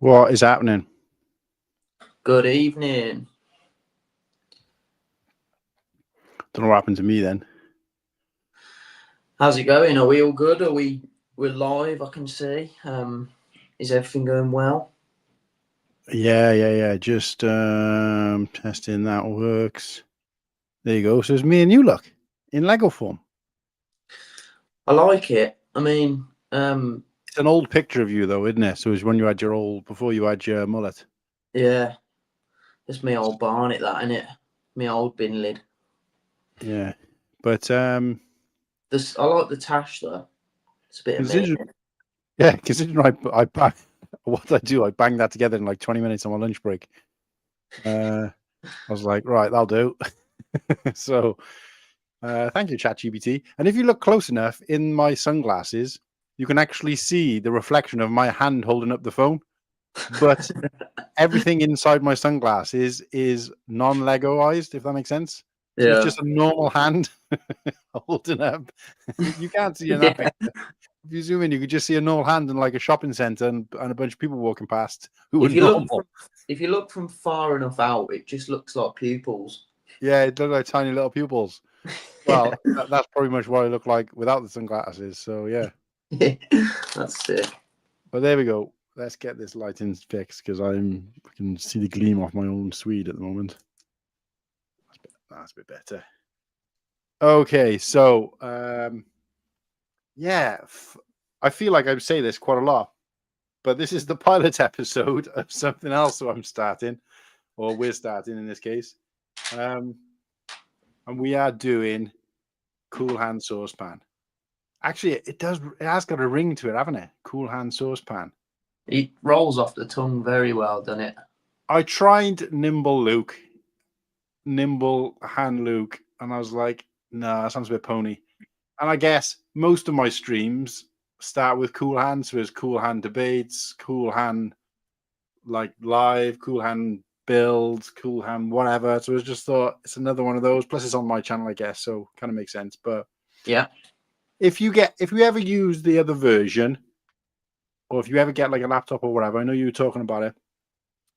What is happening? Good evening. Don't know what happened to me then. How's it going? Are we all good? We're live? I can see. Is everything going well? Yeah. Just testing that works. There you go. So it's me and you, look, in Lego form. I like it. I mean, It's an old picture of you though, isn't it? So it's when you had before you had your mullet. yeah, it's me old Barnet, that, isn't it? Me old bin lid. Yeah, but I like the tash though. It's a bit of me. yeah, considering I what I do, I bang that together in like 20 minutes on my lunch break. I was like, right, that'll do. So, thank you, ChatGPT. And if you look close enough in my sunglasses, you can actually see the reflection of my hand holding up the phone. But everything inside my sunglasses is non-Legoized, if that makes sense. So it's just a normal hand holding up. You can't see in that picture. If you zoom in, you could just see a normal hand in like a shopping center and a bunch of people walking past who are normal. If you look from far enough out, it just looks like pupils. Yeah, it looks like tiny little pupils. Well, that's pretty much what I look like without the sunglasses. So yeah, That's sick. but there we go. Let's get this lighting fixed because I can see the gleam off my own Swede at the moment. That's a bit better. Okay, so yeah, I feel like I say this quite a lot, but this is the pilot episode of something else that I'm starting, or we're starting in this case, and we are doing Cool Hand Saucepan. Actually, it has got a ring to it, haven't it? Cool Hand Saucepan. It rolls off the tongue very well, doesn't it? I tried Nimble Hand Luke, and I was like, nah, that sounds a bit pony. And I guess most of my streams start with Cool Hand, so there's Cool Hand debates, Cool Hand like live, Cool Hand builds, Cool Hand whatever. So I just thought it's another one of those. Plus, it's on my channel, I guess, so kind of makes sense. But yeah, if you ever use the other version, or if you ever get like a laptop or whatever, I know you were talking about it.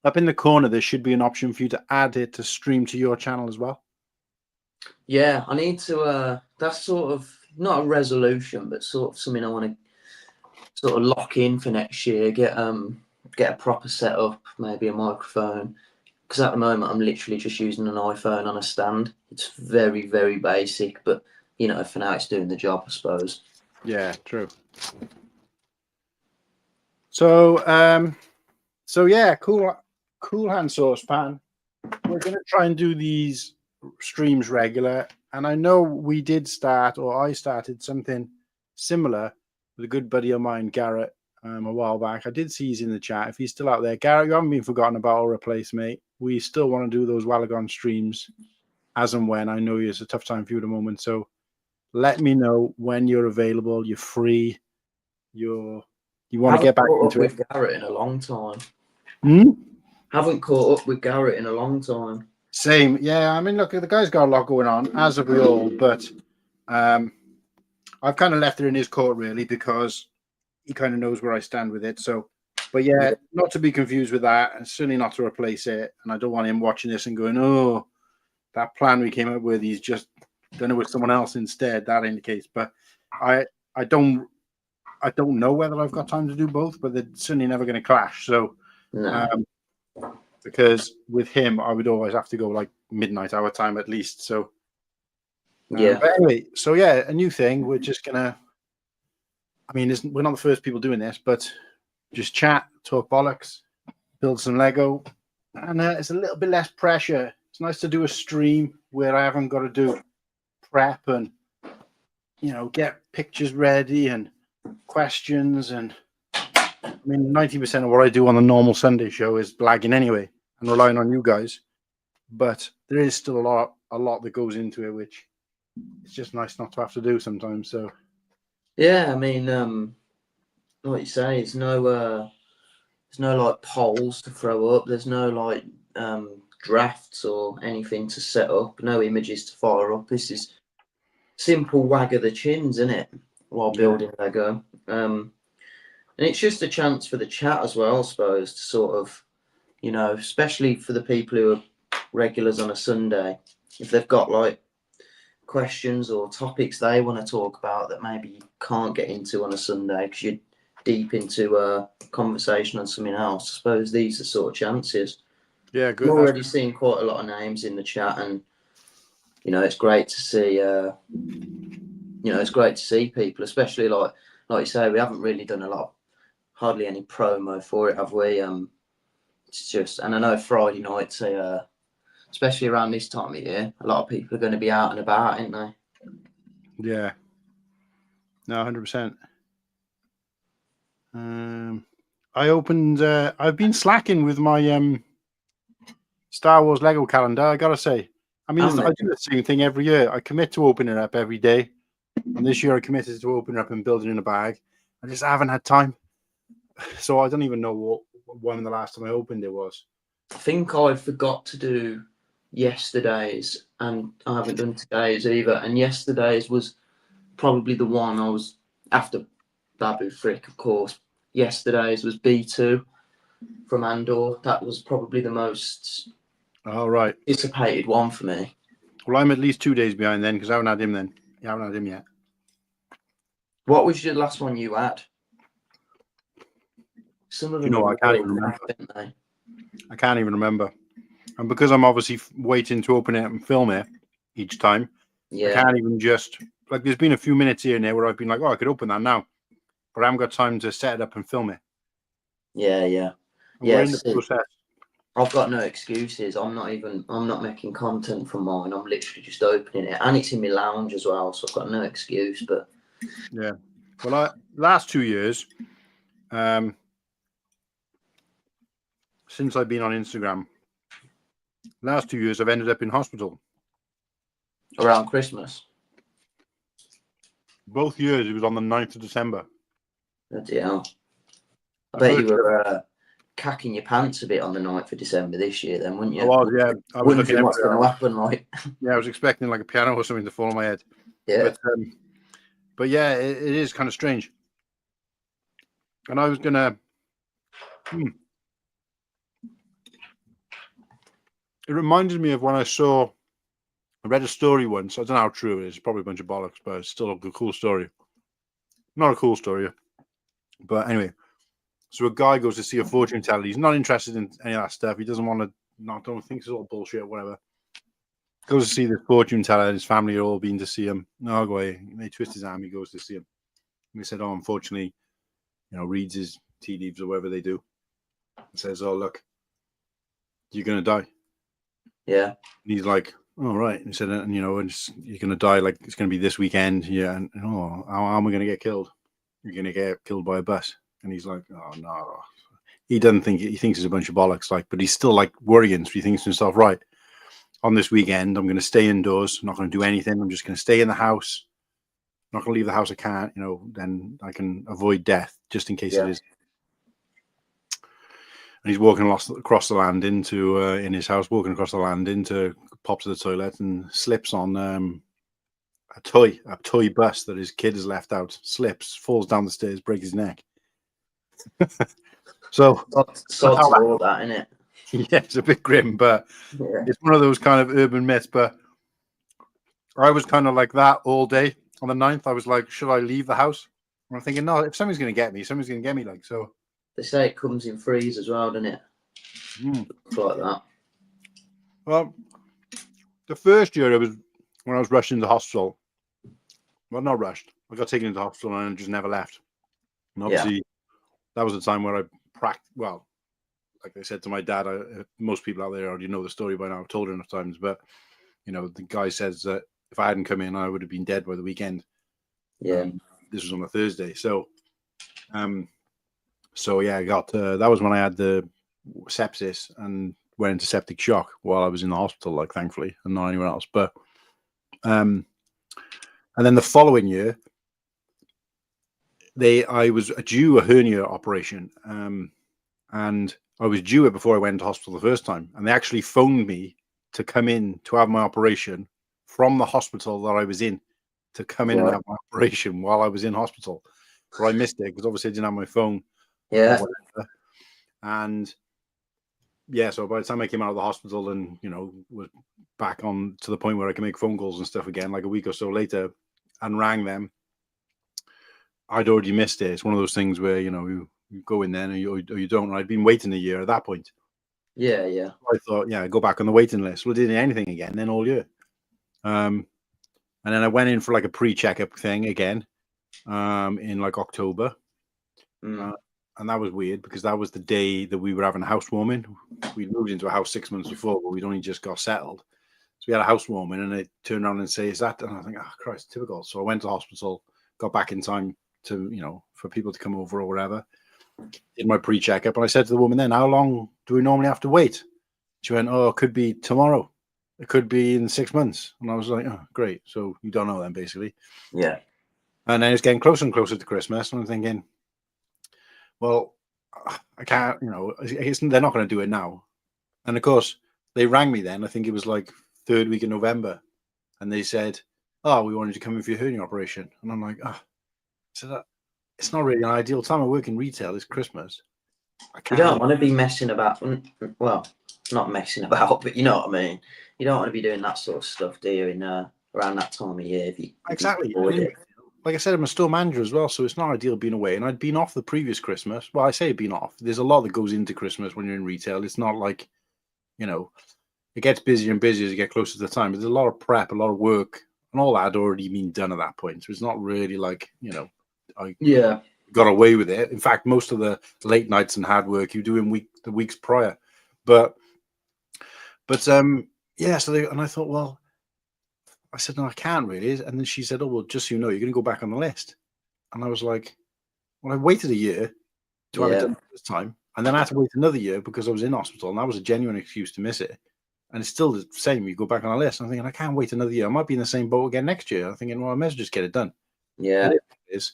Up in the corner, there should be an option for you to add it to stream to your channel as well. Yeah, I need to. That's sort of not a resolution, but sort of something I want to sort of lock in for next year. Get a proper setup, maybe a microphone. Because at the moment, I'm literally just using an iPhone on a stand. It's very, very basic, but you know, for now, it's doing the job, I suppose. Yeah, true. So, yeah, cool hand saucepan. We're going to try and do these streams regular. And I know we did start, or I started something similar with a good buddy of mine, Garrett, a while back. I did see he's in the chat. If he's still out there, Garrett, you haven't been forgotten about or replaced, mate. We still want to do those Wallagon streams as and when. I know it's a tough time for you at the moment. So let me know when you're available, you're free, you want to get back into it. With Garrett in a long time. Hmm? Haven't caught up with Garrett in a long time. Same, yeah. I mean, look, the guy's got a lot going on, as have we all. But I've kind of left it in his court, really, because he kind of knows where I stand with it. So, but yeah, not to be confused with that, and certainly not to replace it. And I don't want him watching this and going, "Oh, that plan we came up with, he's just done it with someone else instead." That ain't the case. But I don't know whether I've got time to do both, but they're certainly never going to clash. So. No. Because with him, I would always have to go like midnight our time at least. So, yeah. But anyway, so yeah, a new thing. We're just gonna. I mean, we're not the first people doing this, but just chat, talk bollocks, build some Lego, and it's a little bit less pressure. It's nice to do a stream where I haven't got to do prep and get pictures ready and questions and. I mean, 90% of what I do on the normal Sunday show is blagging anyway and relying on you guys. But there is still a lot that goes into it, which it's just nice not to have to do sometimes. So, yeah, I mean, like you say, there's no like polls to throw up. There's no like drafts or anything to set up. No images to fire up. This is simple wag of the chins, isn't it? While building Lego. And it's just a chance for the chat as well, I suppose, to sort of, you know, especially for the people who are regulars on a Sunday, if they've got like questions or topics they want to talk about that maybe you can't get into on a Sunday because you're deep into a conversation on something else. I suppose these are sort of chances. Yeah, I'm good. already seeing quite a lot of names in the chat, and you know, it's great to see. You know, it's great to see people, especially like you say, we haven't really done hardly any promo for it, have we? It's just, and I know Friday nights, especially around this time of year, a lot of people are going to be out and about, aren't they? Yeah. No, 100%. I opened. I've been slacking with my Star Wars Lego calendar. I gotta say. I mean, I do the same thing every year. I commit to opening it up every day, and this year I committed to opening it up and building in a bag. I just haven't had time, so I don't even know when the last time I opened it was. I think I forgot to do yesterday's, and I haven't done today's either. And yesterday's was probably the one I was after Babu Frick, of course. Yesterday's was B2 from Andor. That was probably the most anticipated one for me. Well, I'm at least 2 days behind then because I haven't had him then. You haven't had him yet. What was your last one you had? Some of them I can't even remember. I can't even remember. And because I'm obviously waiting to open it and film it each time, I can't even just, like, there's been a few minutes here and there where I've been like, oh, I could open that now. But I haven't got time to set it up and film it. Yeah. We're in the process. I've got no excuses. I'm not making content from mine. I'm literally just opening it. And it's in my lounge as well, so I've got no excuse. But yeah. Well, last 2 years, since I've been on Instagram, last 2 years I've ended up in hospital. Around Christmas? Both years it was on the 9th of December. Bloody hell. I bet you were cacking your pants a bit on the 9th of December this year then, wouldn't you? I was, yeah. I was wondering what's going to happen, like. Yeah, I was expecting like a piano or something to fall on my head. Yeah. But yeah, it is kind of strange. And I was going to... It reminded me of when I read a story once. I don't know how true it is. It's probably a bunch of bollocks, but it's still a cool story. Not a cool story. But anyway, so a guy goes to see a fortune teller. He's not interested in any of that stuff. He doesn't want to, don't think it's all bullshit or whatever. Goes to see the fortune teller, and his family are all been to see him. No, go away. They twist his arm. He goes to see him. And he said, oh, unfortunately, reads his tea leaves or whatever they do. And says, oh, look, you're going to die. Yeah. And he's like, oh, right. And he said, and you're going to die, like it's going to be this weekend. Yeah. And how am I going to get killed? You're going to get killed by a bus. And he's like, oh, no. He thinks it's a bunch of bollocks, like, but he's still like worrying. So he thinks to himself, right, on this weekend, I'm going to stay indoors. I'm not going to do anything. I'm just going to stay in the house. I'm not going to leave the house. I can't, then I can avoid death just in case it is. And he's walking across the land into in his house, walking across the land into, pops to the toilet and slips on a toy bus that his kid has left out. Slips, falls down the stairs, breaks his neck. So all that, isn't it? Yeah, it's a bit grim, but it's one of those kind of urban myths. But I was kind of like that all day on the 9th. I was like, should I leave the house? And I'm thinking, no, if somebody's going to get me, somebody's going to get me. Like, so. They say it comes in threes as well, doesn't it? Like that. Well, the first year when I was rushed into hospital. Well, not rushed. I got taken into hospital and just never left. And obviously, that was the time where I practiced. Well, like I said to my dad, most people out there already know the story by now. I've told it enough times. But, the guy says that if I hadn't come in, I would have been dead by the weekend. Yeah. This was on a Thursday. So, I got that was when I had the sepsis and went into septic shock while I was in the hospital, like, thankfully, and not anyone else. But and then the following year, I was due a hernia operation, and I was due it before I went into hospital the first time, and they actually phoned me to come in to have my operation from the hospital that I was in, to come in and have my operation while I was in hospital. But I missed it because obviously I didn't have my phone. Yeah. whatever. And yeah, so by the time I came out of the hospital and, you know, was back on to the point where I can make phone calls and stuff again, like a week or so later, and rang them, I'd already missed it. It's one of those things where, you know, you go in then or you don't. I'd been waiting a year at that point. Yeah, yeah. I thought, yeah, go back on the waiting list. Well, didn't anything again then all year. And then I went in for like a pre-checkup thing again in like October. And that was weird because that was the day that we were having a housewarming. We'd moved into a house 6 months before, but we'd only just got settled. So we had a housewarming, and they turned around and say, "Is that?" And I think, "Oh Christ, typical." So I went to hospital, got back in time to, you know, for people to come over or whatever. Did my pre-checkup, and I said to the woman then, "How long do we normally have to wait?" She went, "Oh, it could be tomorrow. It could be in 6 months." And I was like, "Oh, great. So you don't know then, basically." Yeah. And then it's getting closer and closer to Christmas, and I'm thinking, well, I can't, you know, they're not going to do it now. And of course, they rang me then. I think it was like third week in November, and they said, "Oh, we wanted you to come in for your hernia operation." And I'm like, "Oh," so that it's not really an ideal time. I work in retail. It's Christmas. I You can't. don't want to be messing about. Well, not messing about, but you know what I mean. You don't want to be doing that sort of stuff, do you? In around that time of year, if you Exactly. can avoid it. Like I said, I'm a store manager as well, so it's not ideal being away. And I'd been off the previous Christmas. Well, I say been off. There's a lot that goes into Christmas when you're in retail. It's not like, you know, it gets busier and busier as you get closer to the time. But there's a lot of prep, a lot of work, and all that had already been done at that point. So it's not really like, you know, I got away with it. In fact, most of the late nights and hard work you do in the weeks prior. But yeah. So and I thought, well, I said, no, I can't really. And then she said, oh, well, just so you know, you're going to go back on the list. And I was like, well, I waited a year to have it done this time. And then I had to wait another year because I was in hospital. And that was a genuine excuse to miss it. And it's still the same. You go back on a list. I'm thinking, I can't wait another year. I might be in the same boat again next year. I'm thinking, well, I may as well just get it done. Yeah. It is.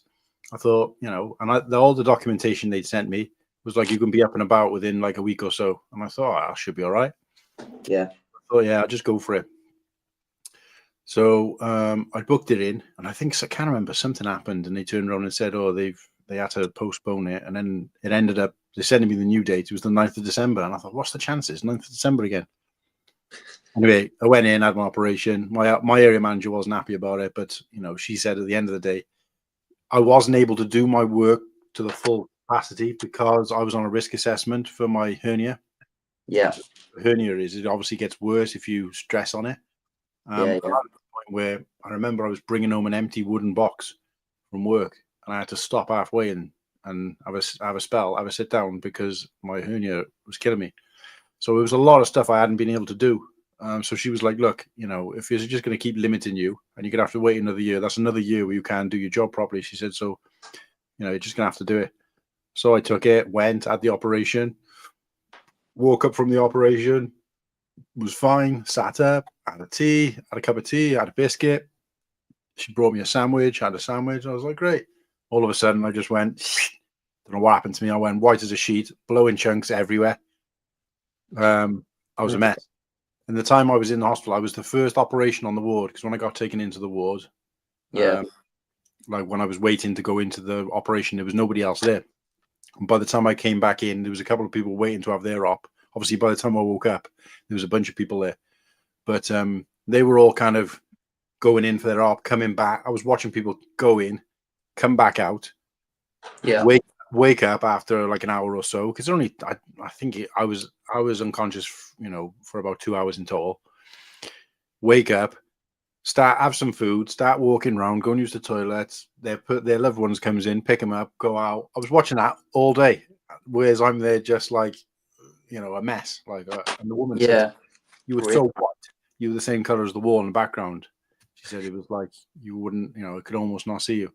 I thought, you know, and all the documentation they'd sent me was like, you can be up and about within like a week or so. And I thought, I should be all right. Yeah. I thought, yeah, I'll just go for it. So I booked it in, and I think I can't remember, something happened, and they turned around and said, "Oh, they had to postpone it," and then it ended up they sending me the new date. It was the 9th of December, and I thought, "What's the chances? 9th of December again?" Anyway, I went in, had my operation. My area manager wasn't happy about it, but you know, she said at the end of the day, I wasn't able to do my work to the full capacity because I was on a risk assessment for my hernia. Yeah. Hernia it obviously gets worse if you stress on it. Yeah. Where I remember I was bringing home an empty wooden box from work, and I had to stop halfway and have a sit down because my hernia was killing me. So it was a lot of stuff I hadn't been able to do. So she was like, "Look, you know, if you're just going to keep limiting you, and you're going to have to wait another year, that's another year where you can't do your job properly." She said, "So, you know, you're just going to have to do it." So I took it, went, had the operation, woke up from the operation, was fine, sat up, had a cup of tea, had a biscuit. She brought me a sandwich, had a sandwich. I was like, great. All of a sudden, I just went, don't know what happened to me. I went white as a sheet, blowing chunks everywhere. I was a mess. And the time I was in the hospital, I was the first operation on the ward because when I got taken into the ward, like when I was waiting to go into the operation, there was nobody else there. And by the time I came back in, there was a couple of people waiting to have their op. Obviously, by the time I woke up, there was a bunch of people there. But they were all kind of going in for their op, coming back. I was watching people go in, come back out, wake up after like an hour or so because only I think I was unconscious, you know, for about 2 hours in total. Wake up, have some food, start walking around, go and use the toilets. Their loved ones comes in, pick them up, go out. I was watching that all day, whereas I'm there just like, you know, a mess. Like, and the woman said, "You were so white. You were the same color as the wall in the background." She said it was like you wouldn't, you know, it could almost not see you.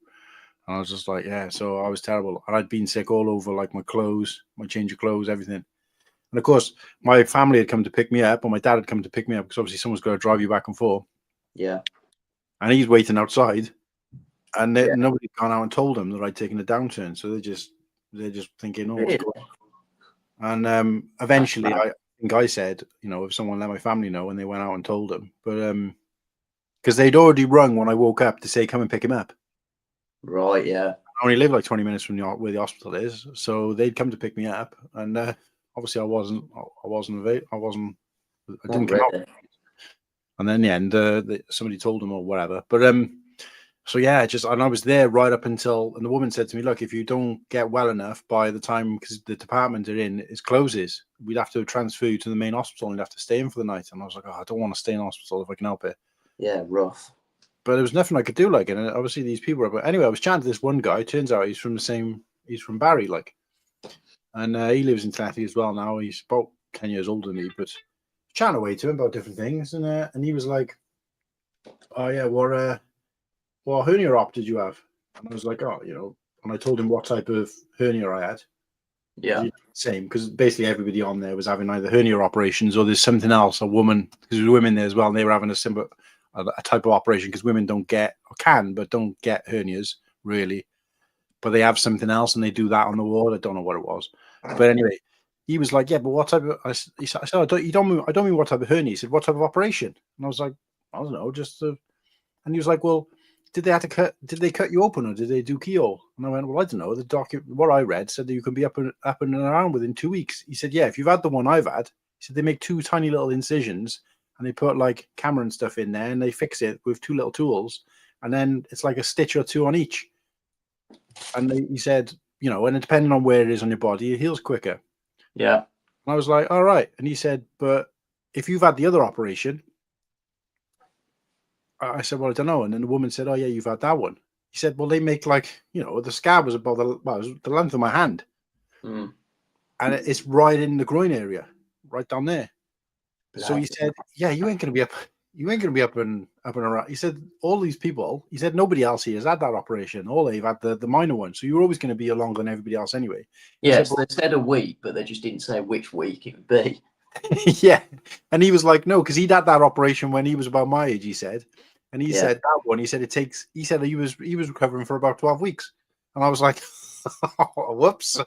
And I was just like, yeah. So I was terrible, and I'd been sick all over, like my clothes, my change of clothes, everything. And of course, my family had come to pick me up, or my dad had come to pick me up because obviously someone's got to drive you back and forth. Yeah. And he's waiting outside, and nobody had gone out and told him that I'd taken a downturn. So they're just thinking, oh, what's going on? And eventually, I think I said, you know, if someone let my family know, and they went out and told them, but because they'd already rung when I woke up to say come and pick him up. Right. Yeah. I only live like 20 minutes from where the hospital is, so they'd come to pick me up, and obviously I wasn't I didn't Not come out. really. And then in the end, somebody told them or whatever. But so yeah, and I was there right up until, and the woman said to me, "Look, if you don't get well enough by the time, because the department they're in is closes, we'd have to transfer you to the main hospital and you'd have to stay in for the night." And I was like, "Oh, I don't want to stay in hospital if I can help it." Yeah, rough. But there was nothing I could do, like, and obviously these people were. But anyway, I was chatting to this one guy. Turns out he's from Barry, like, and he lives in Tennessee as well now. He's about 10 years older than me, but chatting away to him about different things, and he was like, "Oh yeah, what hernia op did you have?" And I was like, "Oh, and I told him what type of hernia I had." Yeah. Same, because basically everybody on there was having either hernia operations or there's something else. A woman, because there were women there as well, and they were having a type of operation, because women don't get, or can, but don't get hernias really, but they have something else and they do that on the ward. I don't know what it was, but anyway, he was like, "Yeah, but what type of?" I said, "I don't mean what type of hernia." He said, "What type of operation?" And I was like, "I don't know, just." And he was like, "Well, did they cut you open or did they do keyhole?" And I went, "Well, I don't know. The what I read said that you can be up and around within 2 weeks." He said, "Yeah, if you've had the one I've had," he said, "they make 2 tiny little incisions and they put like camera and stuff in there and they fix it with 2 little tools, and then it's like a stitch or 2 on each." And he said, and depending on where it is on your body, it heals quicker. Yeah. And I was like, "All right." And he said, "But if you've had the other operation," I said, "Well, I don't know." And then the woman said, "Oh yeah, you've had that one." He said, "Well, they make like, the scab was about it was the length of my hand, Mm. and it's right in the groin area, right down there." So he Bloody said, "Yeah, you ain't gonna be up, and around." He said, "All these people," he said, "nobody else here has had that operation. All they've had the minor one. So you're always going to be longer than everybody else anyway." He Yes, said, they said a week, but they just didn't say which week it would be. "Yeah," and he was like, "No," because he'd had that operation when he was about my age. He said, and he Yeah. said that one. He said it takes. He said he was recovering for about 12 weeks, and I was like, "Whoops."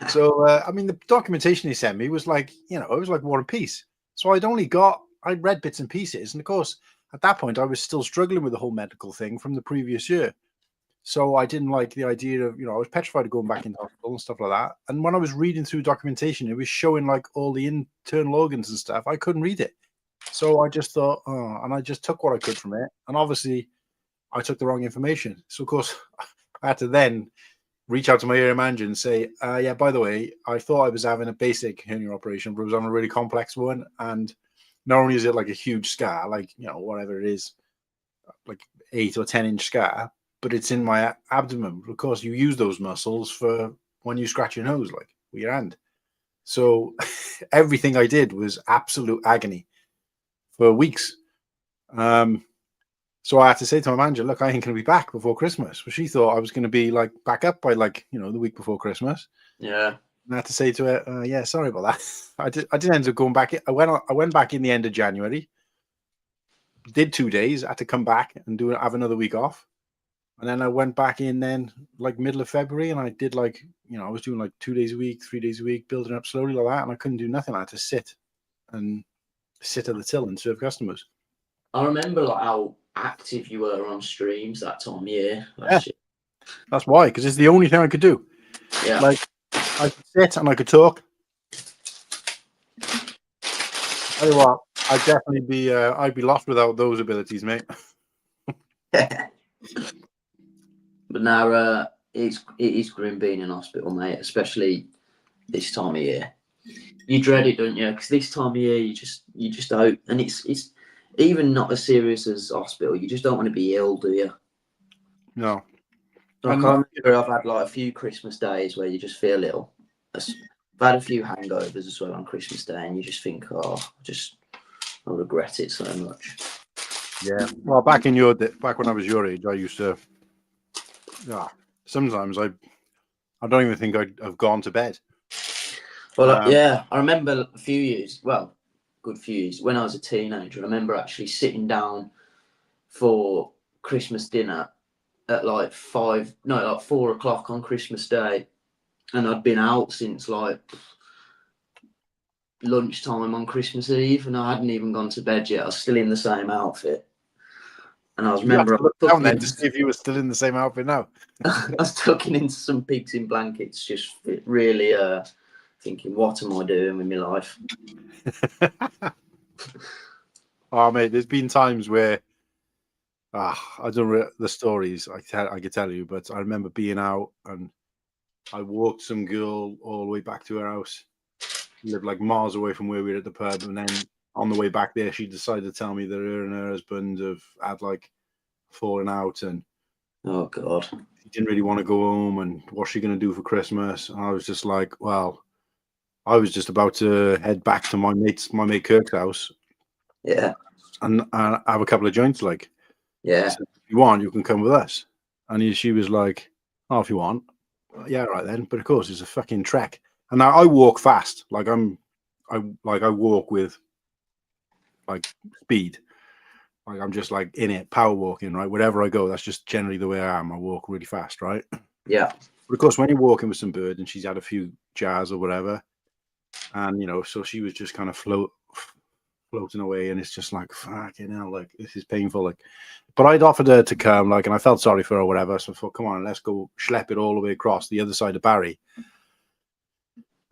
So I mean, the documentation he sent me was like, it was like War and Peace. So I'd read bits and pieces, and of course, at that point, I was still struggling with the whole medical thing from the previous year. So I didn't like the idea of, I was petrified of going back into hospital and stuff like that. And when I was reading through documentation, it was showing like all the internal organs and stuff. I couldn't read it. So I just thought, oh, and I just took what I could from it. And obviously, I took the wrong information. So, of course, I had to then reach out to my area manager and say, "Yeah, by the way, I thought I was having a basic hernia operation, but it was on a really complex one. And not only is it like a huge scar, like, whatever it is, like 8 or 10-inch scar, but it's in my abdomen. Of course, you use those muscles for when you scratch your nose, like with your hand." So everything I did was absolute agony for weeks. So I had to say to my manager, "Look, I ain't going to be back before Christmas." Well, she thought I was going to be like back up by like, the week before Christmas. Yeah. And I had to say to her, "Yeah, sorry about that." I didn't end up going back. I went back in the end of January, did 2 days, had to come back and have another week off. And then I went back in then like middle of February, and I did like, I was doing like 2 days a week, 3 days a week, building up slowly like that. And I couldn't do nothing. I had to sit at the till and serve customers. I remember like how active you were on streams that time of year. Yeah, that's why, because it's the only thing I could do. Yeah. Like, I could sit and I could talk. Tell you what, I'd be lost without those abilities, mate. But now it is grim being in hospital, mate, especially this time of year. You dread it, don't you? Because this time of year, you just don't, and it's even not as serious as hospital. You just don't want to be ill, do you? No. Like, I remember I've had like a few Christmas days where you just feel ill. I've had a few hangovers as well on Christmas Day, and you just think, oh, I regret it so much. Yeah. Well, back when I was your age, I used to. Yeah. Sometimes I don't even think I've gone to bed. Well, yeah, I remember a few years. Well, good few years when I was a teenager. I remember actually sitting down for Christmas dinner at like 4 o'clock on Christmas Day, and I'd been out since like lunchtime on Christmas Eve, and I hadn't even gone to bed yet. I was still in the same outfit, And I was You have remember to look down then to into, see if you were still in the same outfit now. I was tucking into some pigs in blankets, just really thinking, what am I doing with my life? Oh mate, there's been times where I don't the stories I could tell you, but I remember being out and I walked some girl all the way back to her house. She lived like miles away from where we were at the pub, and then on the way back there, she decided to tell me that her and her husband have had like fallen out, and Oh God. she didn't really want to go home, and what's she going to do for Christmas? And I was just like, well, I was just about to head back to my mate Kirk's house, Yeah. and have a couple of joints. Like, Yeah. said, if you want, you can come with us. And she was like, oh, if you want, yeah, right then. But of course, it's a fucking trek. And now I walk fast, I walk with like speed. Like I'm just like in it, power walking, right? Wherever I go, that's just generally the way I am. I walk really fast, right? Yeah. But of course, when you're walking with some bird and she's had a few jars or whatever, and so she was just kind of floating away, and it's just like, fucking hell, like this is painful. Like, but I'd offered her to come, like, and I felt sorry for her or whatever. So I thought, come on, let's go schlep it all the way across the other side of Barry.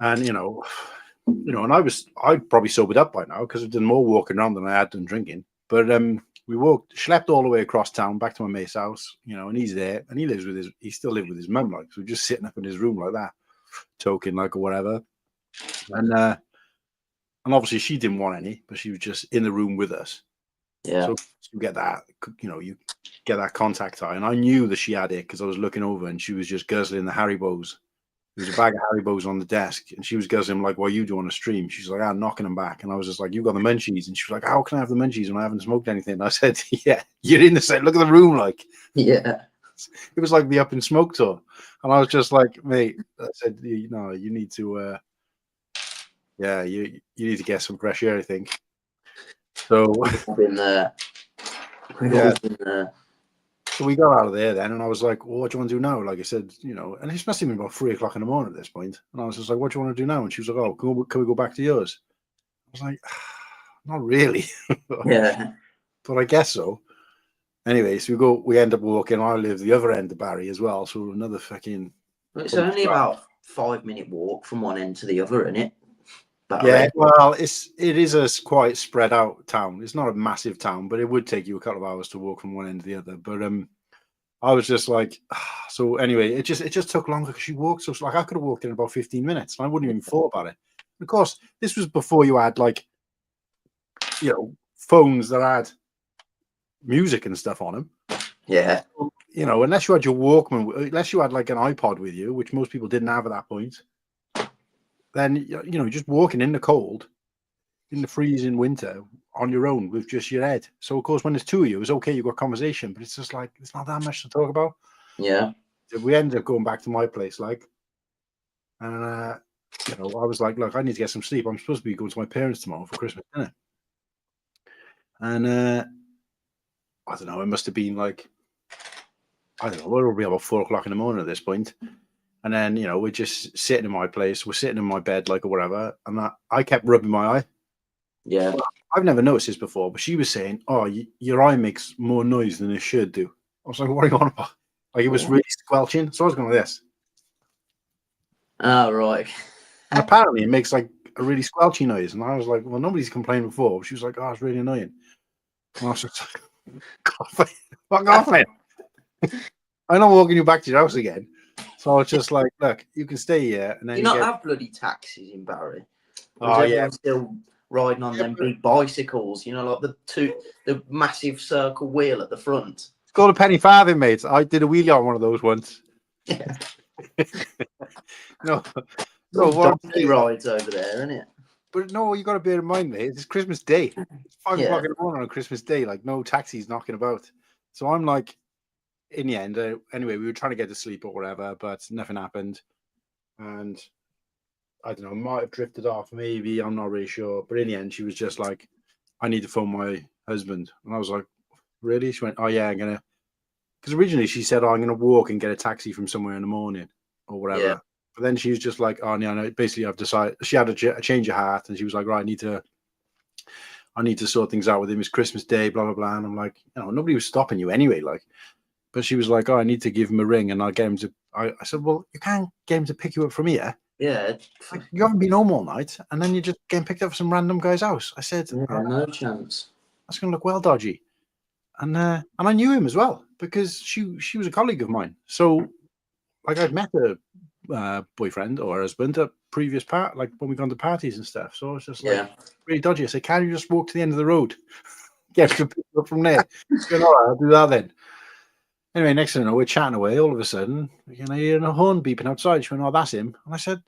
And and I'd probably sobered up by now because I'd done more walking around than I had done drinking. But we schlepped all the way across town back to my mate's house, and he's there, and he still lived with his mum, like, so we're just sitting up in his room like that, talking like or whatever. And obviously she didn't want any, but she was just in the room with us. Yeah. So you get that, you get that contact high, and I knew that she had it because I was looking over and she was just guzzling the Haribos. There was a bag of Haribos on the desk, and she was guzzling like, "What are you doing on the stream?" She's like, "I'm knocking them back," and I was just like, "You got the munchies?" And she was like, "How can I have the munchies when I haven't smoked anything?" And I said, "Yeah, you're in the same. Look at the room, like." Yeah. It was like the Up in Smoke tour, and I was just like, "Mate," I said, you need to, yeah, you need to get some fresh air, I think." So I've been there. yeah. Been there. So we got out of there then, and I was like, well, "What do you want to do now?" Like I said, and it must have been about 3:00 in the morning at this point. And I was just like, "What do you want to do now?" And she was like, "Oh, can we go back to yours?" I was like, "Not really." Yeah. But I guess so. Anyway, so we end up walking. I live the other end of Barry as well, so another fucking. It's only about 5-minute walk from one end to the other, isn't it? Yeah, well, it is a quite spread out town. It's not a massive town, but it would take you a couple of hours to walk from one end to the other. But I was just like, so anyway, it just took longer because she walked so like I could have walked in about 15 minutes and I wouldn't even thought about it. Of course, this was before you had like, phones that had music and stuff on them. Yeah. Unless you had your Walkman, unless you had like an iPod with you, which most people didn't have at that point, then just walking in the cold, in the freezing winter on your own with just your head. So of course, when there's two of you, it's okay, you've got conversation, but it's just like it's not that much to talk about. Yeah. So we ended up going back to my place, like, and I was like, look, I need to get some sleep. I'm supposed to be going to my parents tomorrow for Christmas dinner. And I don't know, it must have been like, I don't know, it'll be about 4:00 in the morning at this point. And then, we're just sitting in my place, we're sitting in my bed, like, or whatever. And I kept rubbing my eye. Yeah. I've never noticed this before, but she was saying, "Oh, your eye makes more noise than it should do." I was like, "What are you on about?" Like, it was really squelching. So I was going like this. Oh, right. And apparently it makes like a really squelchy noise. And I was like, well, nobody's complained before. She was like, "Oh, it's really annoying." And I was just like, fuck off, man. I'm not walking you back to your house again. So I was just like, look, you can stay here. And then Do you not have bloody taxis in Barry? Oh, yeah. Everyone still riding on them big bicycles, like the massive circle wheel at the front. It's called a penny farthing, mate. I did a wheelie on one of those once. Yeah. No, donkey rides over there, isn't it? But no, you got to bear in mind, mate. It's Christmas Day. It's 5:00 in the morning on Christmas Day. Like, no taxis knocking about. So I'm like, in the end, anyway, we were trying to get to sleep or whatever, but nothing happened. And I don't know, might have drifted off, maybe. I'm not really sure. But in the end, she was just like, "I need to phone my husband." And I was like, "Really?" She went, "Oh, yeah, I'm going to." Because originally she said, "Oh, I'm going to walk and get a taxi from somewhere in the morning or whatever." Yeah. But then she was just like, "Oh, no, basically I've decided." She had a change of heart and she was like, "Right, I need to I need to sort things out with him. It's Christmas Day, blah, blah, blah. And I'm like, nobody was stopping you anyway. Like, but she was like, oh, I need to give him a ring and I'll get him to, I said, well, you can't get him to pick you up from here. Yeah. Like, you haven't been home all night and then you're just getting picked up from some random guy's house. I said, no chance. That's going to look well dodgy. And I knew him as well because she was a colleague of mine. So, like, I'd met her boyfriend or her husband at previous like when we gone to parties and stuff. So it's just like really dodgy. I said, "Can you just walk to the end of the road, get to pick up from there?" Said, "All right, I'll do that then." Anyway, next thing I know, we're chatting away. All of a sudden, I hear a horn beeping outside. She went, "Oh, that's him." And I said,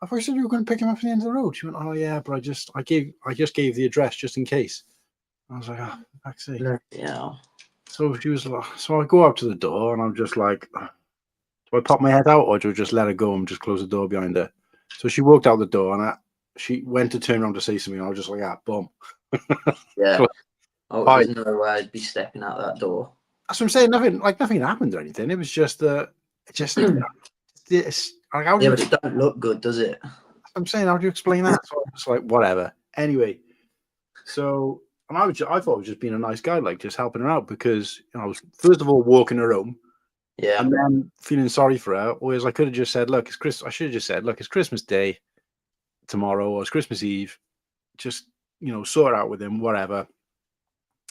"I thought you said you were going to pick him up from the end of the road." She went, "Oh yeah, but I just gave the address just in case." I was like, "Oh, actually." Yeah. So she was like, so I go up to the door and I'm just like, do I pop my head out or do I just let her go and just close the door behind her? So she walked out the door and she went to turn around to say something. And I was just like, boom. Yeah. There's no way I'd be stepping out that door. That's what I'm saying. Nothing happened or anything. It was just, but it don't look good, does it? I'm saying, how do you explain that? So I'm just like, whatever. Anyway, so. And I thought I was just being a nice guy, like just helping her out because I was first of all walking her home, and then feeling sorry for her. Whereas I could have just said, "Look, it's Christmas." I should have just said, "Look, it's Christmas Day tomorrow, or it's Christmas Eve. Just sort it out with him, whatever."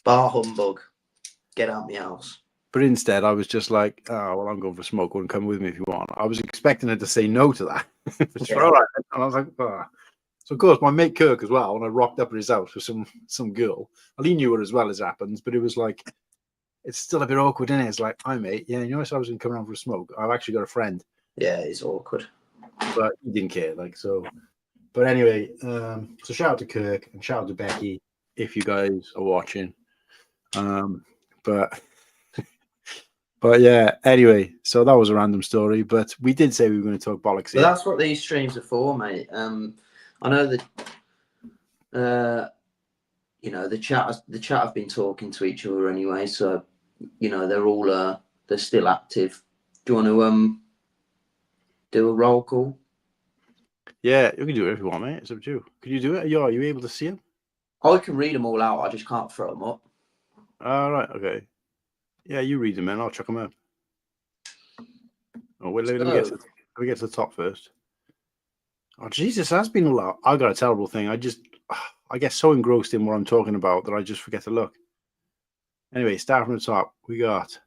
Bar humbug. Get out of my house. But instead, I was just like, "Oh, well, I'm going for a smoke. Wouldn't come with me if you want." I was expecting her to say no to that. All right, and I was like, "Oh." So, of course, my mate Kirk as well, when I rocked up at his house with some girl, well, he knew her as well as happens, but it was like, it's still a bit awkward, isn't it? It's like, hi, mate. Yeah, I said I was going to come around for a smoke. I've actually got a friend. Yeah, it's awkward. But he didn't care, so. But anyway, so shout out to Kirk and shout out to Becky if you guys are watching. But yeah, anyway, so that was a random story, but we did say we were going to talk bollocks here. But that's what these streams are for, mate. I know that, the chat have been talking to each other anyway, so they're all they're still active. Do you want to do a roll call? Yeah, you can do it if you want, mate. It's up to you. Can you do it? Are you able to see them? I can read them all out. I just can't throw them up. All right. Okay. Yeah, you read them, man. I'll chuck them up. Oh wait, let me get to the top first. Oh Jesus, that's been a lot. I got a terrible thing. I get so engrossed in what I'm talking about that I just forget to look. Anyway, start from the top. We've got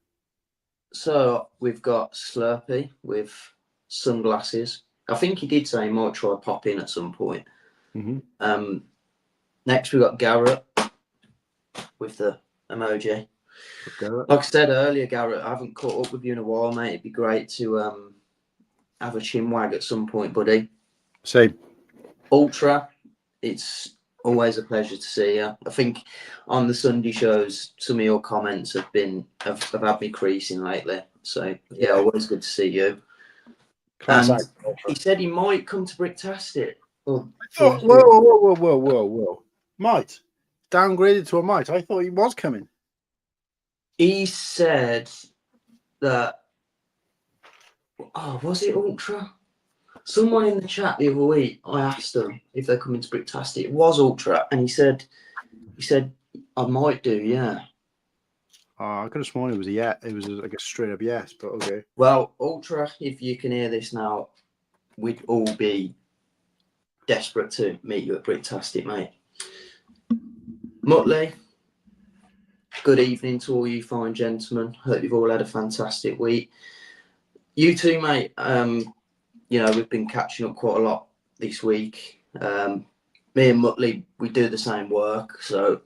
Slurpee with sunglasses. I think he did say he might try pop in at some point. Mm-hmm. Next we got Garrett with the emoji. Garrett. Like I said earlier, Garrett, I haven't caught up with you in a while, mate. It'd be great to have a chin-wag at some point, buddy. Same. Ultra, it's always a pleasure to see you. I think on the Sunday shows, some of your comments have had me creasing lately. So yeah, always good to see you. And he said he might come to Bricktastic. Whoa. Might. Downgraded to a might. I thought he was coming. He said that, was it Ultra? Someone in the chat the other week, I asked them if they're coming to Bricktastic. It was Ultra, and he said, I might do, yeah. I could have sworn it was a yes. It was like a straight up yes, but okay. Well, Ultra, if you can hear this now, we'd all be desperate to meet you at Bricktastic, mate. Muttley, good evening to all you fine gentlemen. Hope you've all had a fantastic week. You too, mate. We've been catching up quite a lot this week. Me and Muttley, we do the same work, so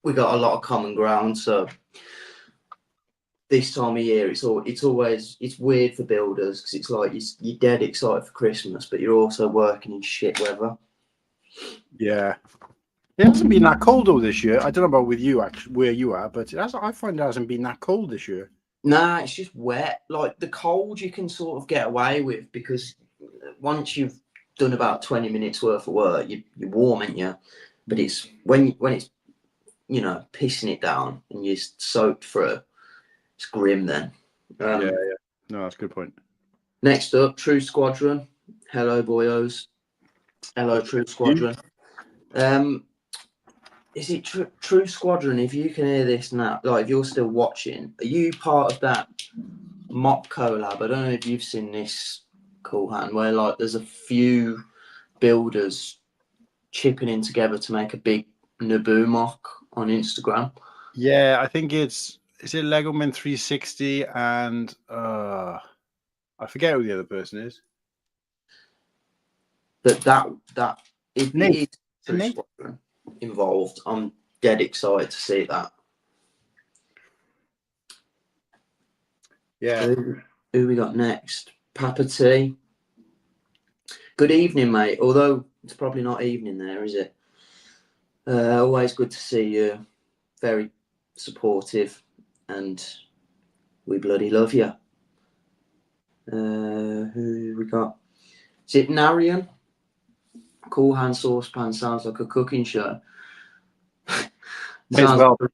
we got a lot of common ground. So this time of year, it's weird for builders because it's like you're dead excited for Christmas, but you're also working in shit weather. Yeah. It hasn't been that cold though this year. I don't know about with you actually where you are, but I find it hasn't been that cold this year. Nah, it's just wet. Like the cold you can sort of get away with because once you've done about 20 minutes worth of work, you're warm, aren't you? But it's when it's pissing it down and you're soaked through, it's grim then. Yeah. No, that's a good point. Next up, True Squadron. Hello, boyos. Hello, True Squadron. is it True Squadron? If you can hear this now, like if you're still watching, are you part of that Mop collab? I don't know if you've seen this, Cool Hand, where like there's a few builders chipping in together to make a big Naboo mock on Instagram. Yeah, I think is it Lego Man 360 and I forget who the other person is. But that if it is True Nate? Squadron involved, I'm dead excited to see that. Yeah. Who we got next? Papa T. Good evening, mate. Although it's probably not evening there, is it? Always good to see you. Very supportive, and we bloody love you. Who we got? Is it Narian? Cool Hand Saucepan sounds like a cooking show. May as Sounds well. like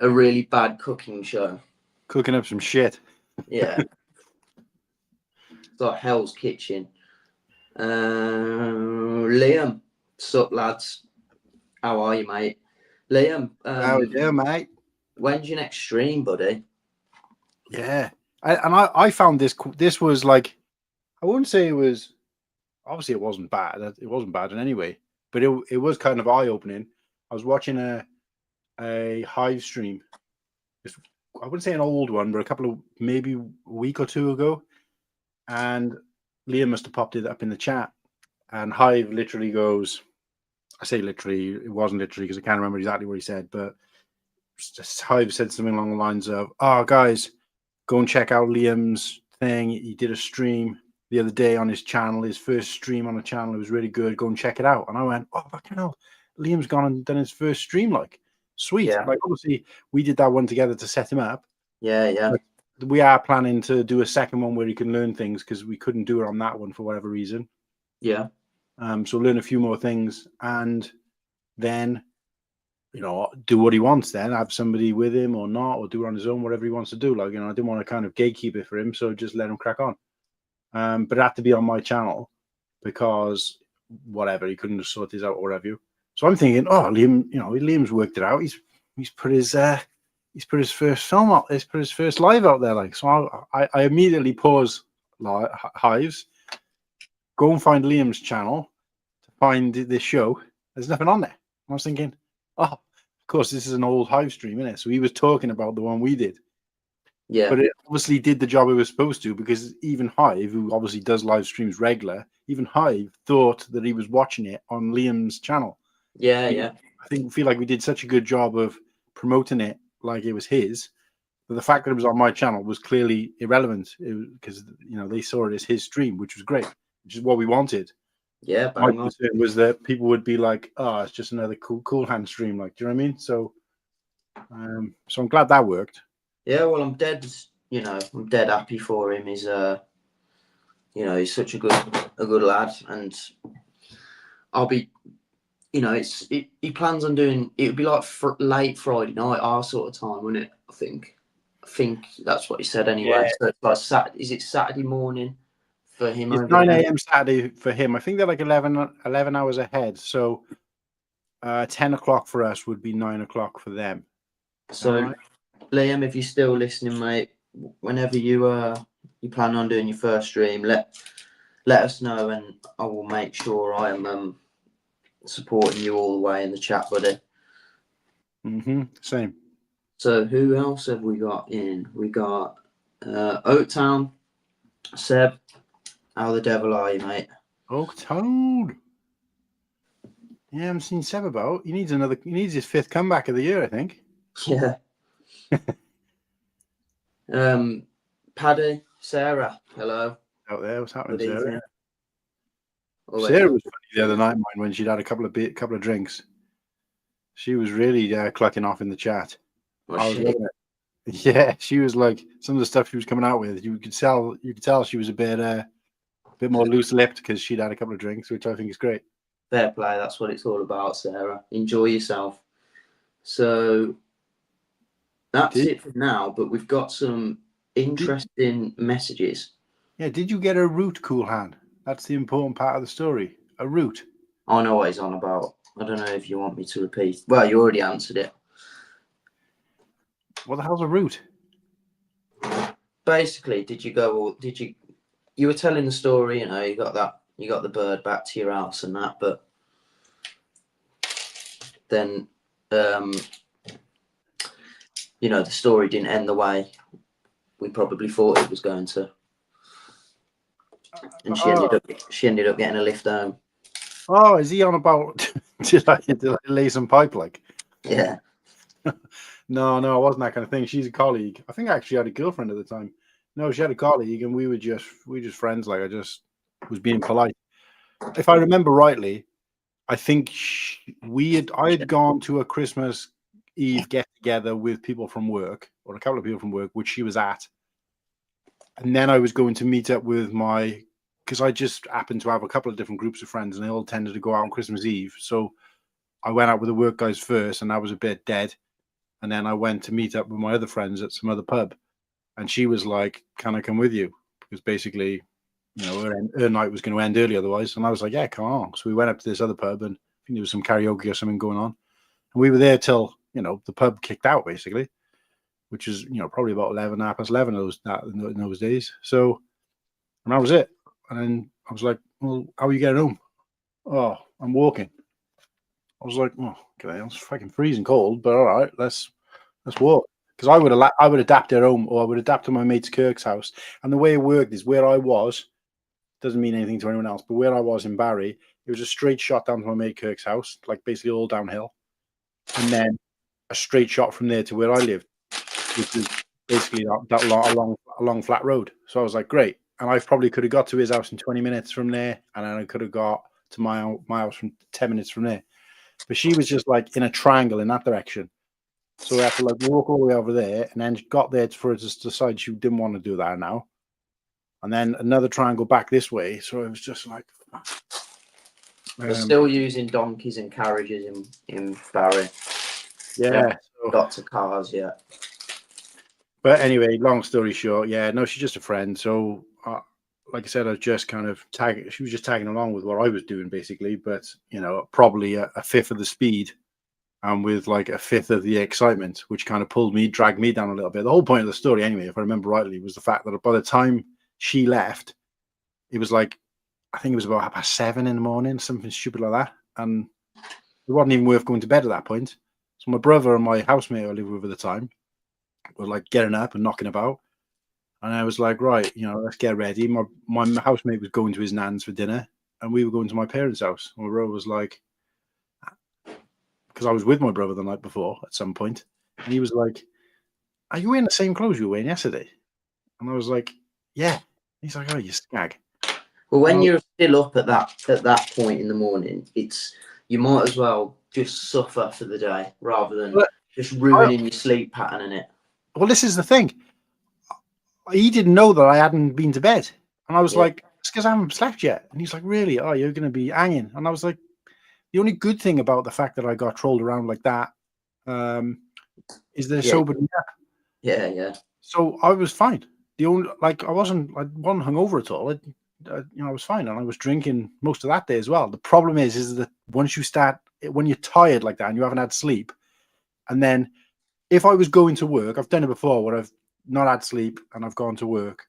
a really bad cooking show. Cooking up some shit. Yeah. It's like Hell's Kitchen. Liam, sup lads? How are you, mate? Liam, How we doing, mate? when's your next stream, buddy? Yeah. I found this was like, I wouldn't say it was, obviously it wasn't bad. It wasn't bad in any way, but it was kind of eye-opening. I was watching a Hive stream. I wouldn't say an old one, but a couple of maybe a week or two ago, and Liam must have popped it up in the chat, and Hive literally goes, I say literally, it wasn't literally because I can't remember exactly what he said, but Hive said something along the lines of, "Oh, guys, go and check out Liam's thing. He did a stream the other day on his channel, his first stream on a channel. It was really good. Go and check it out." And I went, "Oh, fucking hell, Liam's gone and done his first stream. Like, sweet." Yeah. Like, obviously, we did that one together to set him up. Yeah. But we are planning to do a second one where he can learn things because we couldn't do it on that one for whatever reason. Yeah. So learn a few more things and then, do what he wants. Then have somebody with him or not, or do it on his own, whatever he wants to do. Like, I didn't want to kind of gatekeep it for him, so just let him crack on. But it had to be on my channel because whatever, he couldn't have sorted this out or whatever. So I'm thinking, oh, Liam, Liam's worked it out. He's put his first film out. He's put his first live out there. Like, so I immediately pause Hives, go and find Liam's channel to find this show. There's nothing on there. I was thinking, oh, of course, this is an old Hive stream, isn't it? So he was talking about the one we did. Yeah. But it obviously did the job it was supposed to, because even Hive, who obviously does live streams regular, even Hive thought that he was watching it on Liam's channel. Yeah. I feel like we did such a good job of promoting it like it was his, but the fact that it was on my channel was clearly irrelevant because they saw it as his stream, which was great, which is what we wanted. Yeah, my concern was that people would be like, "Oh, it's just another cool hand stream." Like, do you know what I mean? So, so I'm glad that worked. Yeah, well, I'm dead happy for him. He's he's such a good lad, and I'll be, he plans on doing. It would be like late Friday night, our sort of time, wouldn't it? I think that's what he said anyway. Yeah. So it's like Saturday. Is it Saturday morning for him? It's 9 a.m. Saturday for him. I think they're like 11 hours ahead. So 10 o'clock for us would be 9 o'clock for them. So, right? Liam, if you're still listening, mate, whenever you plan on doing your first stream, let us know, and I will make sure I am supporting you all the way in the chat, buddy. Same. So who else have we got in? We got Oaktown, Seb. How the devil are you, mate? Oaktown. Yeah, I haven't seen Seb about. He needs his fifth comeback of the year, I think. Yeah. Paddy, Sarah, hello. Out there, what's happening, Good Sarah? evening. Sarah was funny the other night, mine, when she'd had a couple of drinks. She was really clucking off in the chat. I was loving it. Yeah, she was like, some of the stuff she was coming out with, you could tell she was a bit more loose-lipped because she'd had a couple of drinks, which I think is great. Fair play, that's what it's all about, Sarah. Enjoy yourself. So that's it for now, but we've got some interesting messages. Yeah, did you get a root, Cool Hand? That's the important part of the story. A root. I know what he's on about. I don't know if you want me to repeat. Well, you already answered it. What the hell's a route? Basically, you were telling the story, you got the bird back to your house and that, but then, the story didn't end the way we probably thought it was going to. And she ended up getting a lift home. Oh, is he on about, did I lay some pipe like? Yeah. No, it wasn't that kind of thing. She's a colleague. I think I actually had a girlfriend at the time. No, she had a colleague, and we were just friends. Like, I just was being polite. If I remember rightly, I think I had gone to a Christmas Eve get together with people from work, or a couple of people from work, which she was at, and then I was going to meet up with because I just happened to have a couple of different groups of friends, and they all tended to go out on Christmas Eve. So I went out with the work guys first, and I was a bit dead. And then I went to meet up with my other friends at some other pub. And she was like, "Can I come with you?" Because basically, her night was going to end early otherwise. And I was like, "Yeah, come on." So we went up to this other pub, and I think there was some karaoke or something going on. And we were there till, the pub kicked out, basically, which is, probably about 11 in those days. So, and that was it. And then I was like, "Well, how are you getting home?" "Oh, I'm walking." I was like, "Oh, okay, it's fucking freezing cold, but all right, let's walk." Because I would adapt at home, or I would adapt to my mate's Kirk's house. And the way it worked is where I was, doesn't mean anything to anyone else, but where I was in Barry, it was a straight shot down to my mate Kirk's house, like basically all downhill, and then a straight shot from there to where I lived, which is basically a long flat road. So I was like, great. And I probably could have got to his house in 20 minutes from there, and then I could have got to my house from 10 minutes from there. But she was just like in a triangle in that direction. So we had to like walk all the way over there, and then got there for her to decide she didn't want to do that now. And then another triangle back this way. So it was just like, We're still using donkeys and carriages in Barry. yeah. Got to cars yet. But anyway, long story short, yeah, no, she's just a friend. So, like I said, I was just kind of she was just tagging along with what I was doing, basically. But probably a fifth of the speed, and with like a fifth of the excitement, which kind of dragged me down a little bit. The whole point of the story, anyway, if I remember rightly, was the fact that by the time she left, it was like, I think it was about 7:30 in the morning, something stupid like that. And it wasn't even worth going to bed at that point. So my brother and my housemate I lived with at the time were like getting up and knocking about. And I was like, right, let's get ready. My housemate was going to his nan's for dinner, and we were going to my parents' house. My brother was like, because I was with my brother the night before at some point, and he was like, "Are you wearing the same clothes you were wearing yesterday?" And I was like, "Yeah." He's like, "Oh, you skag." Well, when you're still up at that point in the morning, you might as well just suffer for the day rather than just ruining your sleep pattern in it. Well, this is the thing. He didn't know that I hadn't been to bed, and I was like, "It's because I haven't slept yet." And he's like, "Really? Oh, you're going to be hanging?" And I was like, the only good thing about the fact that I got trolled around like that is that it sobered me up. Yeah. So I was fine. I wasn't hungover at all. I was fine, and I was drinking most of that day as well. The problem is that once you start, when you're tired like that and you haven't had sleep, and then if I was going to work, I've done it before where I've not had sleep and I've gone to work.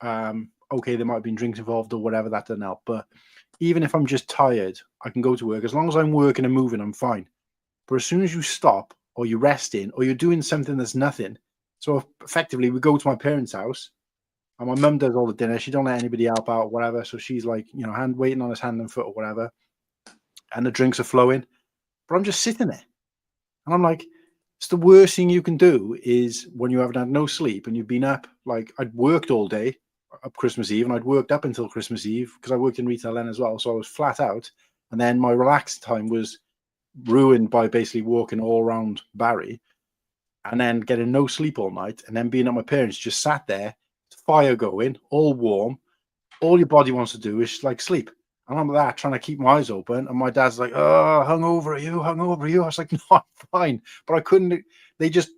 Okay, there might have been drinks involved or whatever, that doesn't help. But even if I'm just tired, I can go to work. As long as I'm working and moving, I'm fine. But as soon as you stop, or you're resting, or you're doing something that's nothing. So effectively, we go to my parents' house, and my mum does all the dinner. She don't let anybody help out or whatever. So she's like, waiting on his hand and foot or whatever. And the drinks are flowing. But I'm just sitting there. And I'm like, it's the worst thing you can do is when you haven't had no sleep and you've been up. Like, I'd worked all day up Christmas Eve, and I'd worked up until Christmas Eve because I worked in retail then as well. So I was flat out. And then my relaxed time was ruined by basically walking all around Barry and then getting no sleep all night, and then being at my parents, just sat there, fire going, all warm. All your body wants to do is like sleep. And I'm that trying to keep my eyes open. And my dad's like, "Oh, hungover are you? Hungover are you?" I was like, "No, I'm fine." But I couldn't, they just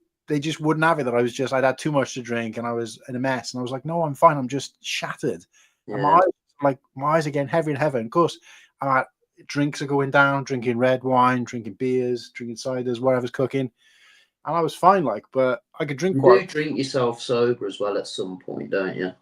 wouldn't have it that I'd had too much to drink and I was in a mess. And I was like, "No, I'm fine. I'm just shattered." Yeah. And my eyes are getting heavier and heavier. And of course, drinks are going down, drinking red wine, drinking beers, drinking ciders, whatever's cooking, and I was fine. Like, but I could drink You quite. do drink yourself sober as well at some point, don't you?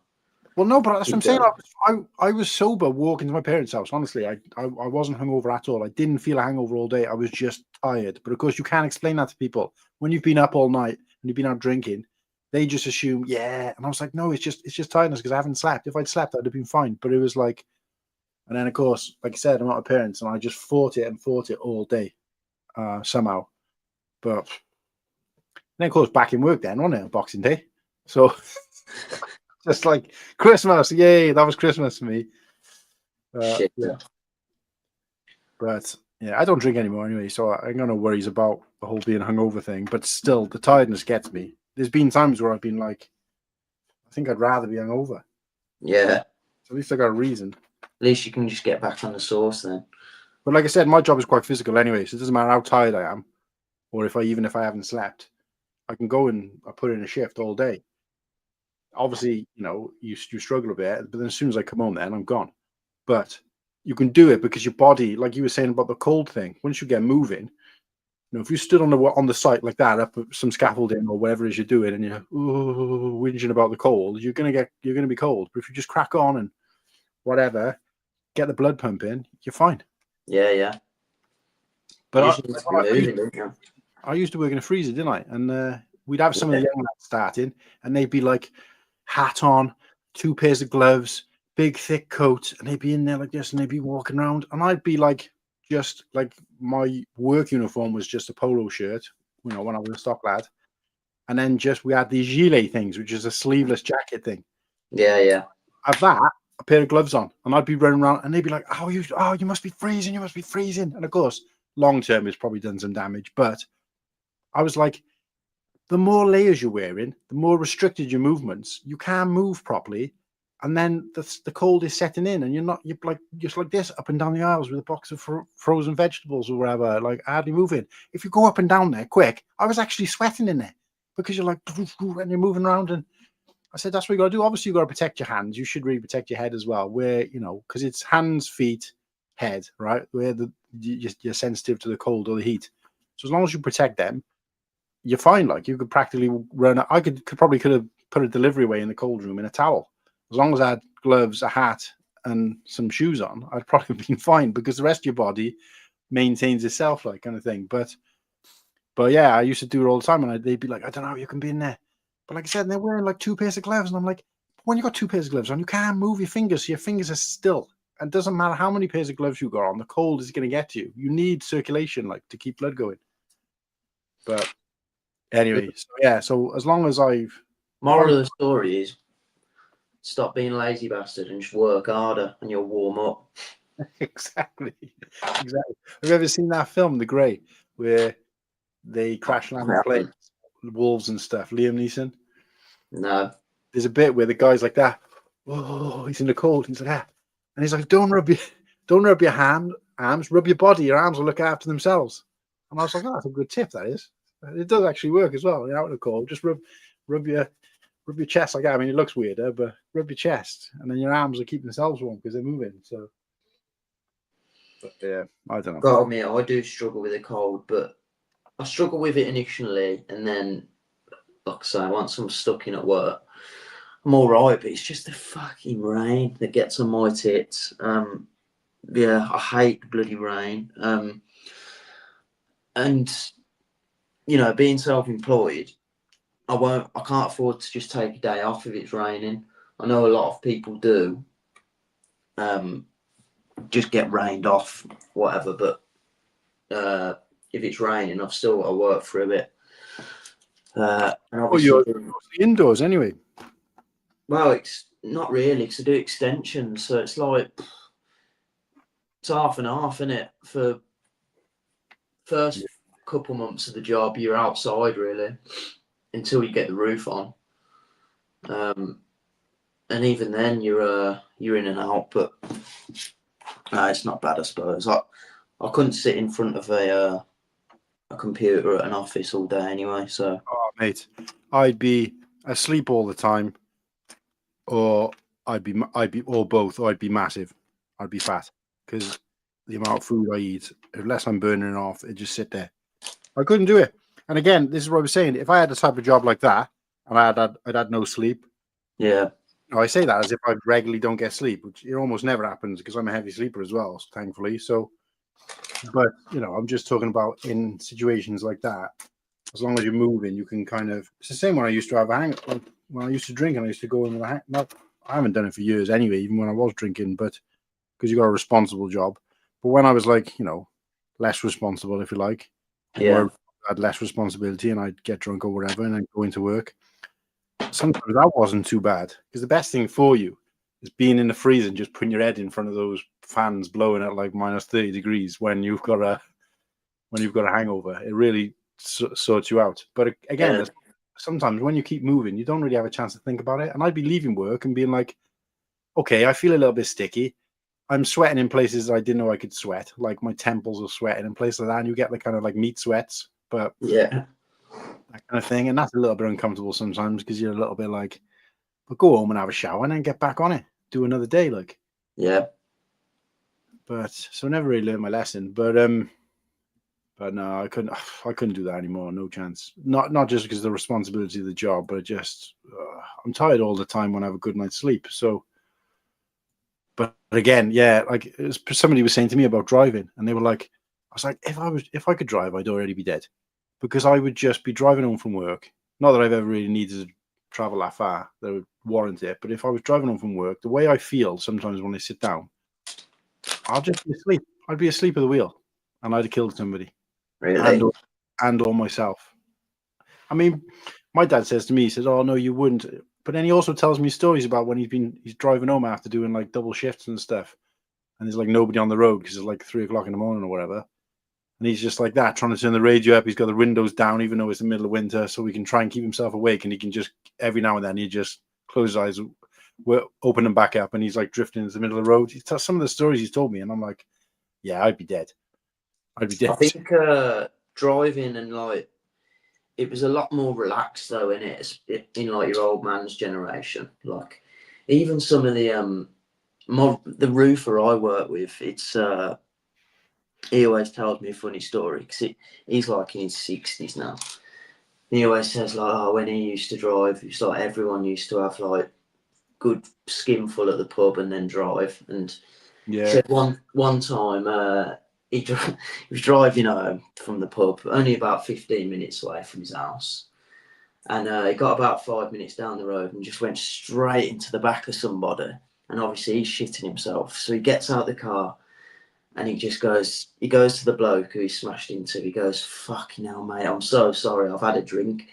Well, no, but that's what I'm saying. Yeah. I was sober walking to my parents' house. Honestly, I wasn't hungover at all. I didn't feel a hangover all day. I was just tired. But of course, you can't explain that to people when you've been up all night and you've been out drinking. They just assume, yeah. And I was like, no, it's just tiredness because I haven't slept. If I'd slept, I'd have been fine. But it was like, and then of course, like I said, I'm at my parents, and I just fought it all day, somehow. But then of course, back in work then, wasn't it? Boxing Day, so. Just like Christmas, yay! That was Christmas for me. Shit. Yeah, but yeah, I don't drink anymore anyway, so I ain't got no worries about the whole being hungover thing. But still, the tiredness gets me. There's been times where I've been like, I think I'd rather be hungover. Yeah. So at least I got a reason. At least you can just get back on the sauce then. But like I said, my job is quite physical anyway, so it doesn't matter how tired I am, or if I haven't slept, I can go and I put in a shift all day. Obviously, you struggle a bit, but then as soon as I come home, then I'm gone. But you can do it because your body, like you were saying about the cold thing, once you get moving, if you stood on the site like that, up some scaffolding or whatever it is you're doing, and you're whinging about the cold, you're gonna be cold. But if you just crack on and whatever, get the blood pumping, you're fine. Yeah. But I used to work in a freezer, didn't I? And we'd have some of the young lads starting, and they'd be like, hat on, 2 pairs of gloves, big thick coat, and they'd be in there like this, and they'd be walking around, and I'd be like, just like my work uniform was just a polo shirt, when I was a stock lad, and then we had these gilet things, which is a sleeveless jacket thing. Yeah. I've that, a pair of gloves on, and I'd be running around, and they'd be like, you must be freezing, and of course, long term, it's probably done some damage, but I was like, the more layers you're wearing, the more restricted your movements. You can't move properly, and then the cold is setting in, and you're like just like this up and down the aisles with a box of frozen vegetables or whatever, like hardly moving. If you go up and down there quick, I was actually sweating in there because you're like, and you're moving around. And I said, that's what you got to do. Obviously, you got to protect your hands. You should really protect your head as well, where because it's hands, feet, head, right? Where you're sensitive to the cold or the heat. So as long as you protect them, you're fine. Like you could practically run. I could have put a delivery away in the cold room in a towel. As long as I had gloves, a hat, and some shoes on, I'd probably been fine because the rest of your body maintains itself, like kind of thing. But yeah, I used to do it all the time, and they'd be like, I don't know how you can be in there. But like I said, they're wearing like 2 pairs of gloves, and I'm like, when you got 2 pairs of gloves on, you can't move your fingers. So your fingers are still. And it doesn't matter how many pairs of gloves you got on, the cold is going to get to you. You need circulation, like to keep blood going. But anyway, so as long as moral of the story is stop being a lazy bastard and just work harder and you'll warm up. Exactly. Have you ever seen that film, The Grey, where they crash land the plane, wolves and stuff? Liam Neeson. No. There's a bit where the guy's like that. Oh, he's in the cold. He's like that, and he's like, "Don't rub your arms. Rub your body. Your arms will look after themselves." And I was like, "Oh, that's a good tip. That is. It does actually work as well. You're out in the cold. Just rub your chest like that. I mean, it looks weirder, but rub your chest, and then your arms will keep themselves warm because they're moving." So, but yeah, I don't know. Got to admit, I do struggle with the cold, but I struggle with it initially, and then, like I say, once I'm stuck in at work, I'm all right. But it's just the fucking rain that gets on my tits. Yeah, I hate the bloody rain. And being self-employed, I can't afford to just take a day off if it's raining. I know a lot of people do. Just get rained off, whatever. But if it's raining, I've still got to work through it. And you're mostly indoors anyway. Well, it's not really because I do extensions, so it's like it's half and half, isn't it? For first couple months of the job, you're outside really until you get the roof on, and even then you're in and out. But it's not bad, I suppose. I couldn't sit in front of a computer at an office all day anyway. So, mate, I'd be asleep all the time, or I'd be or both, or I'd be massive. I'd be fat because the amount of food I eat, unless I'm burning it off, it just sit there. I couldn't do it. And again, this is what I was saying. If I had a type of job like that and I'd had no sleep, Yeah. I say that as if I regularly don't get sleep, which it almost never happens because I'm a heavy sleeper as well, thankfully. So, but I'm just talking about in situations like that. As long as you're moving, you can kind of. It's the same when I used to have a hang. Like when I used to drink and I used to go in with a hang. Not, I haven't done it for years anyway, even when I was drinking, but because you got a responsible job. But when I was like, less responsible, if you like, Yeah. or had less responsibility and I'd get drunk or whatever and then go into work, sometimes that wasn't too bad because the best thing for you is being in the freezer and just putting your head in front of those fans blowing at like minus 30 degrees when you've got a hangover. It really sorts you out. But again, sometimes when you keep moving, you don't really have a chance to think about it. And I'd be leaving work and being like, okay, I feel a little bit sticky. I'm sweating in places I didn't know I could sweat. Like my temples are sweating in places like that. And you get the kind of like meat sweats, but Yeah. that kind of thing. And that's a little bit uncomfortable sometimes because you're a little bit like, but go home and have a shower and then get back on it. Do another day, like. Yeah. But so I never really learned my lesson. But no, I couldn't do that anymore. No chance. Not just because of the responsibility of the job, but just I'm tired all the time when I have a good night's sleep. So, but again, yeah, like somebody was saying to me about driving, and they were like, I was like, if I could drive, I'd already be dead, because I would just be driving home from work. Not that I've ever really needed to travel that far that would warrant it, but if I was driving home from work, the way I feel sometimes when I sit down, I'll just be asleep. I'd be asleep at the wheel, and I'd have killed somebody. Really? And or myself. I mean, my dad says to me, he says, "Oh no, you wouldn't." But then he also tells me stories about when he's driving home after doing like double shifts and stuff, and there's like nobody on the road because it's like 3 o'clock in the morning or whatever, and he's just like that, trying to turn the radio up. He's got the windows down, even though it's the middle of winter, so he can try and keep himself awake. And he can just every now and then he just close his eyes, open them back up, and he's like drifting into the middle of the road. He tells some of the stories he's told me, and I'm like, yeah, I'd be dead. I'd be dead. I think driving and like it was a lot more relaxed though in in like your old man's generation. Like even some of the the roofer I work with, it's he always tells me a funny story because he's like in his 60s now. He always says like, oh, when he used to drive, it's like everyone used to have like good skinful at the pub and then drive. And he Yeah. said one time he was driving home from the pub, only about 15 minutes away from his house. And he got about 5 minutes down the road and just went straight into the back of somebody. And obviously he's shitting himself. So he gets out of the car and he goes to the bloke who he smashed into. He goes, fucking hell, mate, I'm so sorry. I've had a drink.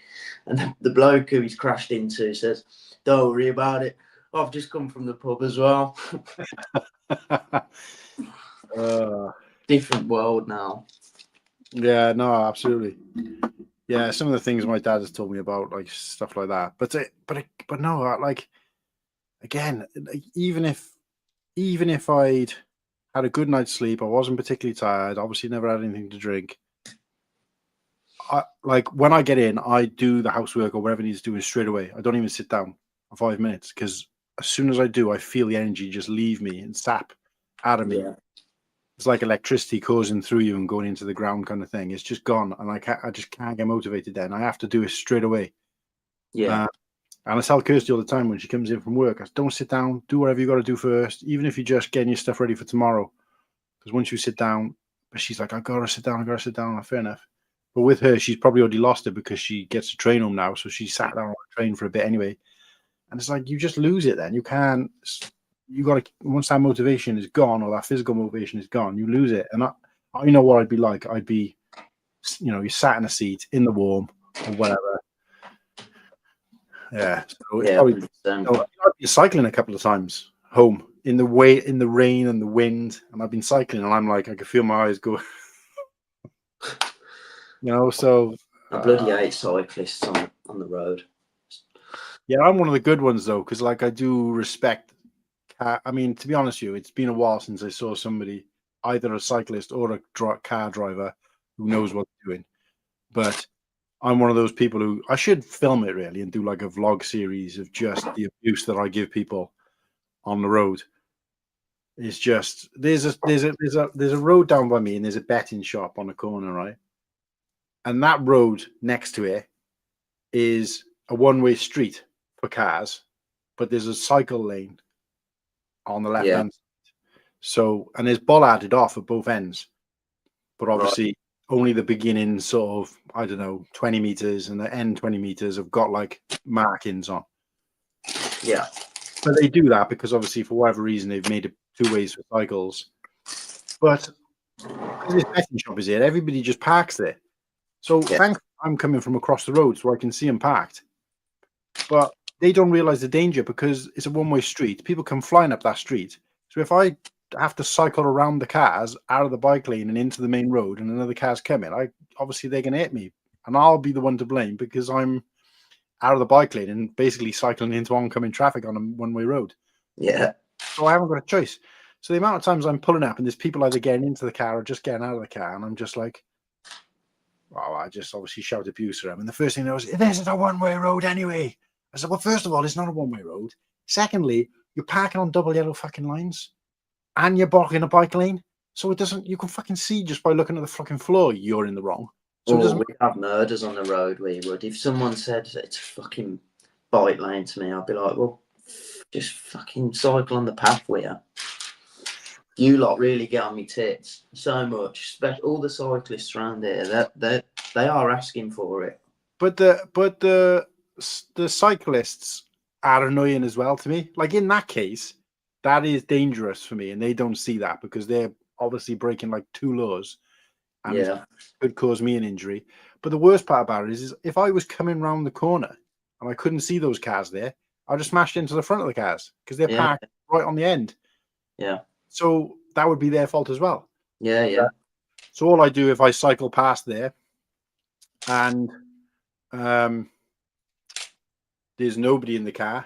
And the bloke who he's crashed into says, don't worry about it. I've just come from the pub as well. Different world now. Yeah, no, absolutely. Yeah, some of the things my dad has told me about, like stuff like that. But no, like again, even if I'd had a good night's sleep, I wasn't particularly tired. Obviously, never had anything to drink. Like when I get in, I do the housework or whatever needs doing straight away. I don't even sit down for 5 minutes because as soon as I do, I feel the energy just leave me and sap out of me. Yeah. It's like electricity coursing through you and going into the ground kind of thing. It's just gone, and I just can't get motivated. Then I have to do it straight away. Yeah. And I tell Kirsty all the time when she comes in from work, I say, don't sit down, do whatever you got to do first, even if you're just getting your stuff ready for tomorrow. Because once you sit down, but she's like, I gotta sit down. Fair enough. But with her, she's probably already lost it because she gets to train home now, so she sat down on the train for a bit anyway. And it's like you just lose it. Then you can't. You got to once that motivation is gone or that physical motivation is gone, you lose it. And I know what I'd be like. I'd be, you sat in a seat in the warm or whatever. Yeah, so it's probably. I've been cycling a couple of times home in the rain and the wind, and I've been cycling, and I'm like, I can feel my eyes go. So I bloody hate cyclists on the road. Yeah, I'm one of the good ones though, because like I do respect. I mean, to be honest with you, it's been a while since I saw somebody, either a cyclist or a car driver, who knows what they're doing. But I'm one of those people who I should film it really and do like a vlog series of just the abuse that I give people on the road. It's just there's a road down by me, and there's a betting shop on the corner, right? And that road next to it is a one-way street for cars, but there's a cycle lane on the left hand. So, and there's bollarded off at both ends, but obviously only the beginning sort of, I don't know, 20 meters and the end 20 meters have got like markings on. Yeah. But they do that because obviously for whatever reason they've made it 2 ways for cycles. But because this betting shop is here, everybody just parks there. So thankfully I'm coming from across the road so I can see them parked. But they don't realize the danger because it's a one-way street. People come flying up that street. So if I have to cycle around the cars out of the bike lane and into the main road and another car's coming, obviously they're going to hit me. And I'll be the one to blame because I'm out of the bike lane and basically cycling into oncoming traffic on a one-way road. Yeah. So I haven't got a choice. So the amount of times I'm pulling up and there's people either getting into the car or just getting out of the car, and I'm just like, well, I just obviously shout abuse at them. And the first thing they was, this is a one-way road anyway. I said, well, first of all, it's not a one-way road. Secondly, you're parking on double yellow fucking lines and you're blocking a bike lane. So it doesn't, you can fucking see just by looking at the fucking floor, you're in the wrong. So it doesn't. We have murders on the road, we would. If someone said it's fucking bike lane to me, I'd be like, well, just fucking cycle on the path with you. You lot really get on me tits so much. Especially all the cyclists around here, they are asking for it. But the cyclists are annoying as well to me. Like in that case, that is dangerous for me, and they don't see that because they're obviously breaking like 2 laws, and it could cause me an injury. But the worst part about it is if I was coming round the corner and I couldn't see those cars there, I'd just smashed into the front of the cars because they're parked right on the end. Yeah. So that would be their fault as well. Yeah. So all I do if I cycle past there and there's nobody in the car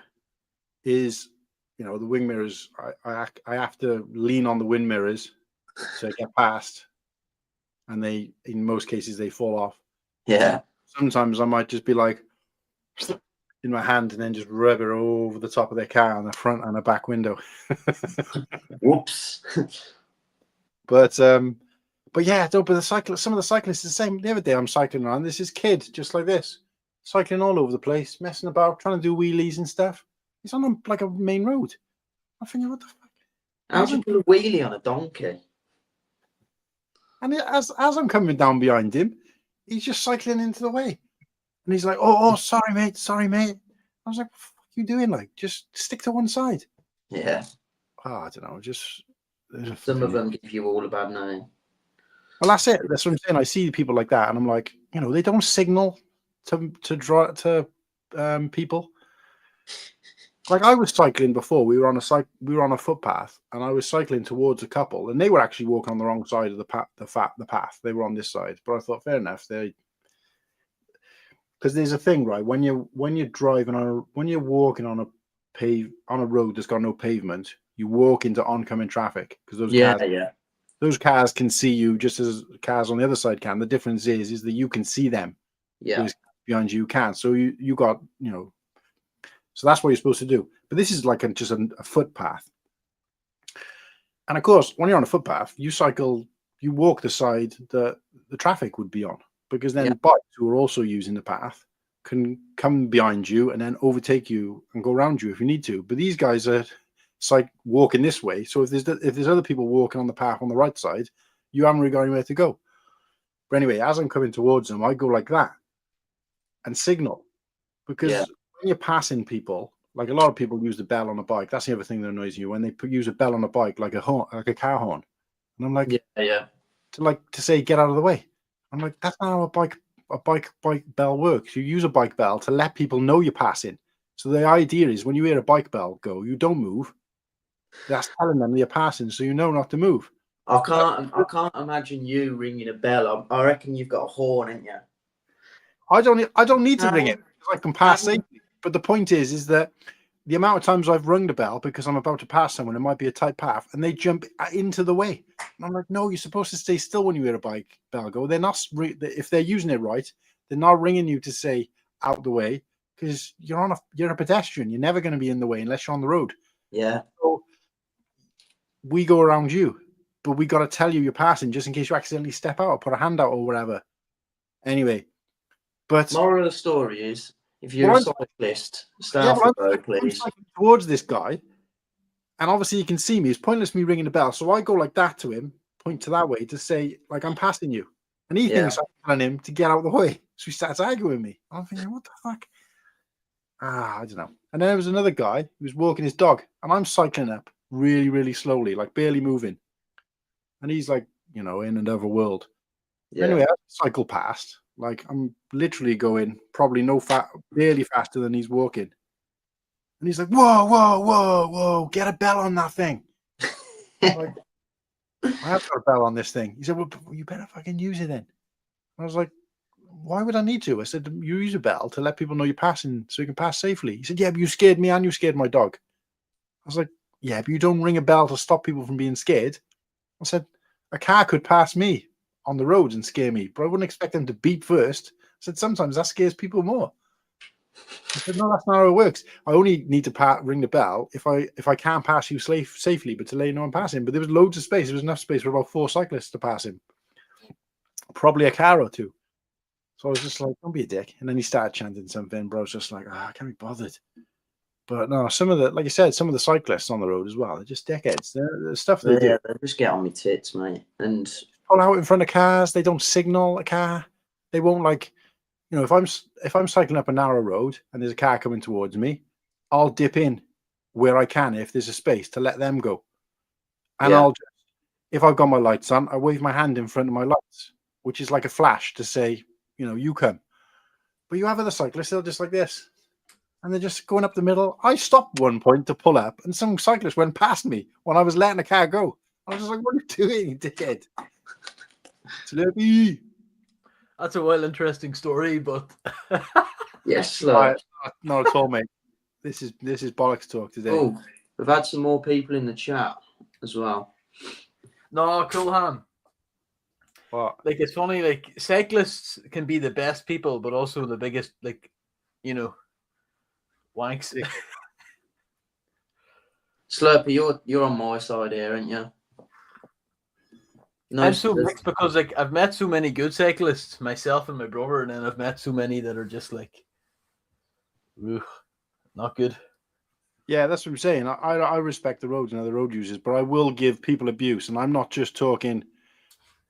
is, the wing mirrors. I have to lean on the wind mirrors to get past, and in most cases they fall off. Yeah. Sometimes I might just be like in my hand and then just rub it over the top of their car on the front and the back window. Whoops. But yeah, but some of the cyclists are the same. The other day I'm cycling around. This is kid just like this, cycling all over the place, messing about, trying to do wheelies and stuff. He's on like a main road. I'm thinking, what the fuck? How do you do a wheelie on a donkey? And as I'm coming down behind him, he's just cycling into the way. And he's like, oh, sorry, mate. I was like, what the fuck are you doing? Like, just stick to one side. Yeah. Oh, I don't know. Just some of them give you all a bad name. Well, that's it. That's what I'm saying. I see people like that, and I'm like, they don't signal to draw to people. Like I was cycling before. We were on a footpath, and I was cycling towards a couple, and they were actually walking on the wrong side of the path. They were on this side, but I thought, fair enough. Because there's a thing, right? When you're driving when you're walking on a road that's got no pavement, you walk into oncoming traffic because those cars can see you just as cars on the other side can. The difference is that you can see them. Yeah. Behind you can't. So you got, so that's what you're supposed to do. But this is like just a footpath. And of course, when you're on a footpath, you walk the side that the traffic would be on, because then bikes who are also using the path can come behind you and then overtake you and go around you if you need to. But these guys are walking this way. So if there's other people walking on the path on the right side, you haven't really got anywhere to go. But anyway, as I'm coming towards them, I go like that and signal, because when you're passing people, like a lot of people use the bell on a bike. That's the other thing that annoys you, when they use a bell on a bike, like a horn, like a car horn. And I'm like, to say get out of the way. I'm like, that's not how a bike bell works. You use a bike bell to let people know you're passing. So the idea is when you hear a bike bell go, you don't move. That's telling them you're passing, so you know not to move. I can't imagine you ringing a bell. I reckon you've got a horn, ain't you? I don't need to ring it because I can pass safely. But the point is that the amount of times I've rung the bell because I'm about to pass someone, it might be a tight path, and they jump into the way. And I'm like, no, you're supposed to stay still when you hear a bike bell go. They're not, if they're using it right, they're not ringing you to say out the way, because you're a pedestrian. You're never going to be in the way unless you're on the road. Yeah. So we go around you, but we got to tell you you're passing just in case you accidentally step out or put a hand out or whatever. Anyway, but Moral of the story is, if you're well, a cyclist, stay yeah, off well, the road, I'm please. cycling towards this guy, and obviously you can see me. It's pointless me ringing the bell, so I go like that to him, point to that way to say like I'm passing you, and he thinks I'm telling him to get out of the way. So he starts arguing with me. I'm thinking, what the fuck? I don't know. And then there was another guy who was walking his dog, and I'm cycling up really, really slowly, like barely moving. And he's like, you know, in another world. Yeah. Anyway, I cycle past. Like I'm literally going probably barely faster than he's walking. And he's like, whoa, whoa, whoa, whoa, get a bell on that thing. Like, I have got a bell on this thing. He said, well, you better fucking use it then. I was like, why would I need to? I said, you use a bell to let people know you're passing so you can pass safely. He said, yeah, but you scared me and you scared my dog. I was like, yeah, but you don't ring a bell to stop people from being scared. I said, a car could pass me on the roads and scare me, but I wouldn't expect them to beep first. I said, sometimes that scares people more. I said, no, that's not how it works. I only need to ring the bell if I can't pass you safely, but to let you know I'm passing. But there was loads of space. There was enough space for about 4 cyclists to pass him. Probably a car or two. So I was just like, don't be a dick. And then he started chanting something, bro. I was just like, I can't be bothered. But no, some of the, like I said, some of the cyclists on the road as well, they're just dickheads. The stuff they do. They just get on me tits, mate. And pull out in front of cars. They don't signal a car. They won't like, you know, if I'm cycling up a narrow road and there's a car coming towards me, I'll dip in where I can if there's a space to let them go. And I'll just, if I've got my lights on, I wave my hand in front of my lights, which is like a flash to say, you know, you come. But you have other cyclists, they're just like this. And they're just going up the middle. I stopped one point to pull up, and some cyclist went past me when I was letting the car go. I was just like, what are you doing, you dickhead? Slurpee. That's a well interesting story, but yes, not at all, mate. This is bollocks talk today. Oh, we've had some more people in the chat as well. No, cool, Ham. What? Like, it's funny, like, cyclists can be the best people, but also the biggest, like, you know, wanks. Slurpee, you're on my side here, aren't you? No, I'm so mixed because, like, I've met so many good cyclists, myself and my brother, and then I've met so many that are just like, not good. Yeah, that's what I'm saying. I respect the roads and other road users, but I will give people abuse, and I'm not just talking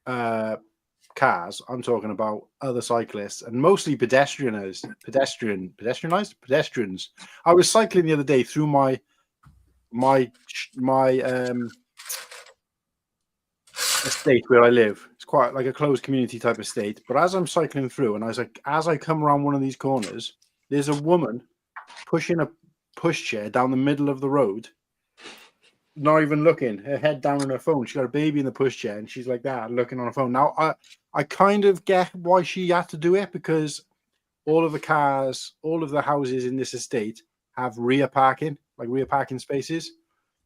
cars. I'm talking about other cyclists and mostly pedestrians. I was cycling the other day through my estate where I live. It's quite like a closed community type estate. But as I'm cycling through, and as I come around one of these corners, there's a woman pushing a pushchair down the middle of the road, not even looking, her head down on her phone. She got a baby in the pushchair, and she's like that, looking on her phone. Now, I kind of get why she had to do it, because all of the cars, all of the houses in this estate have rear parking spaces.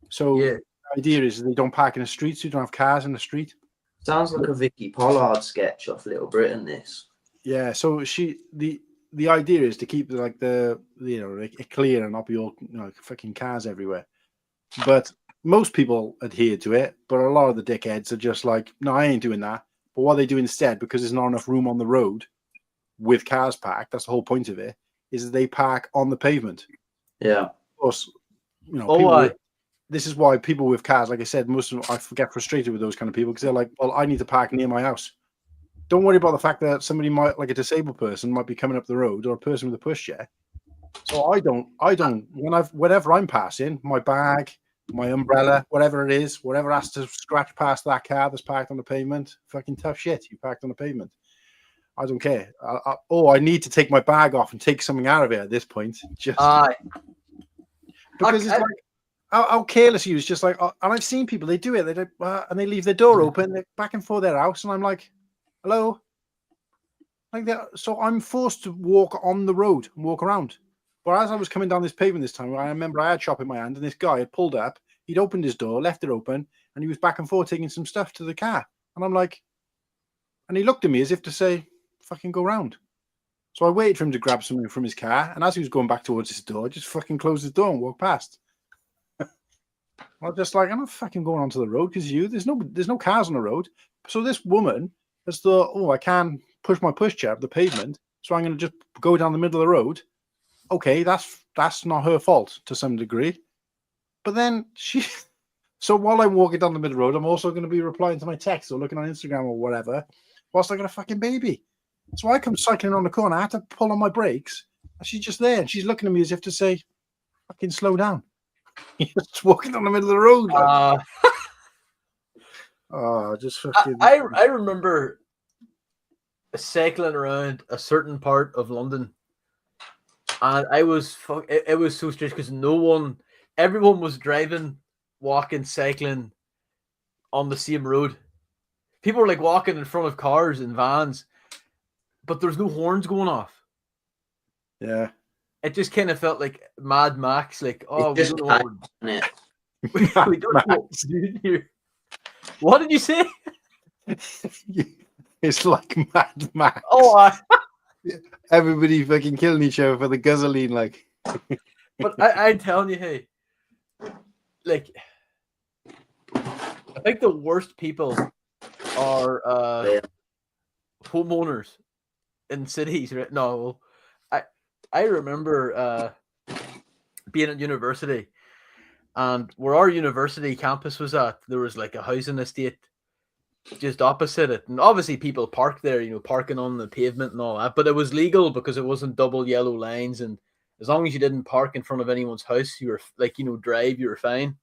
So yeah. The idea is they don't park in the street, so you don't have cars in the street. Sounds like a Vicky Pollard sketch off Little Britain, this. Yeah, so the idea is to keep the clear and not be all fucking cars everywhere. But most people adhere to it, but a lot of the dickheads are just like, no, I ain't doing that. But what they do instead, because there's not enough room on the road with cars parked, that's the whole point of it, is that they park on the pavement. Yeah. Of course, this is why people with cars, like I said, most of them, I get frustrated with those kind of people, because they're like, well, I need to park near my house. Don't worry about the fact that somebody might, like a disabled person, might be coming up the road, or a person with a pushchair. So I don't. Whenever I'm passing, my bag, my umbrella, whatever it is, whatever has to scratch past that car that's parked on the pavement, fucking tough shit. You parked on the pavement. I don't care. I need to take my bag off and take something out of it at this point. Just because it's like how careless you is. Just like, and I've seen people, they do it. And they leave their door open, they're back and forth their house, and I'm like, hello, like that. So I'm forced to walk on the road and walk around. But as I was coming down this pavement this time, I remember I had shop in my hand, and this guy had pulled up. He'd opened his door, left it open, and he was back and forth taking some stuff to the car. And I'm like, and he looked at me as if to say, fucking go round. So I waited for him to grab something from his car, and as he was going back towards his door, I just fucking closed his door and walked past. I'm just like, I'm not fucking going onto the road because there's no cars on the road. So this woman has thought, oh, I can push my pushchair up the pavement, so I'm going to just go down the middle of the road. Okay, that's not her fault to some degree. But then so while I'm walking down the middle road, I'm also going to be replying to my texts or looking on Instagram or whatever, whilst I got a fucking baby. So I come cycling around the corner, I had to pull on my brakes, and she's just there, and she's looking at me as if to say, fucking slow down. You're just walking down the middle of the road. Like. Just fucking. I remember cycling around a certain part of London, and it was so strange because everyone was driving, walking, cycling on the same road. People were like walking in front of cars and vans, but there's no horns going off. Yeah. It just kind of felt like Mad Max, like, oh, we don't know we don't know what to do here. What did you say? It's like Mad Max. Oh, everybody fucking killing each other for the gasoline, like. But I'm telling you, hey, like, I think the worst people are homeowners in cities, right? No, I remember being at university, and where our university campus was at, there was like a housing estate just opposite it, and obviously people parked there, parking on the pavement and all that, but it was legal because it wasn't double yellow lines, and as long as you didn't park in front of anyone's house, you were like, drive, you were fine.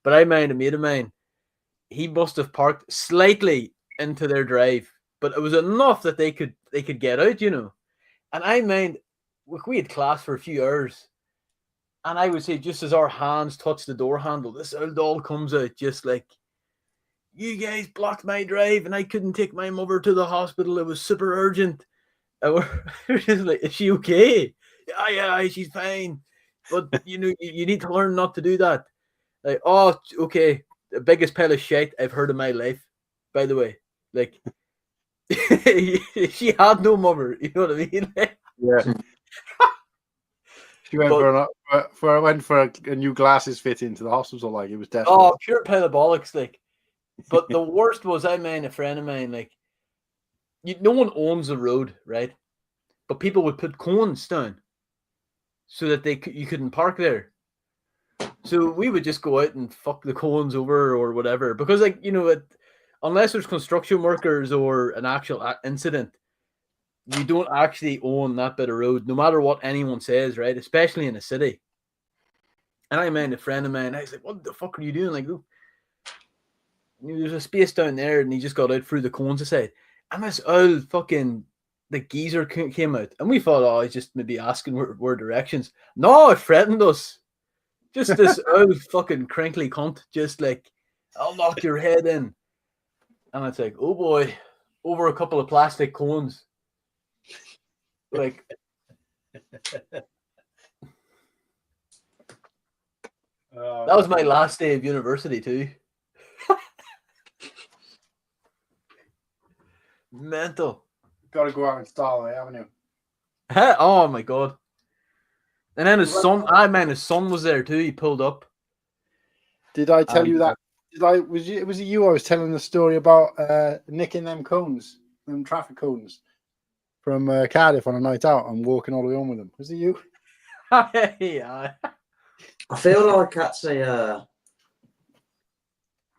But I mind a mate of mine, he must have parked slightly into their drive, but it was enough that they could get out, And I mind, we had class for a few hours, and I would say just as our hands touched the door handle, this old doll comes out just like, you guys blocked my drive and I couldn't take my mother to the hospital. It was super urgent. And we're just like, is she okay? Yeah, she's fine. But, you need to learn not to do that. Like, oh, okay. The biggest pile of shit I've heard in my life, by the way. Like, she had no mother. You know what I mean? Yeah. She went for a new glasses fit into the hospital. Like, it was definitely. Oh, pure pile of bollocks. Like, but the worst was, I mean, a friend of mine, like, no one owns the road, right? But people would put cones down so that you couldn't park there. So we would just go out and fuck the cones over or whatever, because, like, unless there's construction workers or an actual incident, you don't actually own that bit of road, no matter what anyone says, right? Especially in a city. And I mean, a friend of mine, I was like, what the fuck are you doing? Like, there's a space down there, and he just got out through the cones aside. And this old fucking, the geezer came out. And we thought, oh, he's just maybe asking where directions. No, it threatened us. Just this old fucking crinkly cunt, just like, I'll knock your head in. And it's like, oh boy, over a couple of plastic cones. Like, that was my last day of university too. Mental. Got to go out and stall it, haven't you? Oh my god! And then his son, his son was there too. He pulled up. Did I tell you that? Was it you? I was telling the story about nicking them cones, them traffic cones, from Cardiff on a night out and walking all the way home with them. Was it you? Yeah. I feel like that's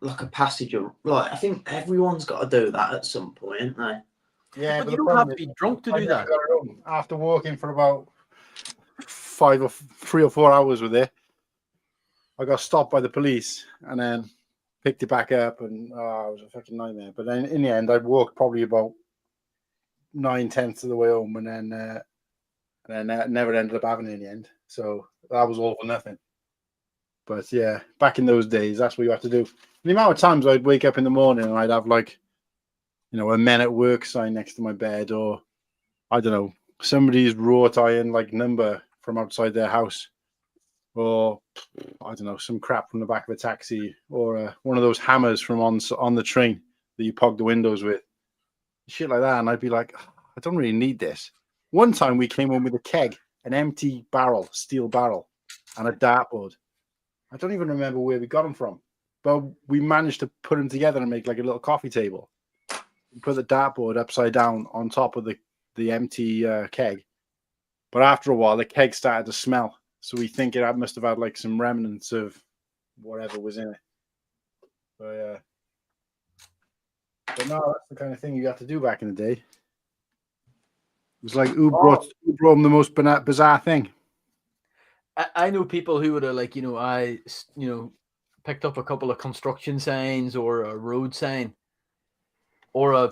like a passage of, like, I think everyone's got to do that at some point, right? Yeah, but you don't have to be drunk to do that. After walking for about 3 or 4 hours with it, I got stopped by the police and then picked it back up, and it was a fucking nightmare. But then in the end, I walked probably about 9/10 of the way home, and then never ended up having it in the end. So that was all for nothing. But yeah, back in those days, that's what you had to do. The amount of times I'd wake up in the morning and I'd have, like, a men at work sign next to my bed, or I don't know, somebody's wrought iron like number from outside their house, or I don't know, some crap from the back of a taxi, or one of those hammers from on the train that you pog the windows with, shit like that. And I'd be like, I don't really need this. One time we came home with a keg, an empty barrel, steel barrel, and a dartboard. I don't even remember where we got them from, but we managed to put them together and make like a little coffee table. We put the dartboard upside down on top of the empty keg. But after a while, the keg started to smell. So we think it must have had like some remnants of whatever was in it. But no, that's the kind of thing you got to do back in the day. It was like who brought them the most bizarre thing. I know people who would have like picked up a couple of construction signs or a road sign or a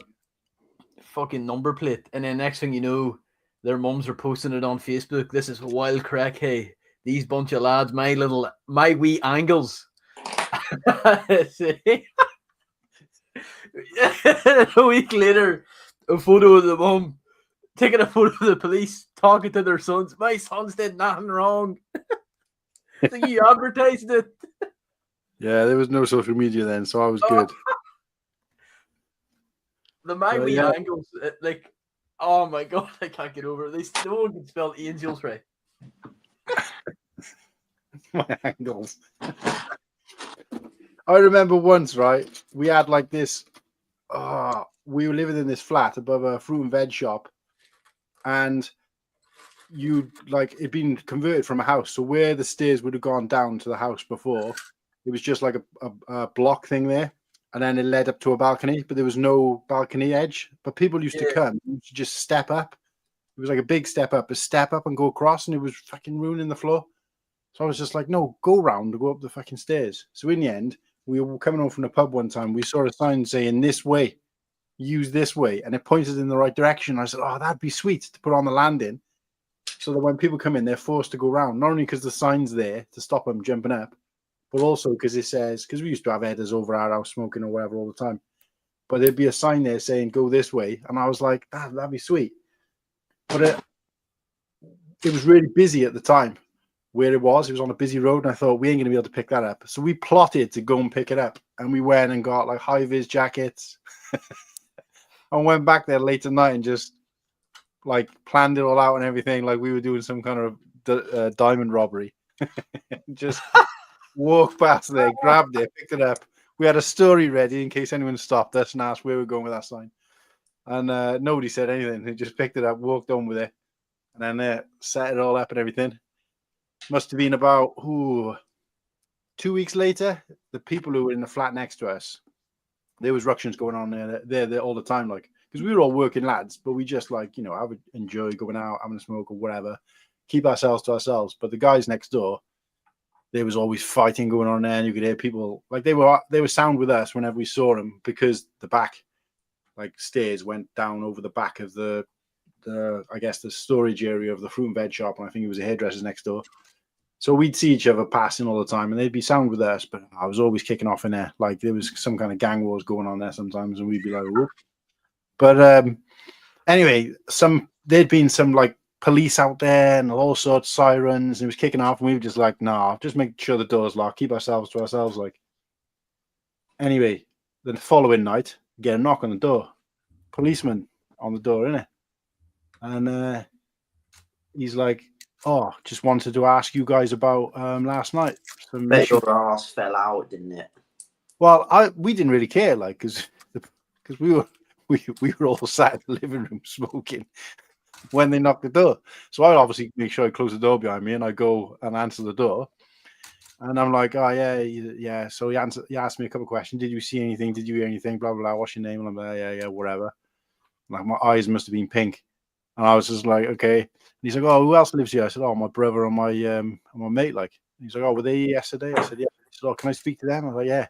fucking number plate, and then next thing you know, their mums are posting it on Facebook. This is wild crack. Hey, these bunch of lads, my wee angles. A week later, a photo of the mum taking a photo of the police talking to their sons. My sons did nothing wrong. So you advertised it. Yeah, there was no social media then, so I was good. The my wee angles, like, oh my god, I can't get over it. No one can spell angels right. My angles. I remember once, right? We had like this. We were living in this flat above a fruit and veg shop, and it'd been converted from a house. So where the stairs would have gone down to the house before, it was just like a block thing there, and then it led up to a balcony, but there was no balcony edge. But people used to come, to just step up. It was like a big step up and go across, and it was fucking ruining the floor. So I was just like, no, go round and go up the fucking stairs. So in the end, we were coming home from the pub one time. We saw a sign saying this way, use this way, and it pointed in the right direction. I said, oh, that'd be sweet to put on the landing, so that when people come in, they're forced to go round. Not only because the sign's there to stop them jumping up, but also because it says, because we used to have headers over our house smoking or whatever all the time, but there'd be a sign there saying go this way, and I was like, that'd be sweet. But it was really busy at the time. Where it was on a busy road, and I thought we ain't going to be able to pick that up. So we plotted to go and pick it up, and we went and got like high-vis jackets and went back there late at night and just like planned it all out and everything, like we were doing some kind of diamond robbery. Just walked past there, grabbed it, picked it up. We had a story ready in case anyone stopped us and asked where we were going with that sign, and nobody said anything. They just picked it up, walked on with it, and then set it all up and everything. Must have been about 2 weeks later. The people who were in the flat next to us, there was ructions going on there all the time, like, because we were all working lads, but we just like, I would enjoy going out, having a smoke or whatever, keep ourselves to ourselves. But the guys next door, there was always fighting going on there, and you could hear people like they were sound with us whenever we saw them, because the back like stairs went down over the back of the I guess the storage area of the fruit and veg shop, and I think it was a hairdresser's next door. So we'd see each other passing all the time, and they'd be sound with us, but I was always kicking off in there. Like there was some kind of gang wars going on there sometimes, and we'd be like, whoop. But anyway, there'd been some like police out there and all sorts of sirens, and it was kicking off, and we were just like, nah, just make sure the door's locked, keep ourselves to ourselves. Like, anyway, the following night, get a knock on the door, policeman on the door, innit? And he's like, oh, just wanted to ask you guys about last night. Bet your ass fell out, didn't it? Well, we didn't really care, like, because we were all sat in the living room smoking when they knocked the door. So I obviously make sure I close the door behind me, and I go and answer the door. And I'm like, oh yeah. So he asked me a couple of questions. Did you see anything? Did you hear anything? Blah blah blah. What's your name? And I'm like, yeah, whatever. Like my eyes must have been pink. And I was just like, okay. And he's like, oh, who else lives here? I said, oh, my brother and my mate. Like, and he's like, oh, were they here yesterday? I said, yeah. He said, oh, can I speak to them? I was like, yeah.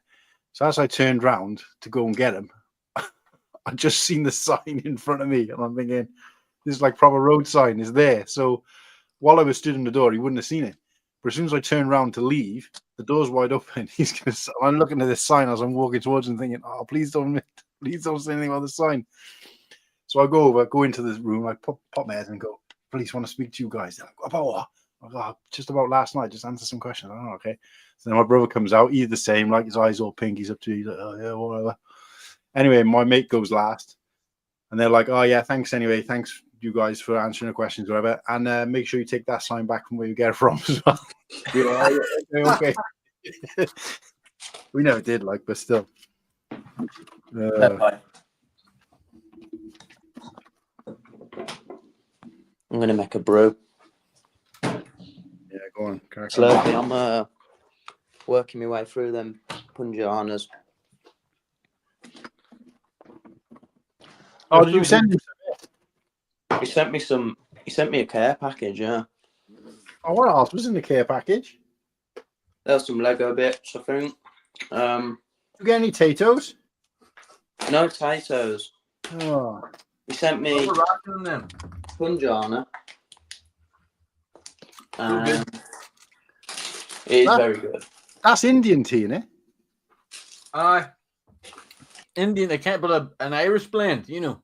So as I turned round to go and get him, I just seen the sign in front of me, and I'm thinking, this is like proper road sign is there. So while I was stood in the door, he wouldn't have seen it. But as soon as I turned around to leave, the door's wide open. I'm looking at this sign as I'm walking towards him, thinking, oh, please don't say anything about the sign. So I go into the room, I pop my head and go, police want to speak to you guys. They're like, about what? I go, oh, just about last night, just answer some questions. Oh, okay. So then my brother comes out, he's the same, like his eyes all pink, he's up to, he's like, oh yeah, whatever. Anyway, my mate goes last, and they're like, oh yeah, thanks anyway, thanks you guys for answering the questions, whatever, and make sure you take that sign back from where you get it from as well. Like, okay. We never did, like, but still. I'm gonna make a brew. Yeah, go on. Slowly, I'm working my way through them punjanas. Oh, did you send him? He sent me some. He sent me a care package. Yeah, Oh, what else was in the care package? there's some Lego bits, I think. You get any potatoes? No potatoes. Oh, He sent me We're rocking them. punjana. Good. It is very good. that's Indian tea, innit? Indian, they can't put an Irish blend, you know.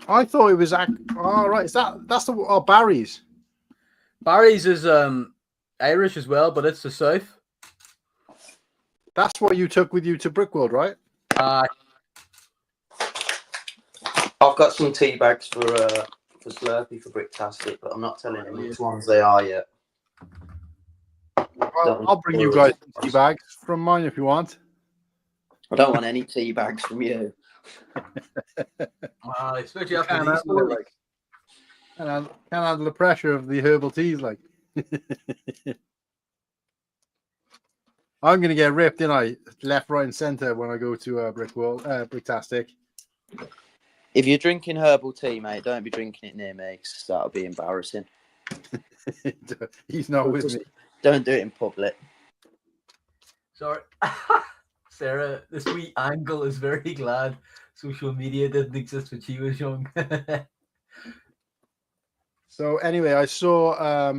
I thought it was. Oh, right. Is that's the Barry's? Barry's is Irish as well, but it's the South. That's what you took with you to Brickworld, right? I've got some tea bags for Slurpee for Bricktastic, but I'm not telling him which ones they are yet. I'll bring you guys some tea bags from mine if you want. I don't want any tea bags from you. Especially after Can't these handle it, like. Can't handle the pressure of the herbal teas, like. I'm gonna get ripped, left, right, and center when I go to Bricktastic. If you're drinking herbal tea, mate, don't be drinking it near me, because that'll be embarrassing. He's not with me. Don't do it in public. Sorry. Sarah, this wee Angle is very glad social media didn't exist when she was young. So anyway, I saw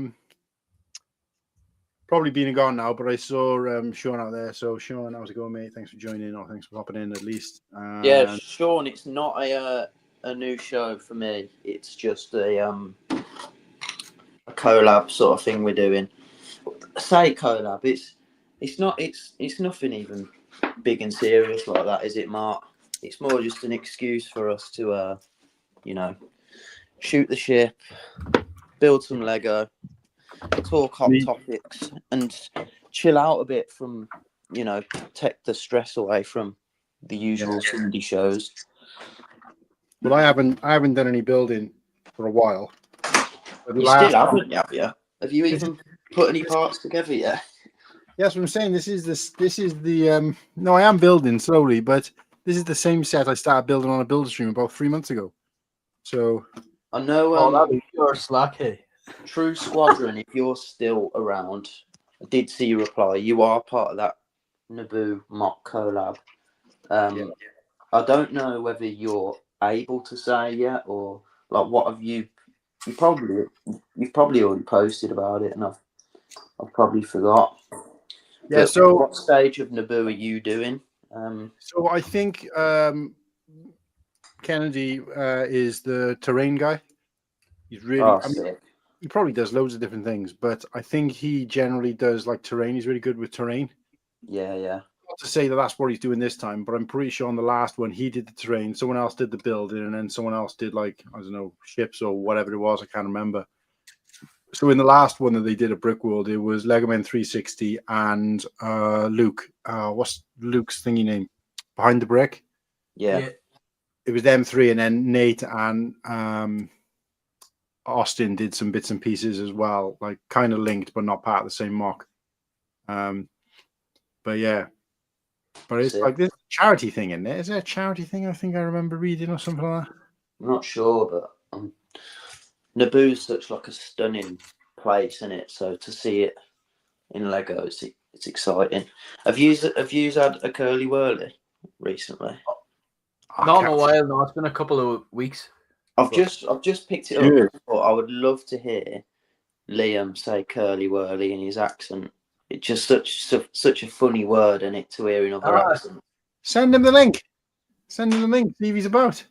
probably been and gone now, but I saw Sean out there. So Sean, how's it going, mate? Thanks for joining, or thanks for hopping in at least. Yeah, Sean, it's not a new show for me. It's just a collab sort of thing we're doing. I say collab, it's nothing even big and serious like that, is it, Mark? It's more just an excuse for us to shoot the ship, build some Lego, talk hot topics, and chill out a bit from, take the stress away from the usual Sunday shows. Well, I haven't done any building for a while. You still haven't, have you? Have you even put any parts together yet? Yes, what I'm saying. This is the no, I am building slowly, but this is the same set I started building on a builder stream about 3 months ago. So I know you're slacky. True Squadron, if you're still around, I did see you reply. You are part of that Naboo mock collab. I don't know whether you're able to say yet, or like what have you've probably already posted about it, and I've probably forgot. Yeah. But so what stage of Naboo are you doing? So I think Kennedy is the terrain guy. He's really. He probably does loads of different things, but I think he generally does like terrain. He's really good with terrain. Yeah. Not to say that that's what he's doing this time, but I'm pretty sure on the last one he did the terrain, someone else did the building, and then someone else did like, I don't know, ships or whatever it was. I can't remember. So in the last one that they did at Brickworld, it was Lego Men 360 and Luke. What's Luke's thingy name? Behind the Brick. Yeah. It was them three, and then Nate and Austin did some bits and pieces as well, like kind of linked but not part of the same mock. But yeah, but it's like this charity thing in there. Is there a charity thing? I think I remember reading or something like that. I'm not sure, but Naboo's such like a stunning place, isn't it? So to see it in Lego, it's exciting. Have you had a curly whirly recently? Not in a while. No, it's been a couple of weeks. I've just picked it up. But I would love to hear Liam say curly whirly in his accent. It's just such a funny word, isn't it, to hear in other accents? Send him the link. See if he's about.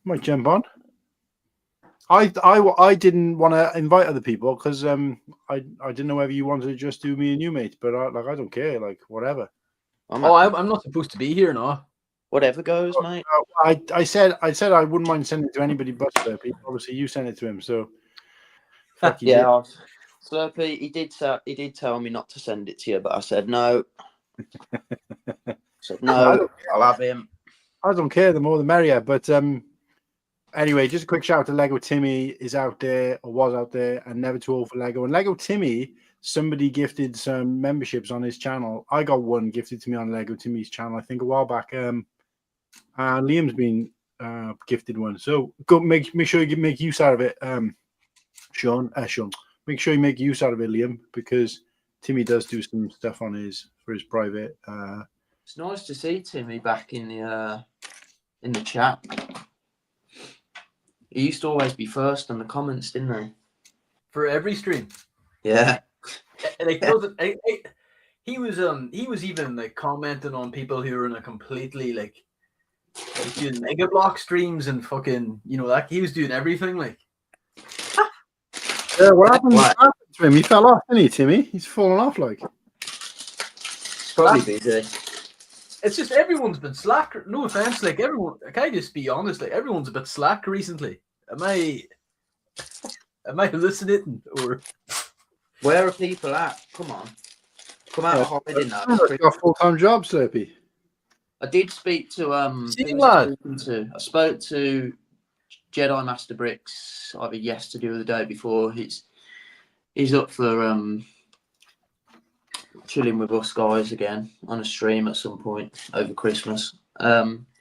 Might jump on. I didn't want to invite other people because I didn't know whether you wanted to just do me and you, mate. But I don't care. Like whatever. I'm not supposed to be here now. Whatever goes, mate. I said I wouldn't mind sending it to anybody but Slurpee. Obviously, you sent it to him, so yeah. Slurpee, he did tell me not to send it to you, but I said no. I'll have him. I don't care. The more the merrier. But anyway, just a quick shout out to Lego Timmy is out there or was out there, and Never Too Old for Lego. And Lego Timmy, somebody gifted some memberships on his channel. I got one gifted to me on Lego Timmy's channel, I think a while back. Liam's been gifted one, so go make sure you make use out of it. Sean, make sure you make use out of it, Liam, because Timmy does do some stuff on for his private. It's nice to see Timmy back in the chat. He used to always be first on the comments, didn't he? For every stream. Yeah. Like he was even like commenting on people who were in a completely like doing Mega Block streams and fucking like he was doing everything like. Yeah, what happened to him? He fell off, didn't he, Timmy? He's fallen off like. It's probably busy. It's just everyone's been slack. No offense, like everyone. Can I just be honest? Like everyone's a bit slack recently. Am I hallucinating or? Where are people at? Come on, come out of hiding now. Got full-time job, Slurpee. I did speak to I spoke to Jedi Master Bricks either yesterday or the day before. He's up for chilling with us guys again on a stream at some point over Christmas.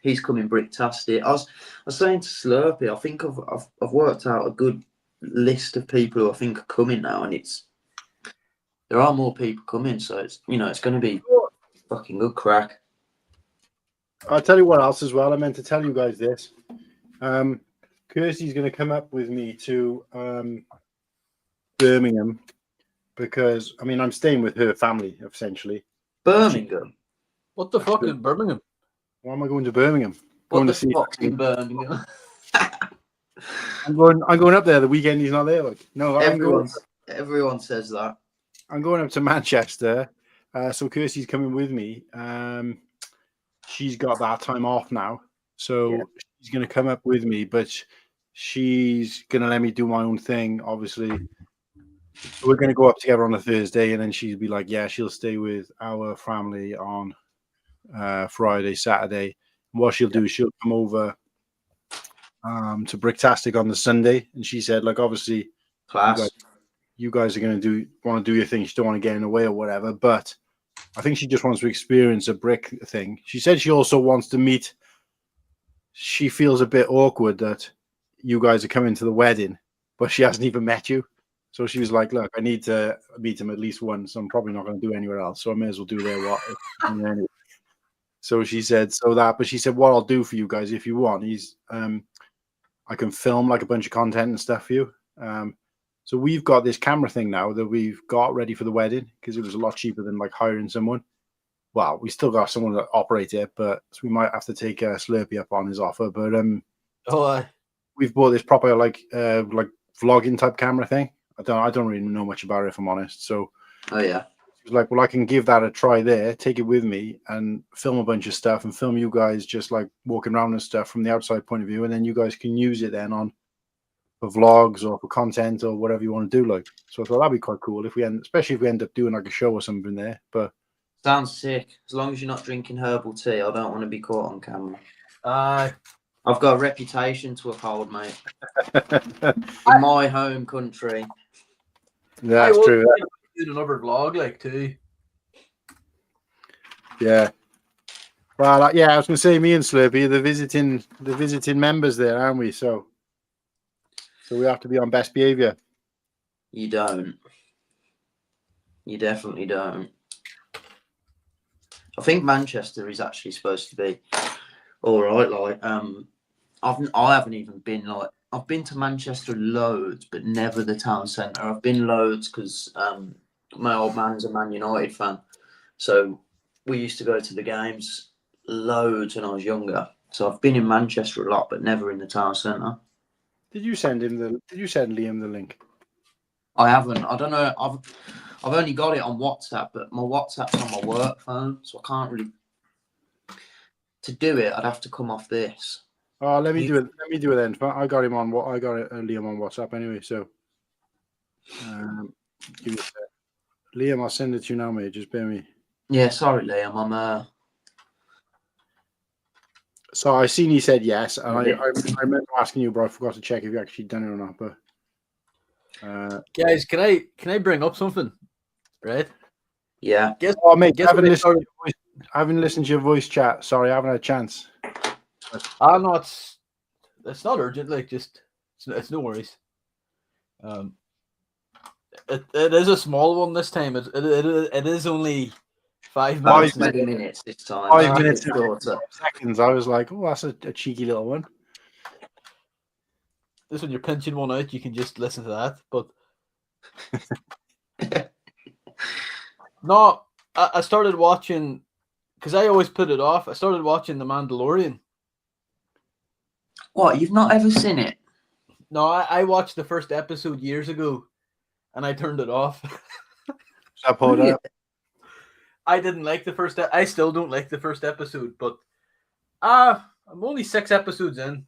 He's coming bricktastic. I was saying to Slurpee, I think I've worked out a good list of people who I think are coming now, and there are more people coming, so it's going to be fucking good crack. I'll tell you what else as well. I meant to tell you guys this. Kirsty's going to come up with me to Birmingham because I'm staying with her family essentially. Birmingham. What the fuck is Birmingham? Why am I going to Birmingham? What the fuck's in Birmingham? I'm going up there the weekend. He's not there. Like no, everyone says that. I'm going up to Manchester. So Kirsty's coming with me. She's got that time off now, so she's going to come up with me. But she's going to let me do my own thing. Obviously, so we're going to go up together on a Thursday, and then she'll be like, "Yeah, she'll stay with our family on Friday, Saturday." And what she'll do is she'll come over to Bricktastic on the Sunday, and she said, like, obviously, class. You guys are going to want to do your thing. She don't want to get in the way or whatever, but I think she just wants to experience a brick thing. She said she also wants to meet. She feels a bit awkward that you guys are coming to the wedding, but she hasn't even met you. So she was like, "Look, I need to meet him at least once. I'm probably not going to do anywhere else, so I may as well do there." Anyway. So she said, but she said, what I'll do for you guys if you want is, I can film like a bunch of content and stuff for you. So we've got this camera thing now that we've got ready for the wedding because it was a lot cheaper than like hiring someone. Well, we still got someone to operate it, but so we might have to take Slurpee up on his offer. But we've bought this proper like vlogging type camera thing. I don't really know much about it if I'm honest. So she was like, well, I can give that a try there, take it with me and film a bunch of stuff and film you guys just like walking around and stuff from the outside point of view, and then you guys can use it then on for vlogs or for content or whatever you want to do. Like, so I thought that'd be quite cool especially if we end up doing like a show or something there. But sounds sick. As long as you're not drinking herbal tea, I don't want to be caught on camera. I've got a reputation to uphold, mate. In my home country. That's true. Do another vlog like too. Yeah. Well, I was going to say, me and Slurpee are the visiting members there, aren't we? So we have to be on best behavior. You don't. You definitely don't. I think Manchester is actually supposed to be all right. Like, I haven't even been like. I've been to Manchester loads, but never the town centre. I've been loads because my old man's a Man United fan, so we used to go to the games loads when I was younger. So I've been in Manchester a lot, but never in the town centre. Did you send Liam the link? I haven't. I don't know. I've only got it on WhatsApp, but my WhatsApp's on my work phone, so I can't really. To do it, I'd have to come off this. Oh, let me do it. Let me do it then. I got Liam on WhatsApp anyway. So, Give me a sec. Liam, I'll send it to you now, mate. Just bear me. Yeah, sorry, Liam. I'm So I seen you said yes, and I Yeah. remember asking you, but I forgot to check if you actually done it or not. But Guys, can I bring up something? Right? yeah. Guess. oh, mate, guess I haven't what I listened. started- I haven't listened to your voice chat. Sorry, I haven't had a chance. No, it's not urgent. Like, just it's no worries. It is a small one this time. It is only 5 About minutes. 20 minutes this time. 5 minutes and Shorter. 5 seconds. I was like, oh, that's a cheeky little one. This when you're pinching one out, you can just listen to that. But no, I started watching because I always put it off. I started watching The Mandalorian. What? You've not ever seen it? No, I watched the first episode years ago, and I turned it off. I pulled Really? up. I didn't like the first. I still don't like the first episode, but I'm only 6 episodes in.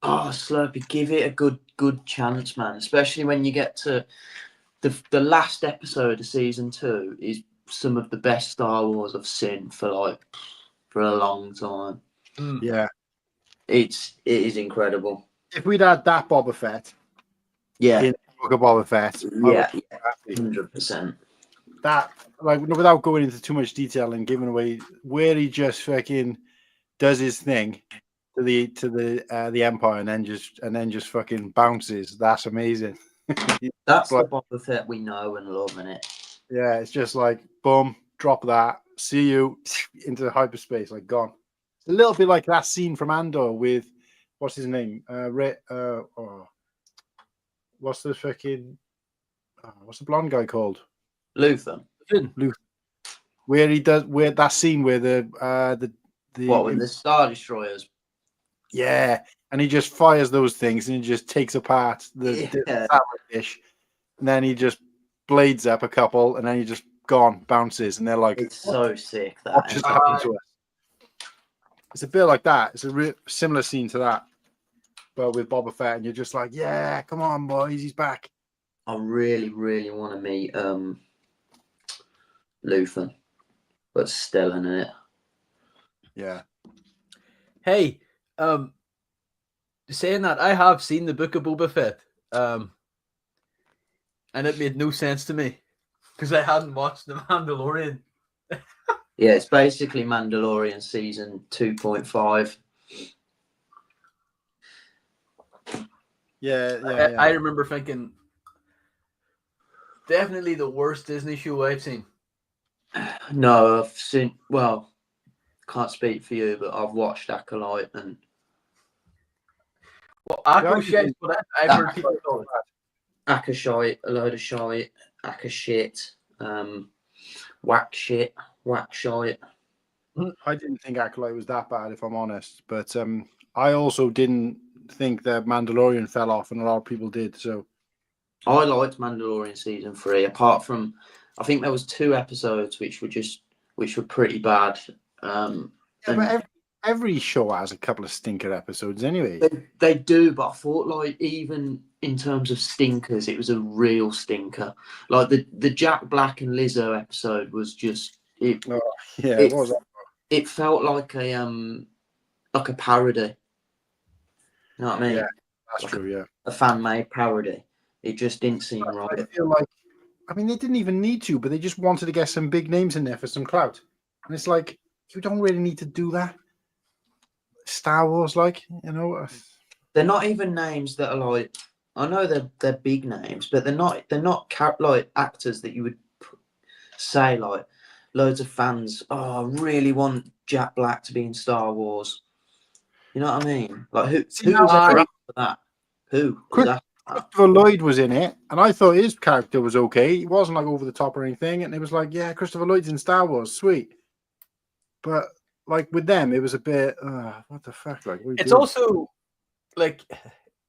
Oh, Slurpee, give it a good chance, man. Especially when you get to the last episode of season 2 is some of the best Star Wars I've seen for a long time. Yeah. It is incredible. If we'd had that Boba Fett Yeah, in the book of Boba Fett, yeah, happy. 100%. That, like, without going into too much detail and giving away where he just fucking does his thing to the Empire and then just fucking bounces. That's amazing. That's like, the Boba Fett we know and love, innit? yeah, it's just like boom, drop that, see you into hyperspace, like gone. It's a little bit like that scene from Andor with what's his name, what's the fucking what's the blonde guy called? Luther. Where that scene where the What, with the Star Destroyers? yeah, and he just fires those things and he just takes apart the salad dish, and then he just blades up a couple, and then he just gone bounces, and they're like, It's so sick. what That just happened to us? It's a bit like that. It's a similar scene to that, but with Boba Fett, and you're just like, yeah, come on, boys, he's back. I really, really want to meet Luther, but still in it. Yeah. Hey, saying that, I have seen the Book of Boba Fett, and it made no sense to me because I hadn't watched The Mandalorian. Yeah, it's basically Mandalorian season 2.5. Yeah. I remember thinking, definitely the worst Disney show I've seen. No, I've seen. Well, can't speak for you, but I've watched Acolyte and. Well, Aqua shit, but I've heard people call it. Akashite, a load of shite, Akashit, whack shit, whack shite. I didn't think Acolyte was that bad, if I'm honest, but I also didn't think that Mandalorian fell off, and a lot of people did. So I liked Mandalorian season 3. Apart from, I think there was 2 episodes which were pretty bad. but every show has a couple of stinker episodes anyway. They do, but I thought, like, even in terms of stinkers, it was a real stinker. Like the Jack Black and Lizzo episode was just it. Oh, yeah, it was. It felt like a parody. You know what I mean? Yeah, that's like true. Yeah, a fan-made parody. It just didn't seem right. I feel like, I mean, they didn't even need to, but they just wanted to get some big names in there for some clout, and it's like, you don't really need to do that. Star Wars, like, you know, they're not even names that are like. I know they're big names, but they're not like actors that you would say like loads of fans. Oh, I really want Jack Black to be in Star Wars. You know what I mean? Like who was ever up for that? Who was that? Christopher Lloyd was in it, and I thought his character was okay. He wasn't like over the top or anything, and it was like, yeah, Christopher Lloyd's in Star Wars, sweet. But like with them, it was a bit, what the fuck? Like, it's also like,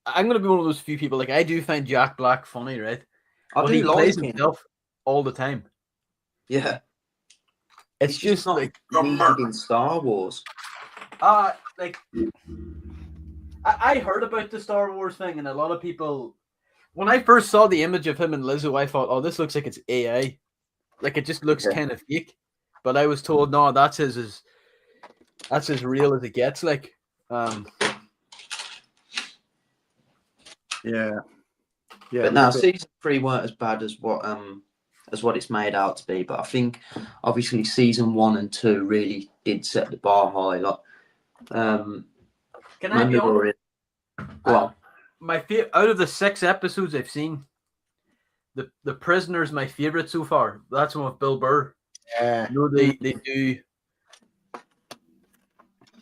I'm gonna be one of those few people. Like, I do find Jack Black funny, right? He plays himself all the time. Yeah, it's just not like needed in Star Wars. Like I heard about the Star Wars thing, and a lot of people When I first saw the image of him and Lizzo, I thought, "Oh, this looks like it's AI. Like it just looks kind of fake." But I was told, "No, that's as real as it gets." Like, yeah. But no, season 3 weren't as bad as what it's made out to be. But I think obviously season 1 and 2 really did set the bar high. Like, can I be honest? Well, out of the 6 episodes I've seen, the Prisoner's my favorite so far. That's one with Bill Burr. Yeah. No, they do.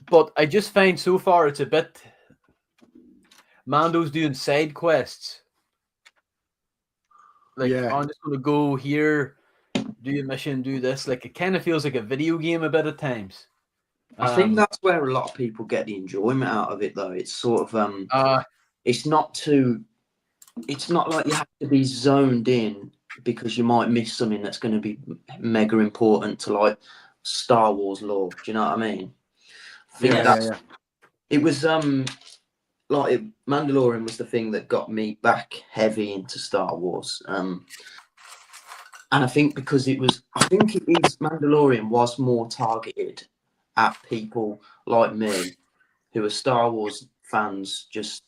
But I just find so far it's a bit. Mando's doing side quests. Like, I'm just going to go here, do a mission, do this. Like, it kind of feels like a video game a bit at times. I think that's where a lot of people get the enjoyment out of it, though. It's sort of it's not like you have to be zoned in because you might miss something that's going to be mega important to like Star Wars lore. Do you know what I mean? I think it was like Mandalorian was the thing that got me back heavy into Star Wars. And I think because Mandalorian was more targeted at people like me who are Star Wars fans, just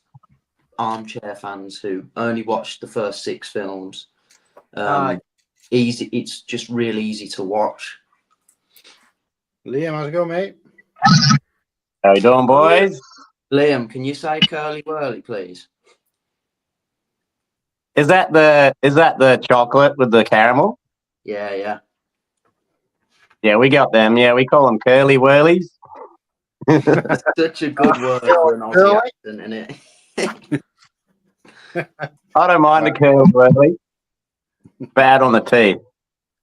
armchair fans who only watched the first 6 films. It's just really easy to watch. Liam, how's it going, mate? How you doing, boys? Liam, can you say curly whirly, please? Is that the chocolate with the caramel? Yeah. Yeah, we got them. Yeah, we call them curly whirlies. That's such a good word for an Aussie accent, isn't it? I don't mind a curly whirly. Bad on the teeth.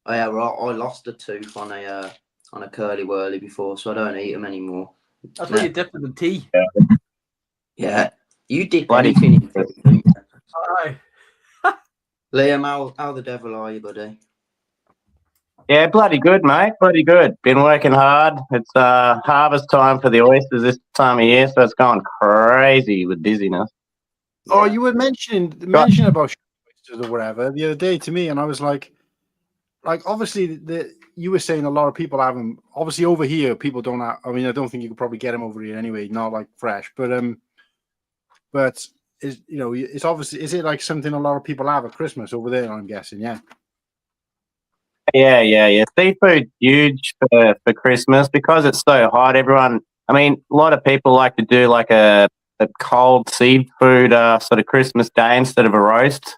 Oh yeah, right. I lost a tooth on a curly whirly before, so I don't eat them anymore. That's why you dip in the tea. Yeah, you dip anything in tea, don't you? Aye. Liam, how the devil are you, buddy? Yeah, bloody good, mate. Bloody good. Been working hard. It's harvest time for the oysters this time of year, so it's going crazy with busyness. Oh, you were mentioning about oysters or whatever the other day to me, and I was like obviously you were saying a lot of people have them. Obviously over here, people don't have. I mean, I don't think you could probably get them over here anyway, not like fresh. But is it's obviously, is it like something a lot of people have at Christmas over there? I'm guessing, yeah. Yeah. Seafood's huge for Christmas because it's so hot. Everyone, I mean, a lot of people like to do like a cold seafood sort of Christmas day instead of a roast.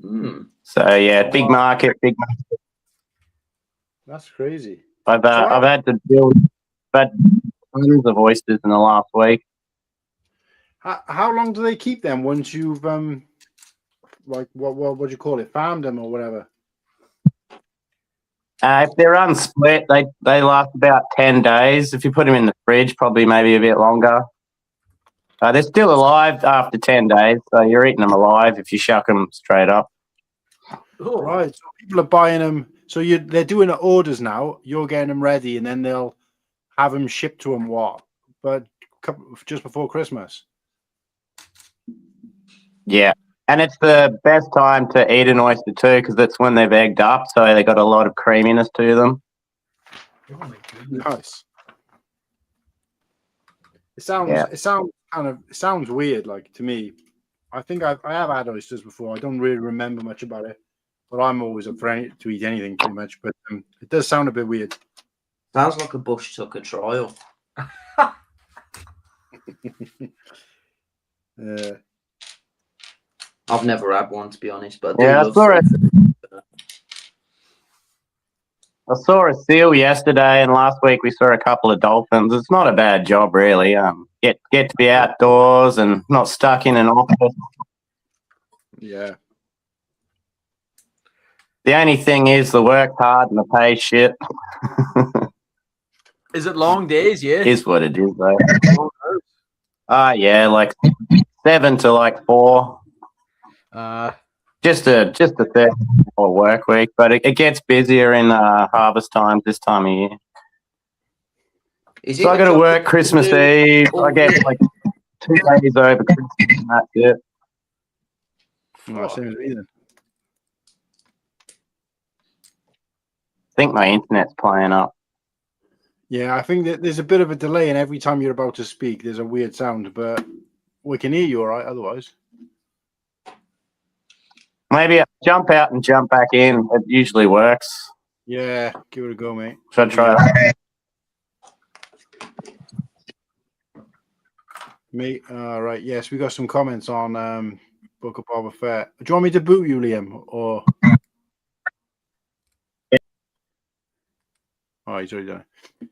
So yeah, big market. That's crazy. I've had to deal with tons of oysters in the last week. How long do they keep them once you've like what do you call it, farmed them or whatever? If they're unsplit, they last about 10 days. If you put them in the fridge, probably maybe a bit longer. They're still alive after 10 days, so you're eating them alive if you shuck them straight up. Oh, right, so people are buying them. So they're doing orders now. You're getting them ready, and then they'll have them shipped to them. But just before Christmas. Yeah, and it's the best time to eat an oyster too, because that's when they've egged up, so they got a lot of creaminess to them. Oh my goodness. Nice. It sounds weird, like, to me. I think I have had oysters before. I don't really remember much about it, but I'm always up for to eat anything pretty much. But it does sound a bit weird. Sounds like a bush tucker trial. I've never had one, to be honest, but I saw a seal yesterday, and last week we saw a couple of dolphins. It's not a bad job, really. Get to be outdoors and not stuck in an office. Yeah. The only thing is the work hard and the pay shit. Is it long days? Yeah. Is what it is, though. Yeah, like 7 to like 4. Just a 30-hour work week, but it gets busier in harvest times this time of year. So I got to work Christmas Eve. I get like 2 days over Christmas, and that's it. Well, same as me then. I think my internet's playing up. Yeah, I think that there's a bit of a delay, and every time you're about to speak, there's a weird sound, but we can hear you all right otherwise. Maybe I jump out and jump back in. It usually works. Yeah, give it a go, mate. Should I try that? Mate, right, yes, we got some comments on Book of Boba Fett. Do you want me to boot you, Liam, or? Oh, he's already done it.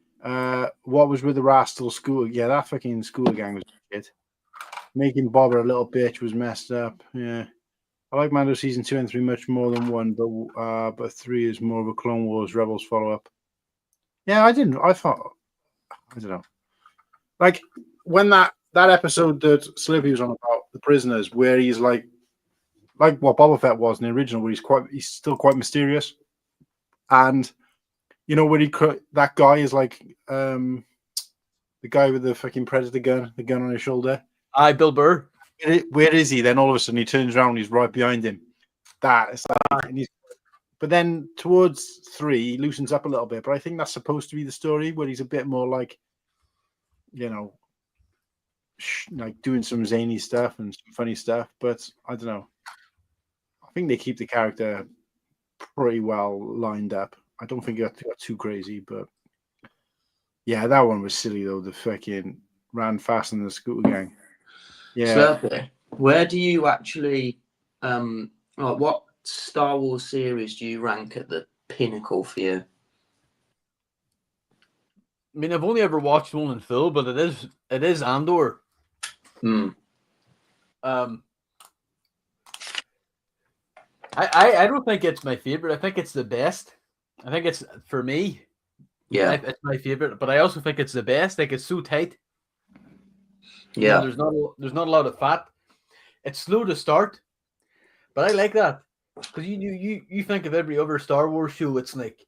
What was with the Rastal Scooter? Yeah, that fucking Scooter Gang was shit. Making Boba a little bitch was messed up. Yeah. I like Mando season 2 and 3 much more than 1, but 3 is more of a Clone Wars Rebels follow-up. Yeah, I don't know. Like, when that episode that Slippy was on about the prisoners, where he's like what Boba Fett was in the original, where he's still quite mysterious. And, you know, where that guy is like, the guy with the fucking Predator gun, the gun on his shoulder. Aye, Bill Burr. Where is he? Then all of a sudden he turns around, he's right behind him. It's like, but then towards 3, he loosens up a little bit. But I think that's supposed to be the story where he's a bit more like, you know, like doing some zany stuff and some funny stuff. But I don't know. I think they keep the character pretty well lined up. I don't think it got too crazy, but yeah, that one was silly though. The fucking ran fast in the Scooter Gang. Yeah. Slurpee, where do you actually, like, what Star Wars series do you rank at the pinnacle for you? I mean, I've only ever watched one in full, but it is Andor. Hmm. I don't think it's my favorite. I think it's the best. I think it's, for me, Yeah. it's my favorite. But I also think it's the best. Like, it's so tight. Yeah. You know, there's not a lot of fat. It's slow to start, but I like that because you think of every other Star Wars show, it's like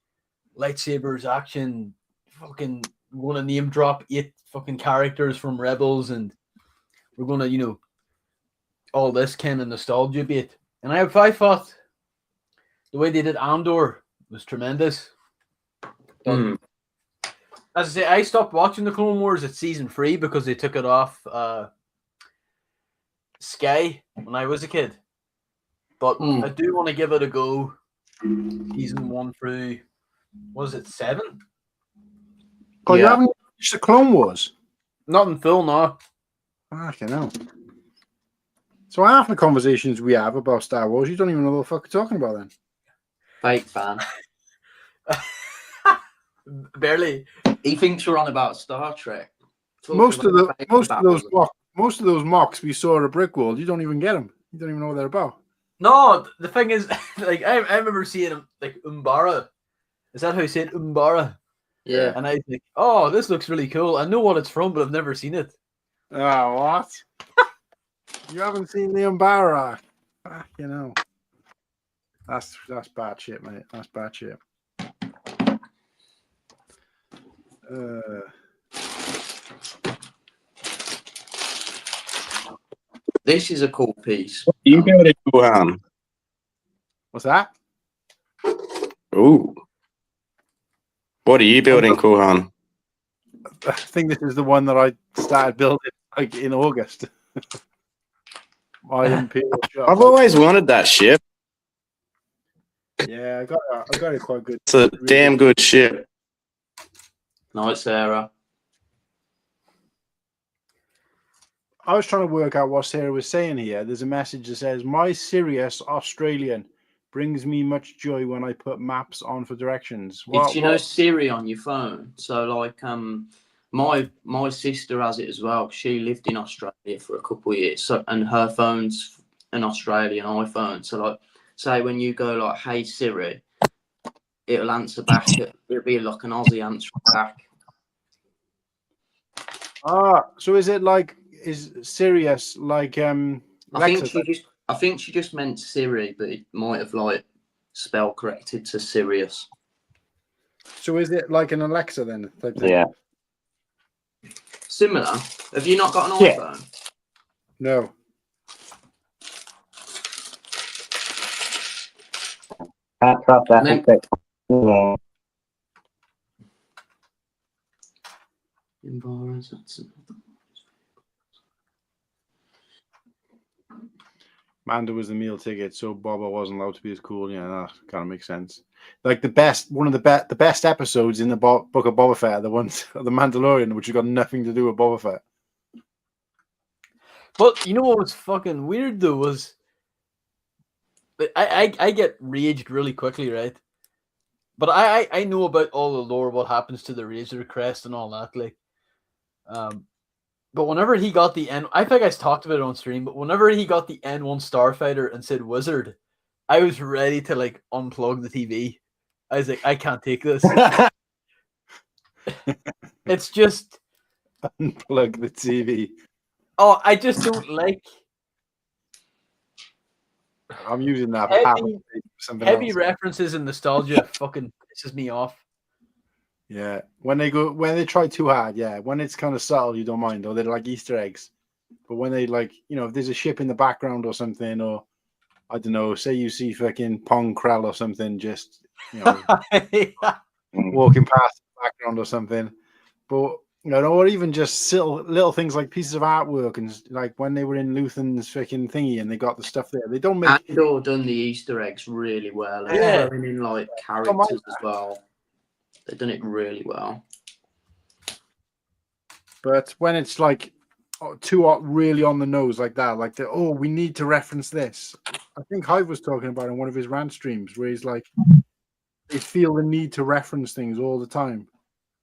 lightsabers, action, fucking want to name drop 8 fucking characters from Rebels, and we're gonna, you know, all this kind of nostalgia bit. And I thought the way they did Andor was tremendous. Mm. As I say, I stopped watching the Clone Wars at season 3 because they took it off Sky when I was a kid. But I do want to give it a go. Season 1 through, was it 7? Oh, you haven't watched the Clone Wars? Not in full, no. Fucking hell. So half the conversations we have about Star Wars, you don't even know what the fuck you're talking about then. Fake fan. Barely. He thinks we're on about Star Trek. Most of those mocks we saw at a brick wall, you don't even get them. You don't even know what they're about. No, the thing is, like, I remember seeing him, like, Umbara. Is that how you say it? Umbara? Yeah. And I think, oh, this looks really cool. I know what it's from, but I've never seen it. Oh, what? You haven't seen the Umbara? You know. That's bad shit, mate. That's bad shit. This is a cool piece. You go to Wuhan. What's that? Ooh. What are you building, Kuhan? I think this is the one that I started building like in August. My Imperial shop. I've always wanted that ship. Yeah, I got it quite good. It's a damn good ship. Nice, Sarah. I was trying to work out what Sarah was saying here. There's a message that says, "My Sirius Australian brings me much joy when I put maps on for directions." It's, you know, Siri on your phone. So, like, my sister has it as well. She lived in Australia for a couple of years, so, and her phone's an Australian iPhone. So, like, say when you go like, "Hey Siri," it'll answer back. It'll be like an Aussie answer back. So is Sirius like I think she just meant Siri, but it might have like spell corrected to Sirius. So is it like an Alexa then? Yeah. Similar. Have you not got an Yeah. iPhone? No. Can't trust that. And Yeah. Embarrass, that's Mando was the meal ticket, so Boba wasn't allowed to be as cool. Yeah, that kind of makes sense. Like one of the best episodes in the book of Boba Fett are the ones of the Mandalorian, which have got nothing to do with Boba Fett. But you know what was fucking weird though was I get raged really quickly, right? But I know about all the lore, what happens to the Razor Crest and all that, like. But whenever he got the N, I think I talked about it on stream. But whenever he got the N1 Starfighter and said Wizard, I was ready to like unplug the TV. I was like, I can't take this. It's just Unplug the TV. oh, I just don't like I'm using that for something heavy else. references and nostalgia. Fucking pisses me off. Yeah, when they try too hard, yeah. When it's kind of subtle, you don't mind, or they're like Easter eggs. But when they like, if there's a ship in the background or something, or I don't know, say you see fucking Pong Krell or something, just walking past the background or something. But or even just little things like pieces of artwork, and like when they were in Luthen's freaking thingy and they got the stuff there. They don't make Andor done the Easter eggs really well, and Yeah. throwing in like characters as well. They've done it really well. But when it's like too really on the nose like that, like we need to reference this. I think Hive was talking about in one of his rant streams where he's like, they feel the need to reference things all the time.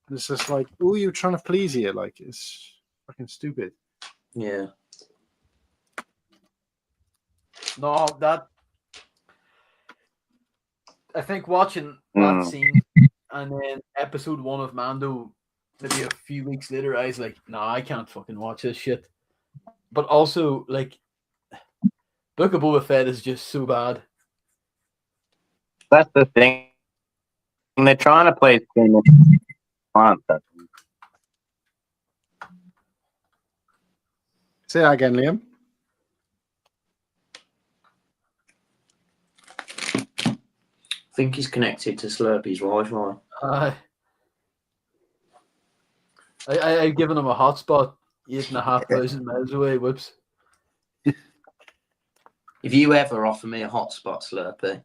And it's just like, who are you trying to please here? Like, it's fucking stupid. Yeah. No, that I think watching that scene and then episode 1 of Mando maybe a few weeks later, I was like, nah, I can't fucking watch this shit. But also, like, Book of Boba Fett is just so bad. That's the thing. And they're trying to play fun. Say that again, Liam. I think he's connected to Slurpy's Wi-Fi. I've given him a hotspot 8,500 miles away. Whoops. If you ever offer me a hotspot, Slurpy,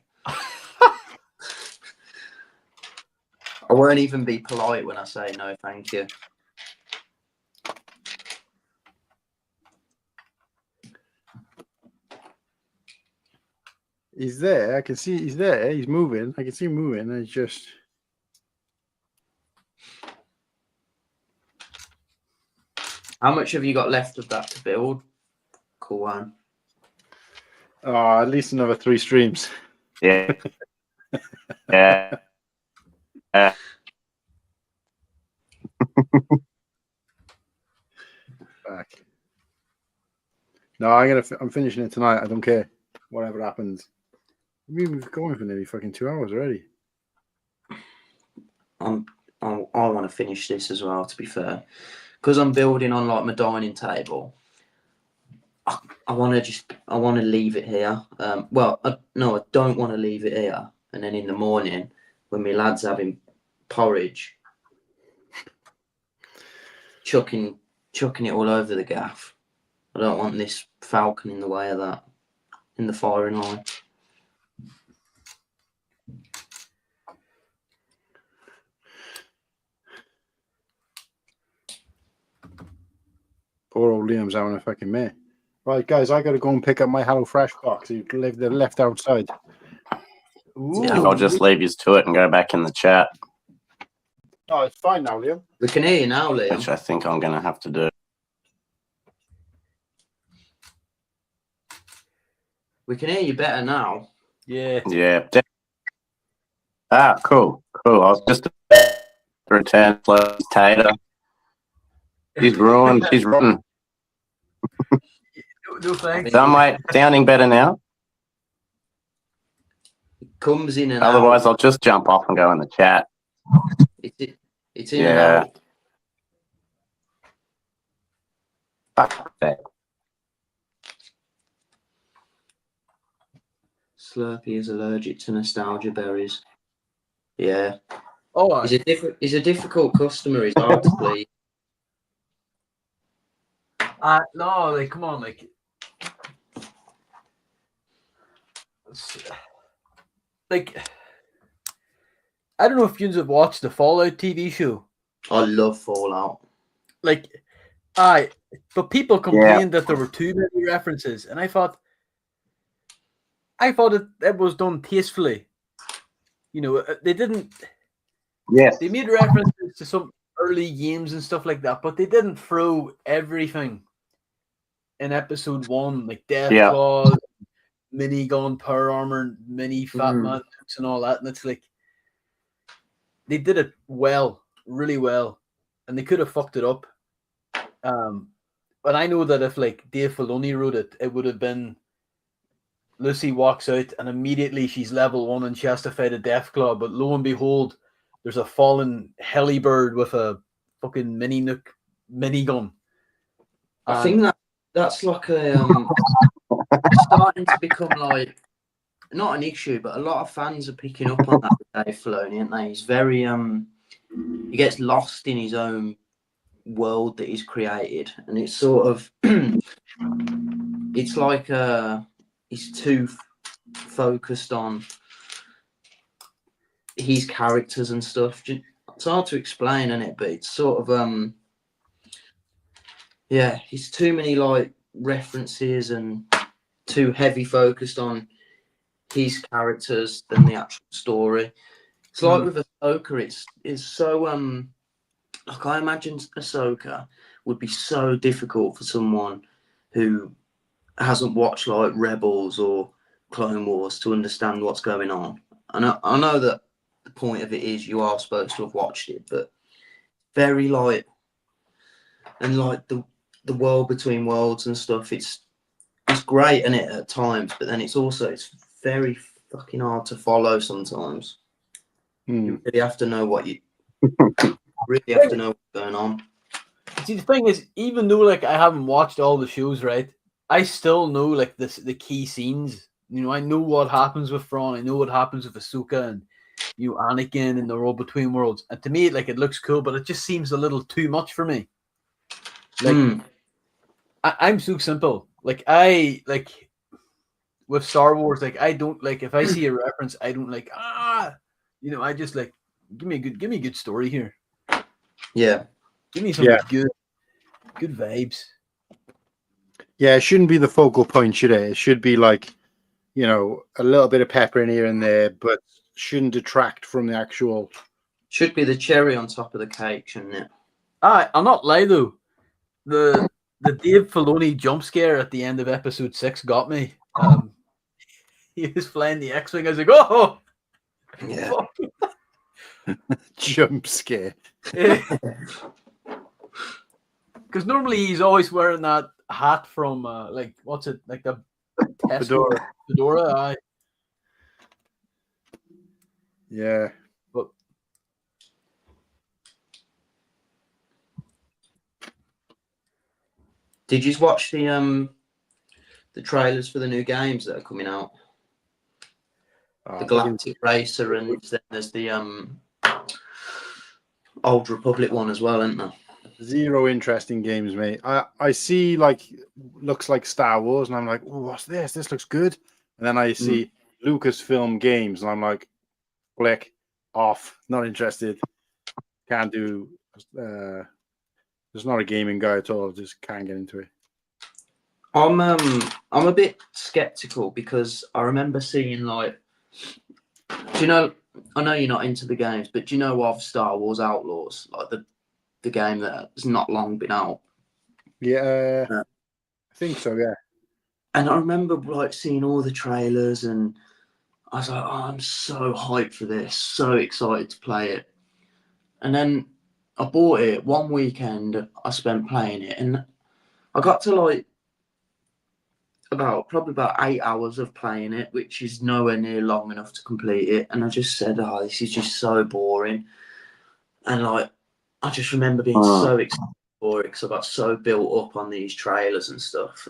I won't even be polite when I say no, thank you. He's there. I can see he's there. He's moving. I can see him moving. And it's just. How much have you got left of that to build? Cool one. Oh, at least another 3 streams. Yeah. Yeah. Back. No, I'm finishing it tonight. I don't care. Whatever happens. We've been going for nearly fucking 2 hours already. I want to finish this as well, to be fair. Because I'm building on like my dining table. I want to leave it here. No, I don't want to leave it here. And then in the morning, when my lad's having porridge, chucking it all over the gaff. I don't want this falcon in the way of that, in the firing line. Poor old Liam's having a fucking mare. Right, guys, I got to go and pick up my HelloFresh box. They're left outside. Ooh. Yeah. I'll just leave you to it and go back in the chat, Oh, it's fine now, Liam. We can hear you now, which Liam. I think I'm going to have to do. We can hear you better now. Yeah. Yeah. Cool. I was just return Tater. He's ruined. He's rotten. No thanks. Sounding better now. It comes in and Otherwise, out. I'll just jump off and go in the chat. It's in and out. Fuck that. Slurpee is allergic to nostalgia berries. Yeah. Oh, He's a difficult customer. He's hard to please. no, like, come on, like, like, I don't know if you have watched the Fallout TV show. I love Fallout. Like, but people complained that there were too many references, and I thought it was done tastefully. You know, they didn't. Yes. They made references to some early games and stuff like that, but they didn't throw everything in episode 1, like Death Claws, minigun, power armor, mini Fat Man nukes and all that. And it's like they did it well, really well, and they could have fucked it up. But I know that if like Dave Filoni wrote it, it would have been Lucy walks out and immediately she's level 1 and she has to fight a Deathclaw. But lo and behold, there's a fallen helibird with a fucking mini nuke minigun. I think that's like a starting to become like not an issue, but a lot of fans are picking up on that with Dave Filoni, aren't they? He's very he gets lost in his own world that he's created, and it's sort of it's like he's too focused on his characters and stuff. It's hard to explain, isn't it? But it's sort of yeah, it's too many like references and too heavy focused on his characters than the actual story. It's like with Ahsoka, it's so like I imagine Ahsoka would be so difficult for someone who hasn't watched like Rebels or Clone Wars to understand what's going on. I know that the point of it is you are supposed to have watched it, but very like and like the world between worlds and stuff. It's great in it at times, but then it's very fucking hard to follow sometimes. You really have to know what's going on. See, the thing is, even though like I haven't watched all the shows, right, I still know like the key scenes. You know, I know what happens with Thrawn. I know what happens with Ahsoka and Anakin and the world between worlds. And to me, like it looks cool, but it just seems a little too much for me. Like I'm so simple. Like I like with Star Wars, like I don't like if I see a reference, I don't like I just like give me a good story here. Yeah. Give me some good vibes. Yeah, it shouldn't be the focal point, should it? It should be like, a little bit of pepper in here and there, but shouldn't detract from the actual. Should be the cherry on top of the cake, shouldn't it? I'll not lie though. The Dave Filoni jump scare at the end of episode 6 got me. He was flying the X-Wing. I was like, oh! Yeah. Jump scare. Because normally he's always wearing that hat from, like, what's it? Like the Fedora. Yeah. But did you watch the trailers for the new games that are coming out? The Galactic Racer, and then there's the Old Republic one as well, isn't there? Zero interest in games, mate. I see looks like Star Wars, and I'm like, oh, what's this? This looks good. And then I see Lucasfilm Games, and I'm like, click off. Not interested. Can't do. There's not a gaming guy at all. Just can't get into it. I'm a bit skeptical because I remember seeing like, I know you're not into the games, but do you know of Star Wars Outlaws, like the game that's not long been out? Yeah, I think so. Yeah. And I remember like seeing all the trailers, and I was like, oh, I'm so hyped for this, so excited to play it. And then I bought it one weekend. I spent playing it, and I got to like probably about 8 hours of playing it, which is nowhere near long enough to complete it. And I just said, oh, this is just so boring. And like, I just remember being so excited for it because I got so built up on these trailers and stuff.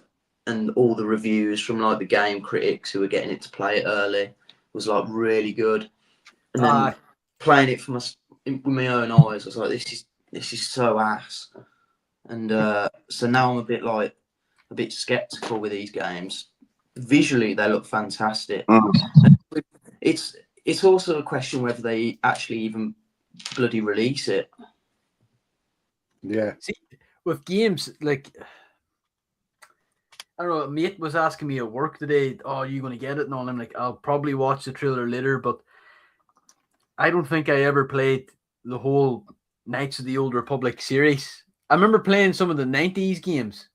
and all the reviews from like the game critics who were getting it to play it early was like really good. And then playing it with my own eyes, I was like, this is so ass. And so now I'm a bit skeptical with these games. Visually, they look fantastic. It's also a question whether they actually even bloody release it. Yeah. See, with games like, I don't know, a mate was asking me at work today, "Oh, are you going to get it?" And all. I'm like, "I'll probably watch the trailer later," but I don't think I ever played the whole Knights of the Old Republic series. I remember playing some of the 90s games,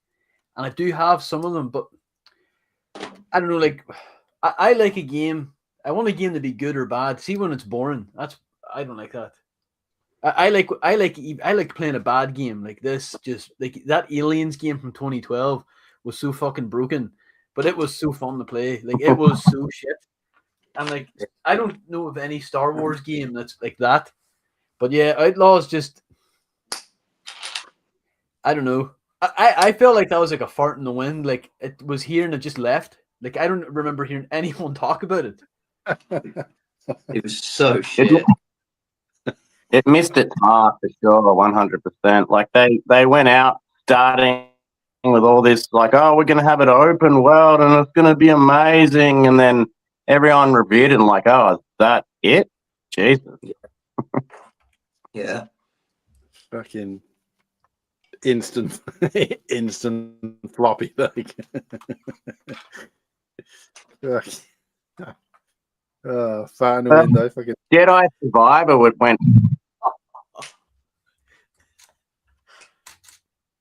and I do have some of them, but I don't know, like, I like a game. I want a game to be good or bad. See when it's boring. I don't like that. I like playing a bad game like this. Just like that Aliens game from 2012 was so fucking broken, but it was so fun to play. Like it was so shit. And like I don't know of any Star Wars game that's like that. But yeah, Outlaws just I don't know. I felt like that was like a fart in the wind. Like it was here and it just left. Like I don't remember hearing anyone talk about it. It was so shit. It missed its mark for sure, 100%. Like they went out starting with all this, like, oh, we're going to have an open world and it's going to be amazing, and then everyone reviewed it and like, oh, is that it? Jesus. Yeah. Fucking instant floppy, like. Far in the window, fucking. Jedi Survivor went.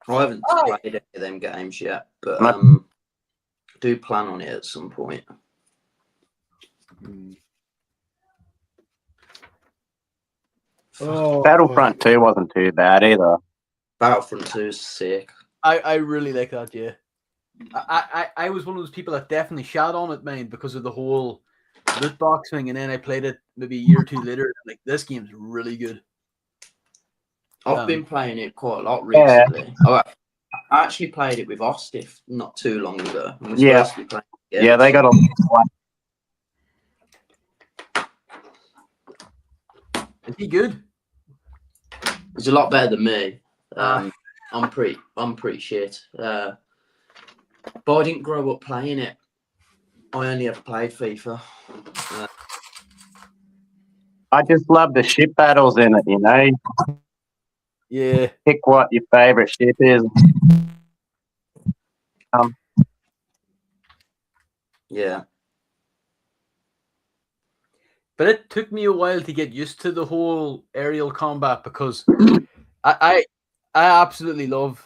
I haven't played any of them games yet, but do plan on it at some point. Battlefront 2 wasn't too bad either. Battlefront 2 is sick. I really like that, yeah. I was one of those people that definitely shat on it, man, because of the whole loot box thing, and then I played it maybe a year or two later. Like, this game's really good. I've been playing it quite a lot recently. Yeah. I actually played it with Ostif not too long ago. And we're supposed to be playing it again, they got a. Is he good? He's a lot better than me. I'm pretty shit. But I didn't grow up playing it. I only ever played FIFA. I just love the ship battles in it, you know. Yeah. Pick what your favorite ship is. Yeah. But it took me a while to get used to the whole aerial combat because I absolutely love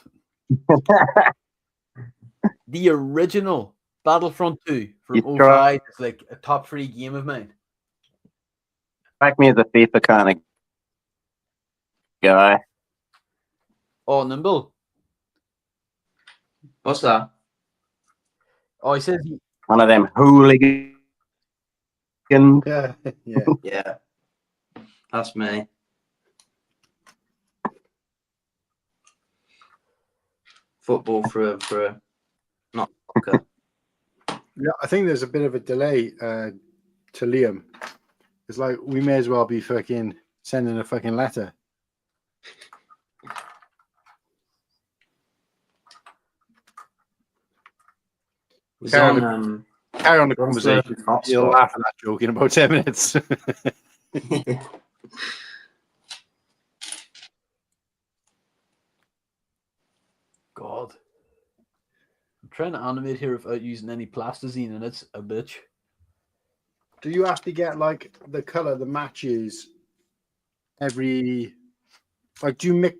the original Battlefront 2 from 05. It's like a top 3 game of mine. Like me as a FIFA kind of guy. Oh, Nimble. What's that? Oh, he says one of them hooligans. Yeah. Yeah. That's me. Football for not soccer. Yeah, I think there's a bit of a delay to Liam. It's like we may as well be fucking sending a fucking letter. Carry on the conversation. You'll laugh at that joke in about 10 minutes. God. I'm trying to animate here without using any plasticine, and it's a bitch. Do you have to get like the color, the matches every? Like, do you mix?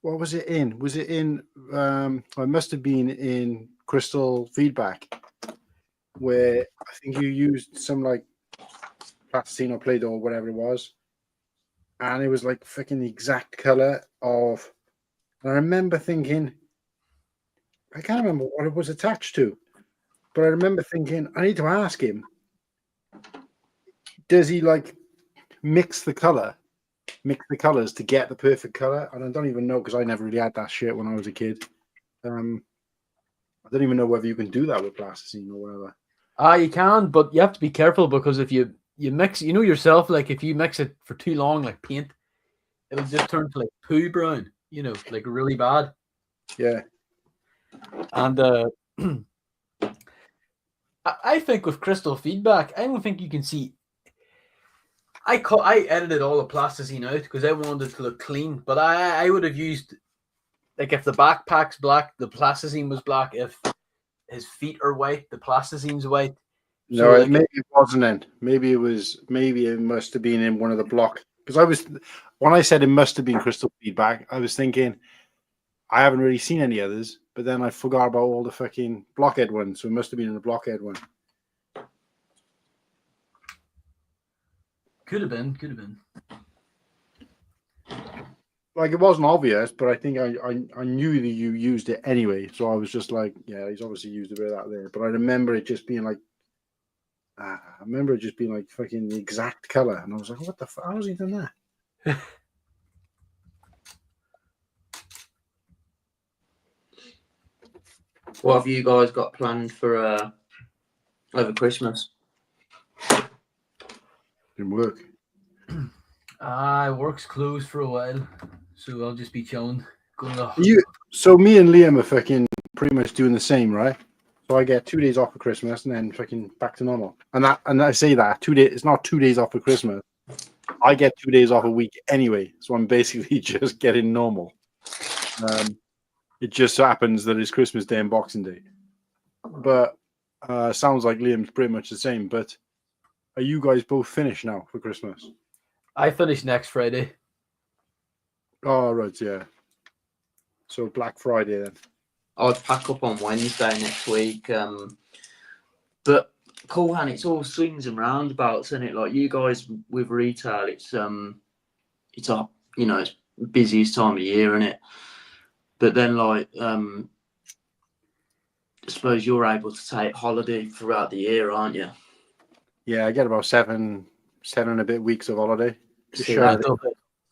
What was it in? Was it in? It must have been in Crystal Feedback, where I think you used some like plasticine or Play-Doh or whatever it was, and it was like freaking the exact color of. And I remember thinking, I can't remember what it was attached to, but I remember thinking, I need to ask him. Does he like mix the colors to get the perfect color? And I don't even know because I never really had that shit when I was a kid. I I don't even know whether you can do that with plasticine or whatever. You can, but you have to be careful because if you mix, you know yourself, like if you mix it for too long, like paint, it'll just turn to like poo brown, you know, like really bad. Yeah. And I think with crystal feedback, I don't think you can see. I edited all the plasticine out because I wanted it to look clean, but I would have used, like, if the backpack's black, the plasticine was black. If his feet are white, the plasticine's white. No, So, like, maybe it wasn't in. Maybe it must have been in one of the block. Because when I said it must have been crystal feedback, I was thinking I haven't really seen any others, but then I forgot about all the fucking blockhead ones, so it must have been in the blockhead one. Could have been. Like, it wasn't obvious, but I think I knew that you used it anyway, so I was just like, yeah, he's obviously used a bit of that there. But I remember it just being like, fucking the exact color, and I was like, what the fuck? How has he done that? What have you guys got planned for over Christmas? Didn't work. Work's closed for a while, so I'll just be chilling. So me and Liam are fucking pretty much doing the same, right? So I get 2 days off for Christmas and then fucking back to normal. And I say that 2 days. It's not 2 days off for Christmas. I get 2 days off a week anyway, so I'm basically just getting normal. It just so happens that it's Christmas Day and Boxing Day. But sounds like Liam's pretty much the same. But are you guys both finished now for Christmas? I finish next Friday. Oh, right, yeah. So Black Friday then. I'd pack up on Wednesday next week. But cool, and it's all swings and roundabouts, isn't it? Like you guys with retail, it's up, you know, it's busiest time of year, isn't it? But then, like, I suppose you're able to take holiday throughout the year, aren't you? Yeah, I get about seven and a bit weeks of holiday. See, to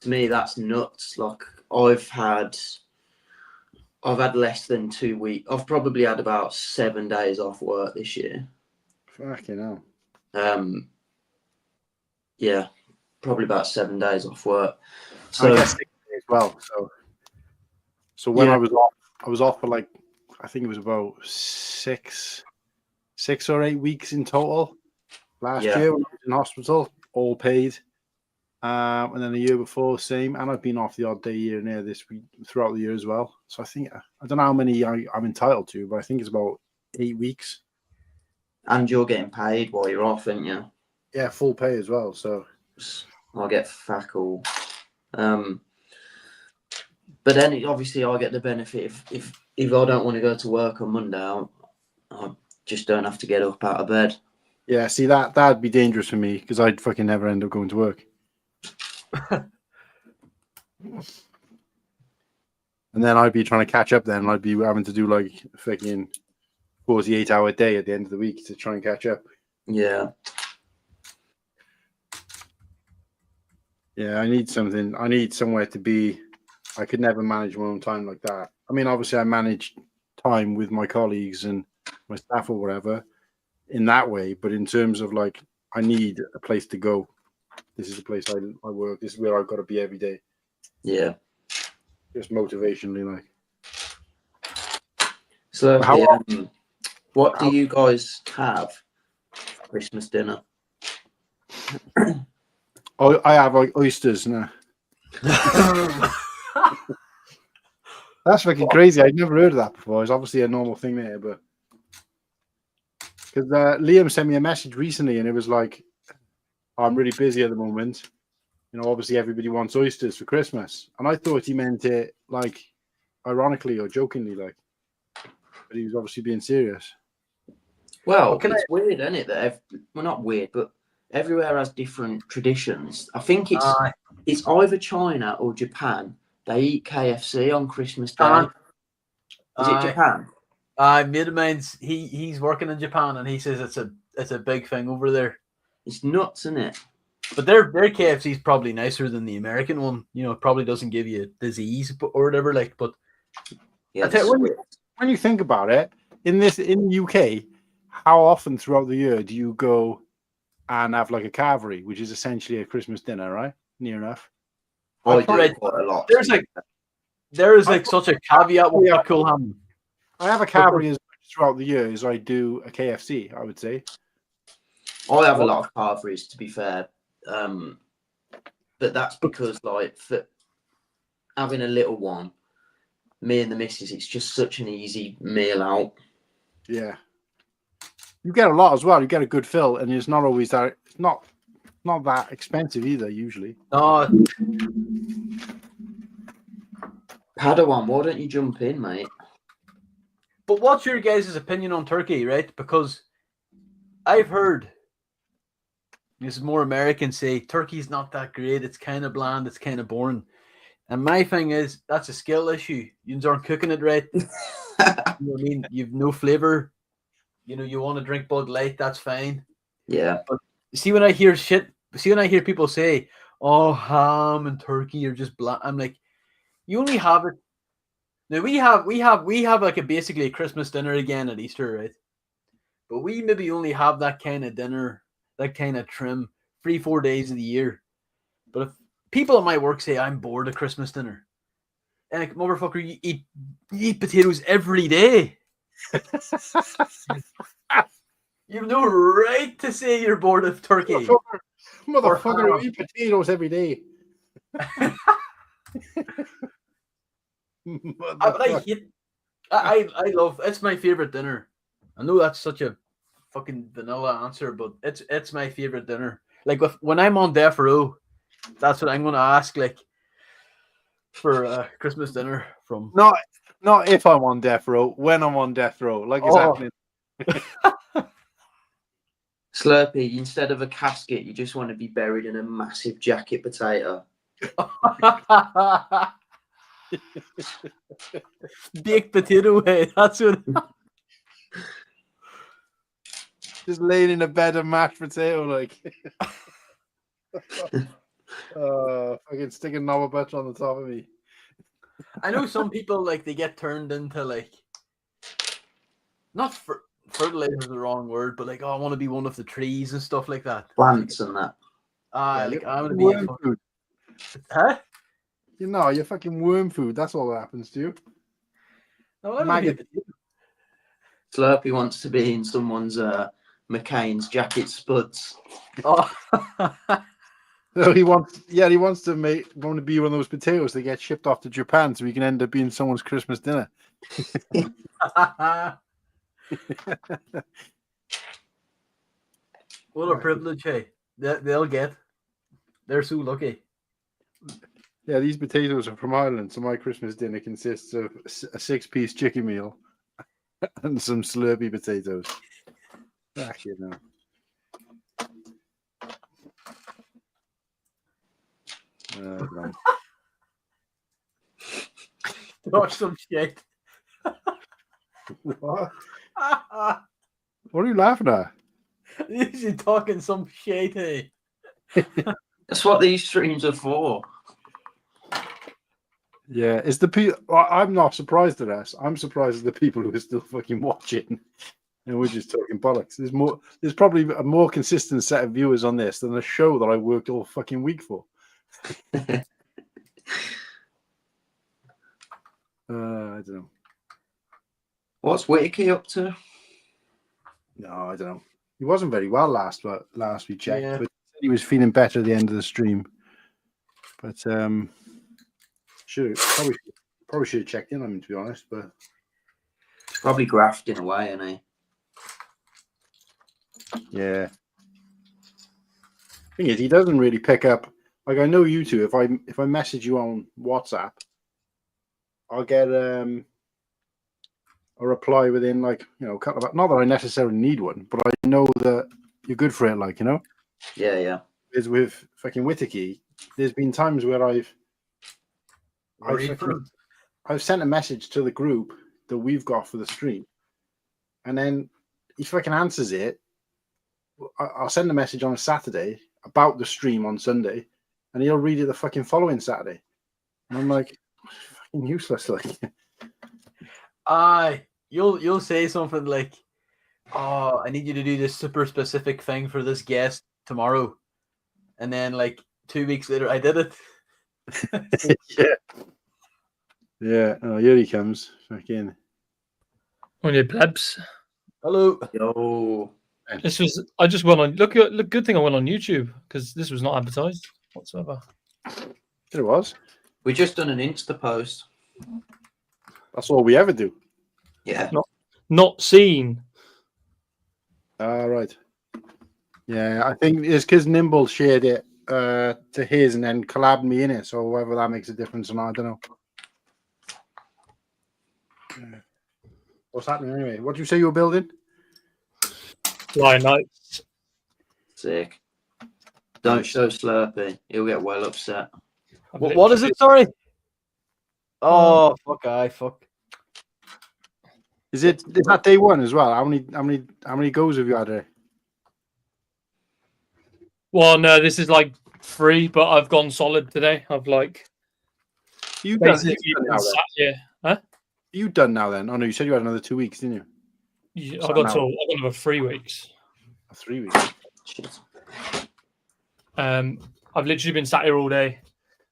me, that's nuts. Like, I've had less than 2 weeks. I've probably had about 7 days off work this year. Fucking hell. Yeah, probably about 7 days off work. So I guess 6 days as well. So when I was off for like, I think it was about six or 8 weeks in total last year when I was in hospital, all paid. And then the year before, same. And I've been off the odd day here and there this week throughout the year as well. So I think, I don't know how many I'm entitled to, but I think it's about 8 weeks. And you're getting paid while you're off, aren't you? Yeah, full pay as well. So I'll get fuck all. But then obviously I get the benefit if I don't want to go to work on Monday, I just don't have to get up out of bed. Yeah, see, that'd be dangerous for me because I'd fucking never end up going to work. And then I'd be trying to catch up then. I'd be having to do like a fucking 48-hour day at the end of the week to try and catch up. Yeah. Yeah, I need something. I need somewhere to be. I could never manage my own time like that. I mean, obviously I manage time with my colleagues and my staff or whatever in that way. But in terms of like, I need a place to go. This is the place I work. This is where I've got to be every day. Yeah. Just motivationally, like. So, what do you guys have for Christmas dinner? Oh, I have like oysters now. That's fucking crazy. I'd never heard of that before. It's obviously a normal thing there, but because Liam sent me a message recently, and it was like, I'm really busy at the moment. You know, obviously everybody wants oysters for Christmas, and I thought he meant it like ironically or jokingly, like, but he was obviously being serious. Well, it's weird, isn't it? That well, not weird, but everywhere has different traditions. I think it's either China or Japan. They eat KFC on Christmas Day. Is it Japan? Mate of mine's he's working in Japan and he says it's a big thing over there. It's nuts, isn't it? But their KFC is probably nicer than the American one. You know, it probably doesn't give you disease or whatever. Like, but yeah, when you think about it, in the UK, how often throughout the year do you go and have like a carvery, which is essentially a Christmas dinner, right? Near enough. I I do quite a lot. There is like such a caveat with Yeah. the Coolham. I have a carvery as much throughout the year as I do a KFC, I would say. I have a lot of carveries, to be fair, but that's because like for having a little one, me and the missus, it's just such an easy meal out. Yeah. You get a lot as well. You get a good fill, and it's not always that. It's not that expensive either. Usually. No, Padawan, why don't you jump in, mate? but what's your guys' opinion on turkey, right? Because I've heard this is more Americans say turkey's not that great. It's kind of bland. It's kind of boring. And my thing is that's a skill issue. You aren't cooking it right. You know what I mean? You've no flavor. You know, you want to drink Bud Light, that's fine. Yeah. But when I hear people say, "Oh, ham and turkey are just bland," I'm like, you only have it. Now we have like basically a Christmas dinner again at Easter, right? But we maybe only have that kind of dinner, that kind of trim, 3-4 days of the year. But if people at my work say I'm bored of Christmas dinner, and like, motherfucker, you eat potatoes every day. You have no right to say you're bored of turkey. Motherfucker, eat potatoes every day. I love. It's my favorite dinner. I know that's such a fucking vanilla answer, but it's my favorite dinner. Like when I'm on death row, that's what I'm going to ask. Like for Christmas dinner from. Not if I'm on death row. When I'm on death row, like it's happening. Slurpee, instead of a casket, you just want to be buried in a massive jacket potato. Baked potato head. That's what. Just laying in a bed of mashed potato, like. Fucking sticking novel butter on the top of me. I know some people like they get turned into like not fertilizer is the wrong word, but like, oh, I want to be one of the trees and stuff like that. Plants and that. Like I'm gonna be worm food. Huh? You know, you're fucking worm food. That's all that happens to you. No, Maggot. Slurpee wants to be in someone's McCain's jacket spuds. Oh. So he wants to want to be one of those potatoes that get shipped off to Japan, so he can end up being someone's Christmas dinner. What a privilege, hey! They'll get. They're so lucky. Yeah, these potatoes are from Ireland, so my Christmas dinner consists of a 6-piece chicken meal and some Slurpee potatoes. You know. Right. Watch some shit. What? What are you laughing at? You're talking some shit, hey. That's what these streams are for. Yeah, it's the people. I'm not surprised at us. I'm surprised at the people who are still fucking watching, and we're just talking bollocks. There's probably a more consistent set of viewers on this than a show that I worked all fucking week for. I don't know. What's Whitaker up to? No, I don't know. He wasn't very well last we checked, Yeah. but he was feeling better at the end of the stream. But probably should have checked in on him, to be honest. But Probably grafting away, isn't he? yeah, thing is, he doesn't really pick up. Like, I know you two. If I message you on WhatsApp, I'll get a reply within, like, you know, a couple of. Not that I necessarily need one, but I know that you're good for it. Like, you know. Yeah. Is with fucking Whitaker. There's been times where I've sent a message to the group that we've got for the stream, and then he fucking answers it. I'll send a message on a Saturday about the stream on Sunday, and he'll read it the fucking following Saturday. And I'm like, fucking useless. Like, you'll say something like, "Oh, I need you to do this super specific thing for this guest tomorrow," and then like 2 weeks later, I did it. Yeah. Yeah. Oh, here he comes. Fucking. On your plebs. Hello. Yo. This was. I just went on. Look, good thing I went on YouTube because this was not advertised whatsoever. There it was. We just done an Insta post. That's all we ever do. Yeah. Not seen. Right. Yeah, I think it's because Nimble shared it to his and then collabed me in it. So whether that makes a difference or not, I don't know. Yeah. What's happening anyway? What did you say you were building? Flying Knights. Sick. Don't show Slurpee. He'll get well upset. What is it? Sorry. Oh fuck! Is that day one as well? How many goes have you had there? Well, no, this is like 3, but I've gone solid today. I've like You done, basically been sat here. Huh? you done now then? Oh no, you said you had another 2 weeks, didn't you? I got another 3 weeks. 3 weeks. Shit. I've literally been sat here all day,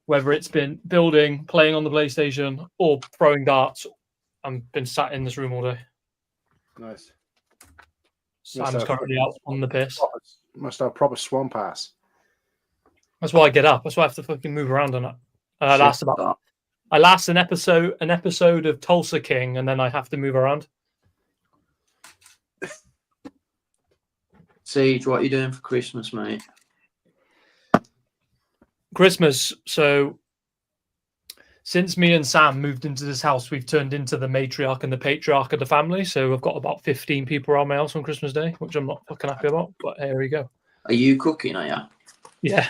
whether it's been building, playing on the PlayStation, or throwing darts. I've been sat in this room all day. Nice. Sam's currently out on the piss. Must have proper swamp ass. That's why I get up. That's why I have to fucking move around on it. I last an episode of Tulsa King, and then I have to move around. Siege, what are you doing for Christmas, mate? Christmas. So since me and Sam moved into this house, we've turned into the matriarch and the patriarch of the family. So I've got about 15 people around my house on Christmas Day, which I'm not fucking happy about. But here we go. Are you cooking, are you? Yeah.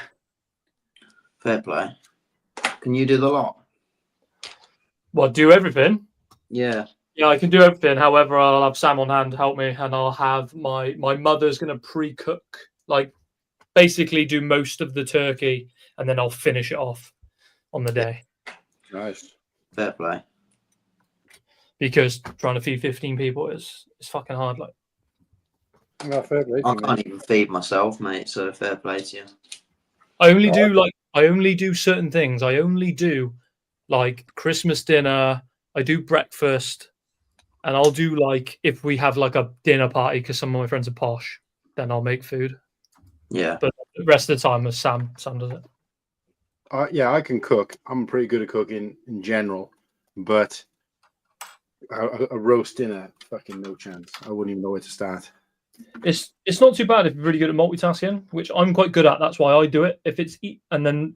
Fair play. Can you do the lot? Well, do everything. Yeah. Yeah, I can do everything. However, I'll have Sam on hand to help me, and I'll have my mother's going to pre-cook, like basically do most of the turkey, and then I'll finish it off on the day. Nice. Fair play. Because trying to feed 15 people is fucking hard. Like, Well, fair play to I you, can't mate. even feed myself, mate, so fair play to you. I only do certain things. I only do like Christmas dinner. I do breakfast, and I'll do like if we have like a dinner party because some of my friends are posh, then I'll make food. Yeah. But the rest of the time, is Sam does it. Yeah, I can cook. I'm pretty good at cooking in general, but a roast dinner, fucking no chance. I wouldn't even know where to start. It's not too bad if you're really good at multitasking, which I'm quite good at. That's why I do it. If it's and then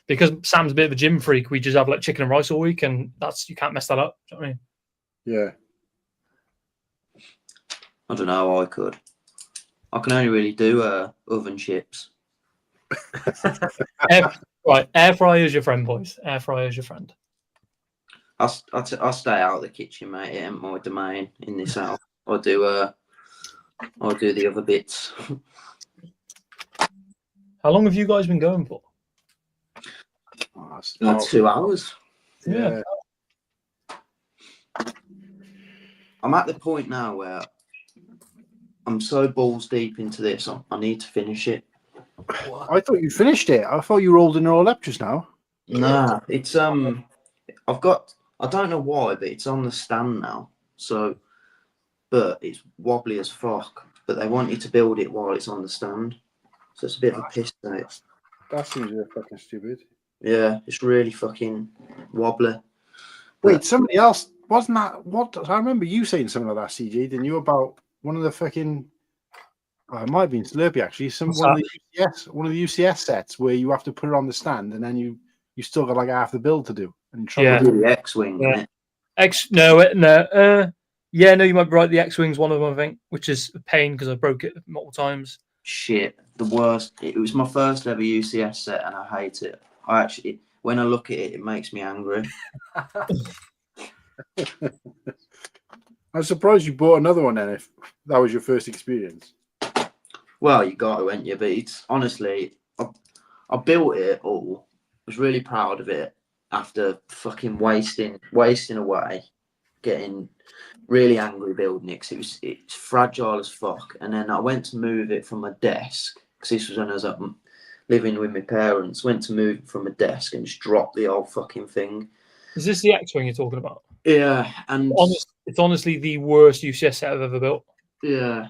because Sam's a bit of a gym freak, we just have like chicken and rice all week, and you can't mess that up. Do you know what I mean? Yeah. I don't know how I could. I can only really do oven chips. Right, air fryer is your friend, boys. Air fryer is your friend. I'll stay out of the kitchen, mate. It ain't my domain in this house. I'll do the other bits. How long have you guys been going for? That's 2 hours. Yeah. I'm at the point now where I'm so balls deep into this. I need to finish it. I thought you finished it. I thought you rolled it all up just now. Nah, it's I don't know why, but it's on the stand now. So, but it's wobbly as fuck. But they want you to build it while it's on the stand. So it's a bit of a piss take. That seems a bit fucking stupid. Yeah, it's really fucking wobbly. Wait, somebody else wasn't that? What I remember you saying something like that, CG. Didn't you about one of the fucking? It might have been Slurpee actually. One of the UCS sets where you have to put it on the stand and then you still got like half the build to do. And Yeah. Do the X-wing. Yeah. innit? No, you might be right. The X-Wing's one of them, I think, which is a pain because I broke it multiple times. Shit, the worst. It was my first ever UCS set, and I hate it. When I look at it, it makes me angry. I'm surprised you bought another one then if that was your first experience. Well, you got to, ain't you? But it's honestly, I built it all. Was really proud of it after fucking wasting away, getting really angry building it because it's fragile as fuck. And then I went to move it from my desk because this was when I was up living with my parents. Went to move it from my desk and just dropped the whole fucking thing. Is this the X-wing you're talking about? Yeah, and It's honestly the worst UCS set I've ever built. yeah.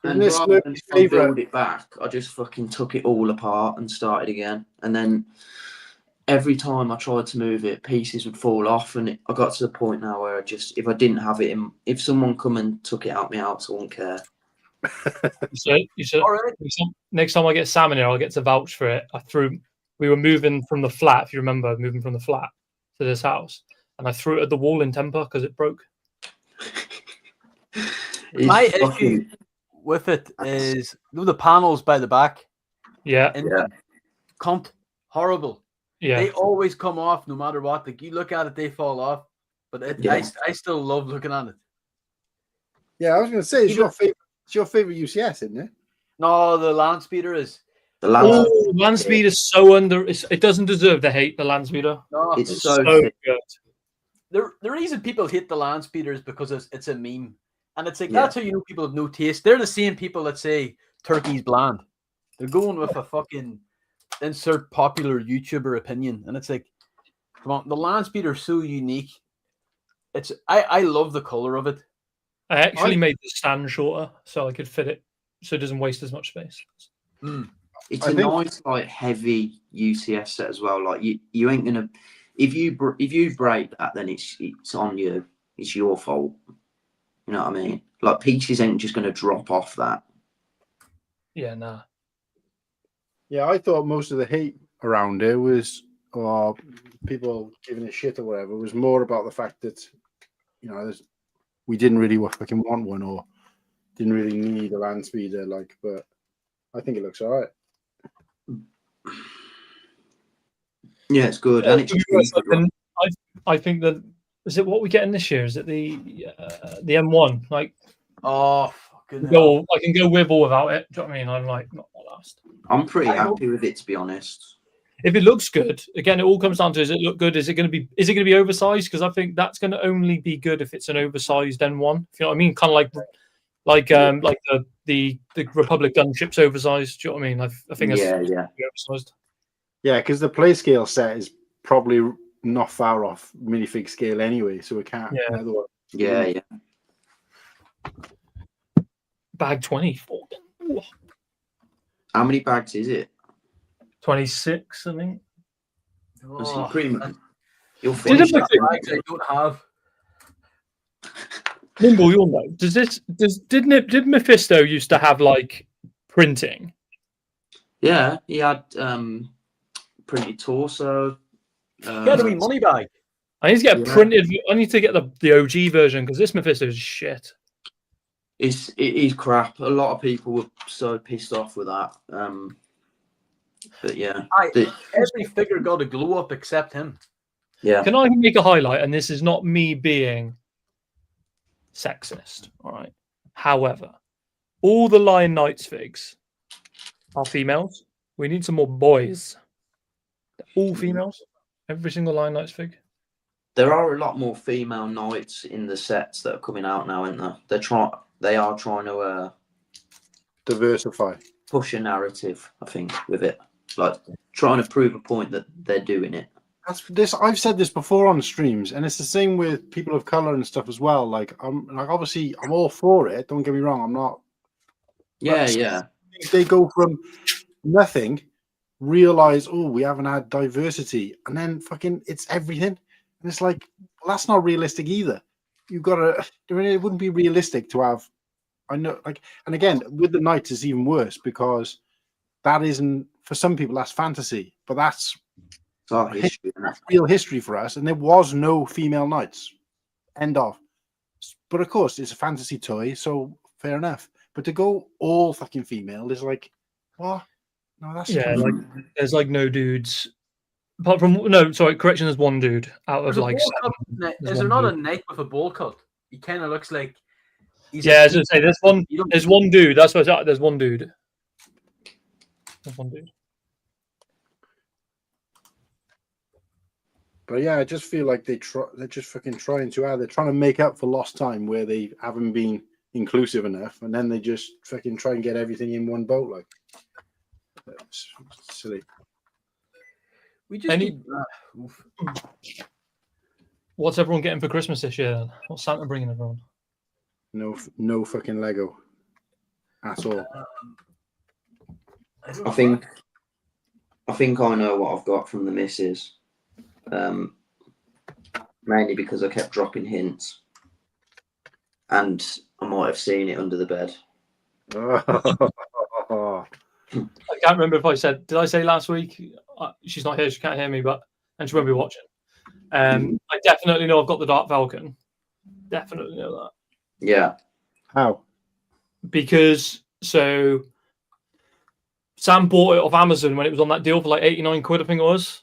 Isn't And this rather than Luke's favourite? build it back, I just fucking took it all apart and started again. And then every time I tried to move it, pieces would fall off. And I got to the point now where if I didn't have it in, if someone come and took it out my house, I wouldn't care. You should. All right. Next time I get Sam in here, I'll get to vouch for it. We were moving from the flat, if you remember, moving from the flat to this house, and I threw it at the wall in temper because it broke. My issue with it is the panels by the back. Yeah. And Yeah. cunt, horrible. Yeah. They always come off no matter what. Like you look at it, they fall off. But I still love looking at it. Yeah, I was going to say, it's your favorite UCS, isn't it? No, the land speeder is. The land, land speed is so it doesn't deserve the hate, the land speeder. No, it's So so thick. good. the reason people hate the land speeder is because it's a meme. And it's like, Yeah. that's how you know people have no taste. They're the same people that say turkey's bland. They're going with a fucking insert popular YouTuber opinion. And it's like, come on, the land speeder is so unique. I love the color of it. I actually made the stand shorter so I could fit it so it doesn't waste as much space. It's nice, like heavy UCS set as well. Like you ain't gonna if you break that, then it's on you. It's your fault. You know what I mean? Like pieces ain't just gonna drop off that. Yeah, nah. Yeah, I thought most of the hate around it was, or people giving it shit or whatever, was more about the fact that, you know, we didn't really fucking want one or didn't really need a land speeder, like, but I think it looks all right. Yeah, it's good. And it's cheap. I think that is it. What we getting this year? Is it the M1? Like, Oh, fucking I can go with or without it. Do you know what I mean? I'm like not last. I'm pretty happy with it, to be honest. If it looks good, again, it all comes down to: is it look good? Is it going to be oversized? Because I think that's going to only be good if it's an oversized M1. If you know what I mean? Kind of like the Republic gunship's oversized. Do you know what I mean? I think it's oversized. Yeah, because the play scale set is probably not far off minifig scale anyway, so it can't. Yeah. Bag 24. How many bags is it? 26, I think. Oh, pretty much. You'll Did finish that. I don't have. Nimble, you'll know. Did Mephisto used to have like printing? Yeah, he had printed torso. Get a wee money bag. I need to get printed. I need to get the OG version because this Mephisto is shit. It is crap. A lot of people were so pissed off with that. But yeah, every figure got a glow up except him. Yeah. Can I make a highlight? And this is not me being sexist. All right. However, all the Lion Knights figs are females. We need some more boys. They're all females. Every single Lion Knights fig. There are a lot more female knights in the sets that are coming out now, aren't there? They are trying to Diversify. push a narrative, I think, with it. Like trying to prove a point that they're doing it. I've said this before on streams, and it's the same with people of color and stuff as well. I'm all for it. Don't get me wrong. I'm not. Yeah. They go from nothing, realize, oh, we haven't had diversity, and then fucking it's everything. And it's like, well, that's not realistic either. You've got to. It wouldn't be realistic to have. I know, like, and again, with the Knights, it's even worse because that isn't for some people. That's fantasy, but that's History. real history for us. And there was no female Knights. End of. But of course, it's a fantasy toy, so fair enough. But to go all fucking female is like, what? No, that's like there's like no dudes. Apart from correction, there's one dude out of like. Is there not a knight with a bowl cut? He kind of looks like. As I say, there's one. There's one dude. That's what there's one dude. There's one dude. But yeah, I just feel like they're just fucking trying too hard. They're trying to make up for lost time where they haven't been inclusive enough, and then they just fucking try and get everything in one boat. Like, it's silly. We just Any- need. Oof. What's everyone getting for Christmas this year? Then? What's Santa bringing everyone? No fucking Lego at all. I don't I know. think I know what I've got from the missus. Mainly because I kept dropping hints, and I might have seen it under the bed. Oh. I can't remember if I said. Did I say last week? She's not here. She can't hear me, and she won't be watching. I definitely know I've got the Dark Falcon. Definitely know that. Yeah. How? Because Sam bought it off Amazon when it was on that deal for like 89 quid, I think it was.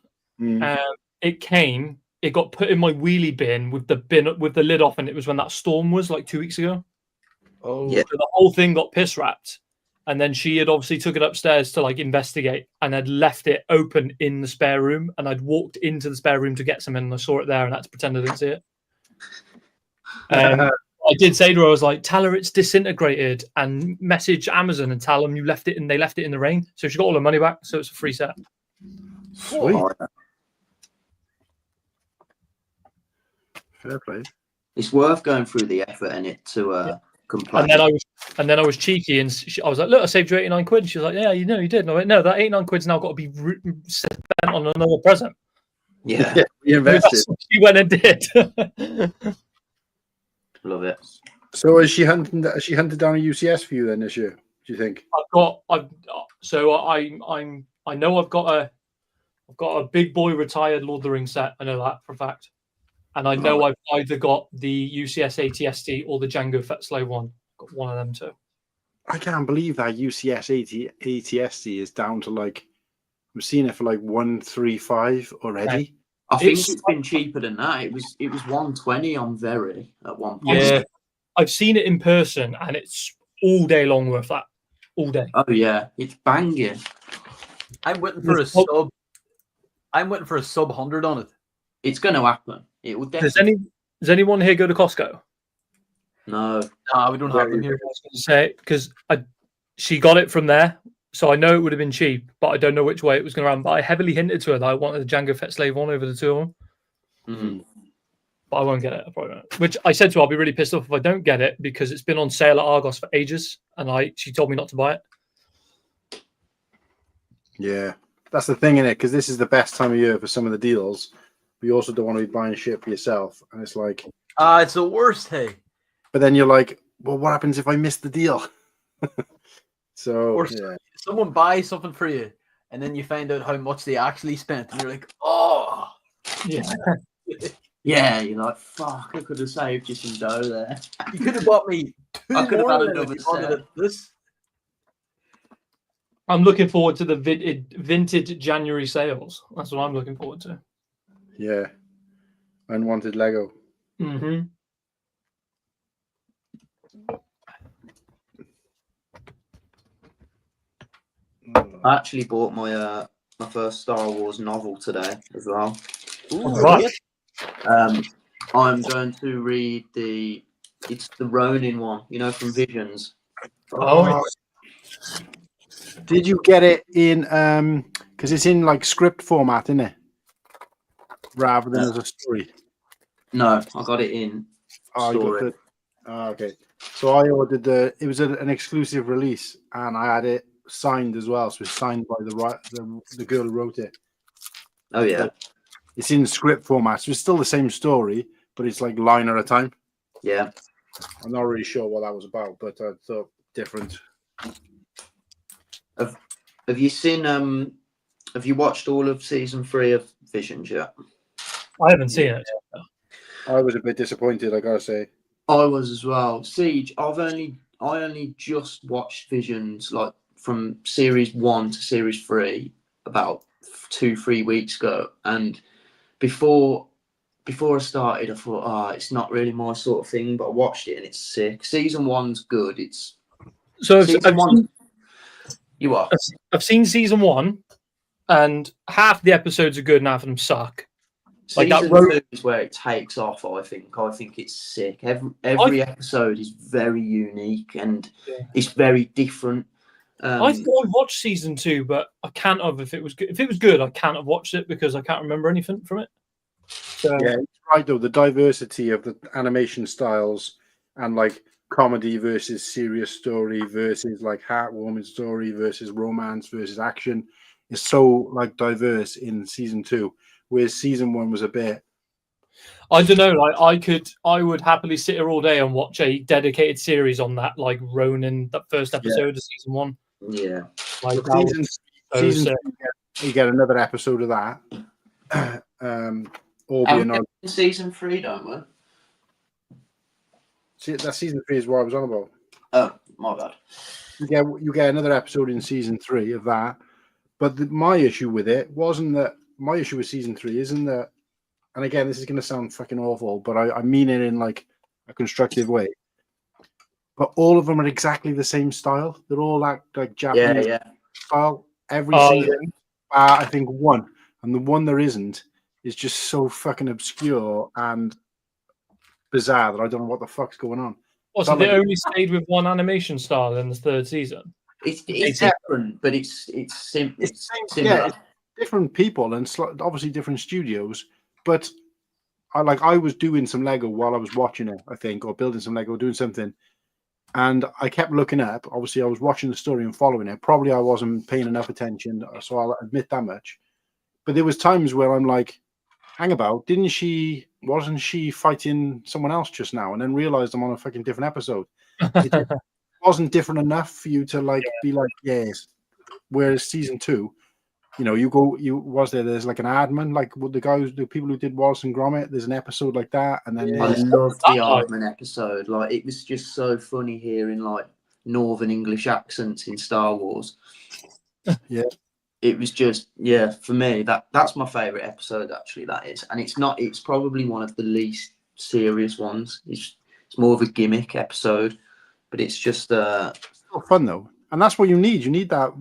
It got put in my wheelie bin with the lid off, and it was when that storm was like 2 weeks ago. Oh, Yeah. So the whole thing got piss wrapped, and then she had obviously took it upstairs to like investigate, and had left it open in the spare room, and I'd walked into the spare room to get something, and I saw it there, and I had to pretend I didn't see it. I did say to her, I was like, tell her it's disintegrated, and message Amazon and tell them you left it, and they left it in the rain. So she got all her money back, so it's a free set. Sweet. Fair play. It's worth going through the effort in it to complain. And then I was cheeky, and I was like, "Look, I saved you 89 quid." And she was like, "Yeah, you did." And I went, "No, that 89 quid's now got to be spent on another present." Yeah, You invested. That's what she went and did. love it. So is she hunting? Has she hunted down a UCS for you then this year? Do you think? I know I've got a big boy retired Lord of the Rings set. I know that for a fact, and I know I've either got the UCS ATST or the Django Fett Slave one. Got one of them too. I can't believe that UCS ATST is down to like I'm seeing it for like 135 already. I think it's been cheaper than that. It was 120 on Very at one point. Yeah, I've seen it in person, and it's all day long worth that. All day. Oh yeah, it's banging. I'm waiting for a sub. I'm waiting for a sub 100 on it. It's going to happen. It will definitely. Does anyone here go to Costco? No. Nah, we don't have them here. I was going to say because she got it from there, so I know it would have been cheap, but I don't know which way it was going to run. But I heavily hinted to her that I wanted the Django Fett Slave one over the two of them. Mm-hmm. But I won't get it. I probably won't. Which I said to her, I'll be really pissed off if I don't get it because it's been on sale at Argos for ages, and she told me not to buy it. Yeah, that's the thing in it because this is the best time of year for some of the deals. But you also don't want to be buying shit for yourself, and it's like, It's the worst. Hey. but then you're like, well, what happens if I miss the deal? So Or yeah. someone buys something for you, and then you find out how much they actually spent, and you're like, oh. Yeah. Yeah, you're like, fuck, I could have saved you some dough there. You could have bought me two I could have more had of them another if you wanted set. this. I'm looking forward to the vintage January sales. That's what I'm looking forward to. Yeah. Unwanted Lego. Mm-hmm. I actually bought my my first Star Wars novel today as well. Right. I'm going to read it's the Ronin one, from Visions. Oh. Did you get it in because it's in like script format, isn't it? Rather than as a story. No, I got it in story. Okay. So I ordered it was an exclusive release and I had it signed as well. So it's signed by the girl who wrote it. Oh yeah. It's in script format, so it's still the same story, but it's like line at a time. Yeah. I'm not really sure what that was about, but I thought different. Have you seen have you watched all of season 3 of Visions yet? I haven't seen it. I was a bit disappointed, I gotta say. I was as well. Siege, I only just watched Visions like from series 1 to series 3 about 2-3 weeks ago, and before I started I thought, it's not really my sort of thing, but I watched it and it's sick. Season 1's good. It's So I've seen season 1, and half the episodes are good and half of them suck. Like that Season 2 is where it takes off. I think it's sick. Every episode is very unique and it's very different. I thought I watched season 2, but I can't have if it was good. If it was good, I can't have watched it because I can't remember anything from it. So, yeah, it's right though. The diversity of the animation styles and like comedy versus serious story versus like heartwarming story versus romance versus action is so like diverse in season 2, whereas season 1 was a bit. I don't know. Like I would happily sit here all day and watch a dedicated series on that, like Ronin, that first episode of season 1. Yeah, like Well, season 2, you get another episode of that. All being on season 3, don't we? that season 3 is what I was on about. Oh, my bad. You get another episode in season 3 of that, but my issue with it wasn't that. My issue with season 3 isn't that. And again, this is going to sound fucking awful, but I mean it in like a constructive way. But all of them are exactly the same style. They're all like Japanese style. Every single, I think one, and the one there isn't is just so fucking obscure and bizarre that I don't know what the fuck's going on. So they only stayed with one animation style in the 3rd season. It's different, but it's simple. It's similar. Yeah, it's different people and obviously different studios. But I was doing some Lego while I was watching it, I think, or building some Lego, doing something. And I kept looking up. Obviously, I was watching the story and following it. Probably I wasn't paying enough attention, so I'll admit that much. But there was times where I'm like, hang about, wasn't she fighting someone else just now? And then realized I'm on a fucking different episode. It wasn't different enough for you to be like, yes. Whereas season 2, there's like an Aardman, like the people who did Wallace and Gromit, there's an episode like that, and then I loved the Aardman episode. Like, it was just so funny hearing like Northern English accents in Star Wars. Yeah, it was just for me that's my favorite episode actually. That is, and it's probably one of the least serious ones. It's more of a gimmick episode, but it's just it's still fun though. And that's what you need. You need that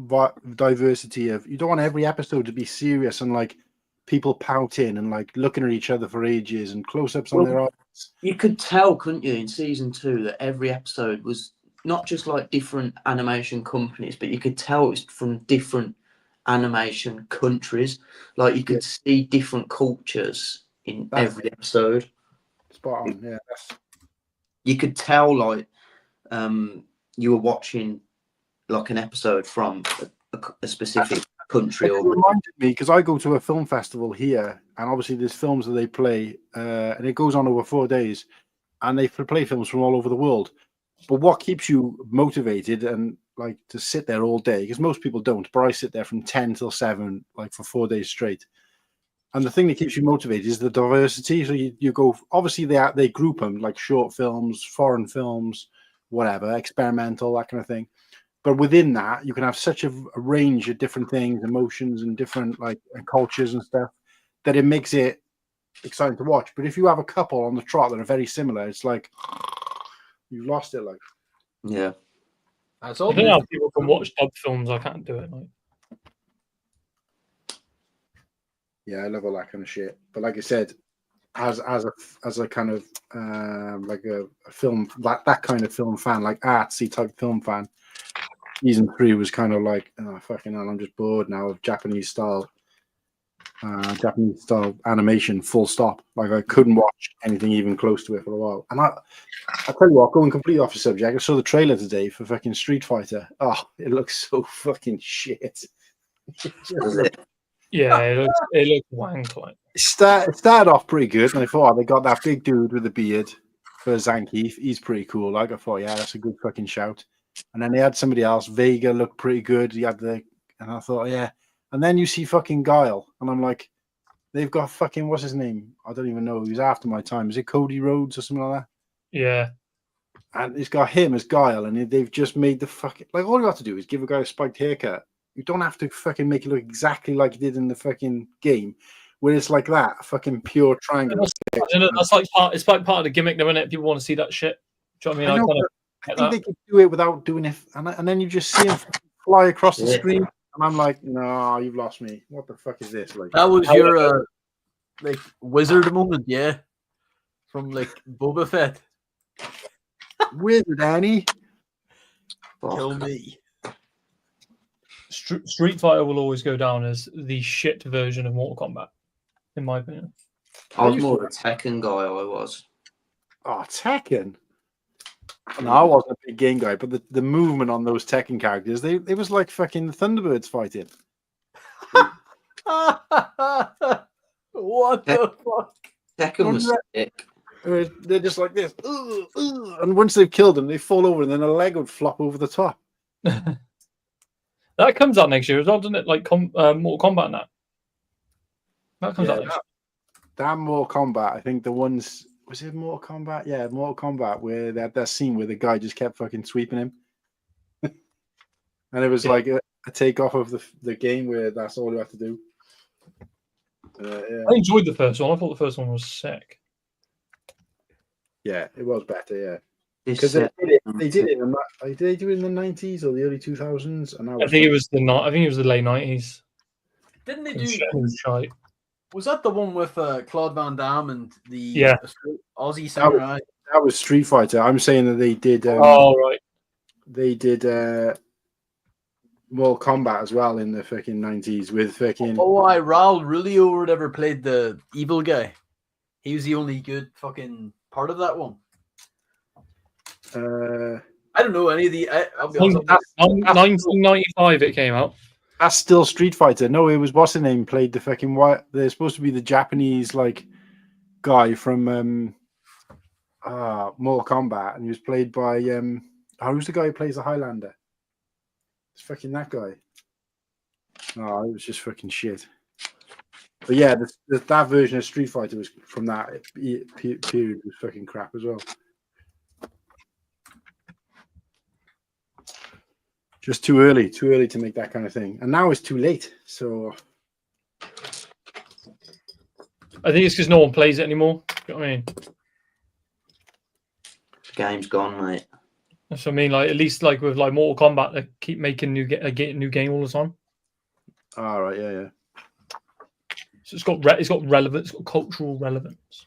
diversity of. You don't want every episode to be serious and like people pouting and like looking at each other for ages and close-ups on their eyes. You could tell, couldn't you, in season 2 that every episode was not just like different animation companies, but you could tell it was from different animation countries. Like you could see different cultures in every episode. Spot on. Yeah. You could tell like you were watching like an episode from a specific country. It reminded me because I go to a film festival here, and obviously there's films that they play, and it goes on over 4 days, and they play films from all over the world. But what keeps you motivated and like to sit there all day? Because most people don't, but I sit there from 10 till 7, like for 4 days straight. And the thing that keeps you motivated is the diversity. So you go, obviously they group them like short films, foreign films, whatever, experimental, that kind of thing. But within that, you can have such a range of different things, emotions, and different like cultures and stuff that it makes it exciting to watch. But if you have a couple on the trot that are very similar, it's like you've lost it. Like, yeah, that's all. I don't know how people can watch dub films. I can't do it. Like, yeah, I love all that kind of shit. But like I said, as a kind of like a film, that kind of film fan, like artsy type film fan. Season 3 was kind of like, oh, fucking hell, I'm just bored now of Japanese style animation, full stop. Like I couldn't watch anything even close to it for a while. And I tell you what, going completely off the subject, I saw the trailer today for fucking Street Fighter. Oh, it looks so fucking shit. Yeah, it looks wank like. It started off pretty good, and I thought, they got that big dude with the beard for Zangief. He's pretty cool. Like I thought, yeah, that's a good fucking shout. And then they had somebody else. Vega looked pretty good. He had and I thought, yeah. And then you see fucking Guile, and I'm like, they've got fucking, what's his name? I don't even know. He was after my time. Is it Cody Rhodes or something like that? Yeah. And it's got him as Guile, and they've just made the fucking, like, all you have to do is give a guy a spiked haircut. You don't have to fucking make it look exactly like he did in the fucking game, where it's like that, a fucking pure triangle. That's like it's like part of the gimmick, though, isn't it? People want to see that shit. Do you know what I mean? I think they could do it without doing it, and then you just see him fly across the screen, and I'm like, no, you've lost me. What the fuck is this? Like, that was like wizard moment, yeah, from like Boba Fett. Wizard Annie. Kill me. Street Fighter will always go down as the shit version of Mortal Kombat, in my opinion. I was more of a Tekken guy. I was. Oh, Tekken. No, I wasn't a big game guy, but the movement on those Tekken characters, it was like fucking Thunderbirds fighting. What the fuck? Tekken was sick. They're just like this. "Ugh, ugh," and once they've killed them, they fall over and then a leg would flop over the top. That comes out next year as well, doesn't it? Like Mortal Kombat now. That comes out next year. Damn Mortal Kombat. I think the ones... Was it Mortal Kombat? Yeah, Mortal Kombat, where they had that scene where the guy just kept fucking sweeping him. And it was like a takeoff of the game where that's all you have to do. Yeah. I enjoyed the first one. I thought the first one was sick. Yeah, it was better, yeah. Because They did it did they do it in the 90s or the early 2000s? And I think it was the late 90s. Didn't they It was do? shite. Was that the one with Claude Van Damme and the Yeah. Aussie Samurai? That was Street Fighter. I'm saying that they did. Oh right. They did Mortal Kombat as well in the fucking 90s with fucking. Oh, Raul Rulio or whatever played the evil guy. He was the only good fucking part of that one. I don't know any of the. I'll be honest. 1995 it came out. That's still Street Fighter. No, it was what's his name played the fucking what? They're supposed to be the Japanese like guy from Mortal Kombat, and he was played by who's the guy who plays the Highlander? It's fucking that guy. Oh, it was just fucking shit. But yeah, that version of Street Fighter was from that period was fucking crap as well. Just too early to make that kind of thing. And now it's too late. So I think it's because no one plays it anymore. You know what I mean? Game's gone, mate. That's what I mean. Like at least like with like Mortal Kombat, they keep making new game all the time. all right, yeah. So it's got relevance, it's got cultural relevance.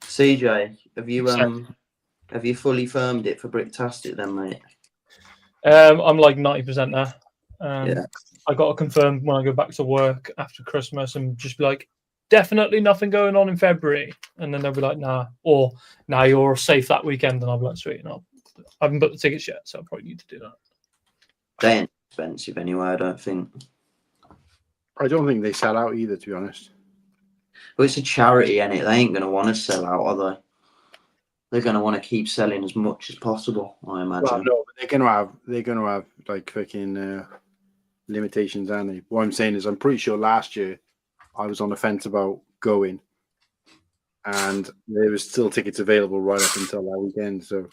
CJ, have you fully firmed it for Bricktastic then, mate? I'm like 90% there. Yeah. I got to confirm when I go back to work after Christmas and just be like, definitely nothing going on in February. And then they'll be like, nah. Or, nah, you're safe that weekend. And I'll be like, sweet. I haven't booked the tickets yet, so I probably need to do that. They ain't expensive anyway, I don't think. I don't think they sell out either, to be honest. But it's a charity, innit? They ain't going to want to sell out, are they? They're going to want to keep selling as much as possible, I imagine. Well, no, but they're gonna have like fucking limitations, aren't they? What I'm saying is, I'm pretty sure last year I was on the fence about going, and there was still tickets available right up until that weekend. So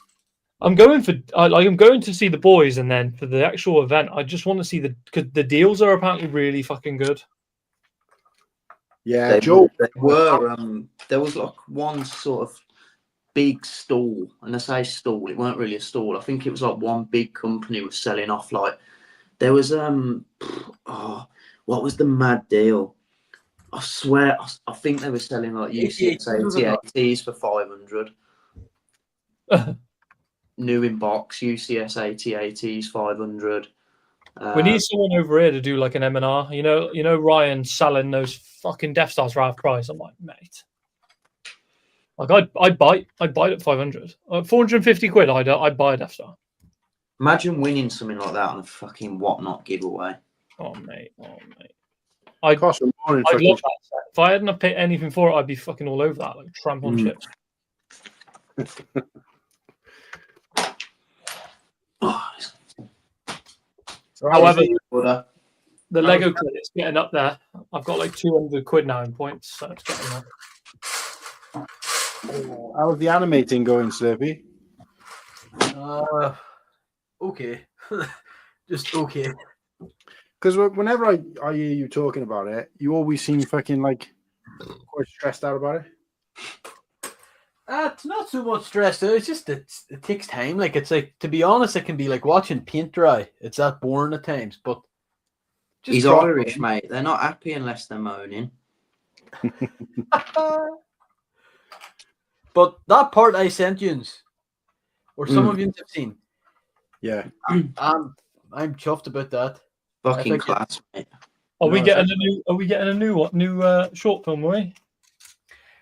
I'm going to see the boys, and then for the actual event, I just want to see because the deals are apparently really fucking good. yeah, They Joe. were. There was like one sort of big stall, and I say stall, it weren't really a stall. I think it was like one big company was selling off. Like there was what was the mad deal? I swear, I think they were selling like UCS ATs for 500. New in box UCS ATs 500. We need someone over here to do like an M&R. You know Ryan selling those fucking Death Stars for half price. I'm like, mate. Like I'd buy it at 500. 450 quid. I'd buy a Death Star. Imagine winning something like that on a fucking whatnot giveaway. Oh mate. I'd Cost them more in love fucking- that set. If I hadn't paid anything for it, I'd be fucking all over that, like tramp on shit. However, the Lego credit's getting up there. I've got like 200 quid now in points, so it's getting there. How's the animating going, Slurpee? Okay. Just okay. Because whenever I hear you talking about it, you always seem fucking like quite stressed out about it. It's not so much stress though. It's just it takes time. Like it's like, to be honest, it can be like watching paint dry. It's that boring at times, but He's drop Irish, in. mate. They're not happy unless they're moaning. But that part I sent you, or some Mm. of you have seen, Yeah. I'm chuffed about that. I Fucking think class, mate. Are we No, getting it's a new? Are we getting a new short film? Are we?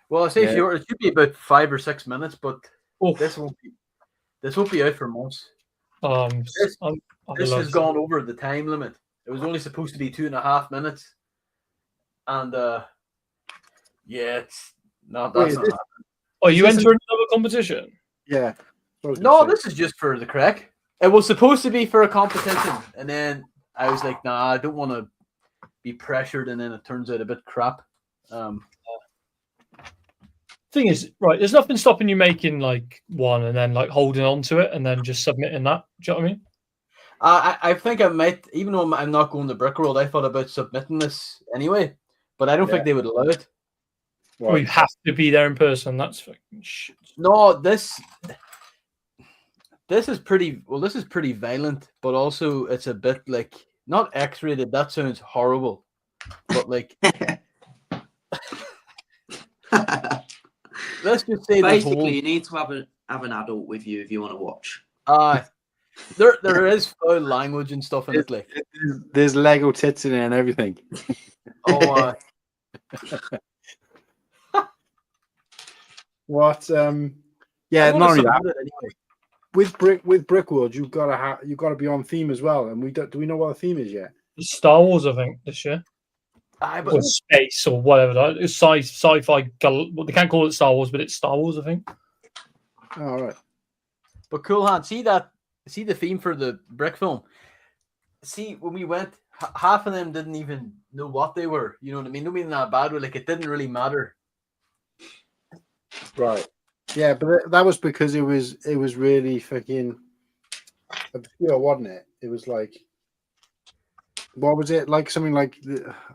Well, I say Yeah. short. It should be about 5 or 6 minutes, but Oof. this won't be out for months. This This has gone over the time limit. It was only supposed to be 2.5 minutes, and yeah, it's not. Wait, That's is not this- happening. Are you Is this entering another competition? Yeah. I was No, gonna say. this is just for the crack. It was supposed to be for a competition, and then I was like, nah, I don't want to be pressured, and then it turns out a bit crap. Thing is, right? There's nothing stopping you making like one and then like holding on to it and then just submitting that. Do you know what I mean? I think I might, even though I'm not going the brick road, I thought about submitting this anyway, but I don't think they would allow it. Or you have to be there in person. That's fucking shit. No, this is pretty well. This is pretty violent, but also it's a bit like not X-rated. That sounds horrible, but like let's just say Basically, you need to have an adult with you if you want to watch. there is foul language and stuff in it. Like There's Lego tits in it and everything. oh, What? Yeah, I'm not gonna only that. submit it anyway. With Brickworld, you've got to be on theme as well. And do we know what the theme is yet? It's Star Wars, I think, this year. But Or space or whatever. It's sci-fi. Well, they can't call it Star Wars, but it's Star Wars, I think. All right. But Cool Hand, see the theme for the brick film. See, when we went, half of them didn't even know what they were. You know what I mean? Don't mean that bad, but like it didn't really matter. Right. Yeah, but that was because it was really fucking obscure, wasn't it? It was like, what was it like? Something like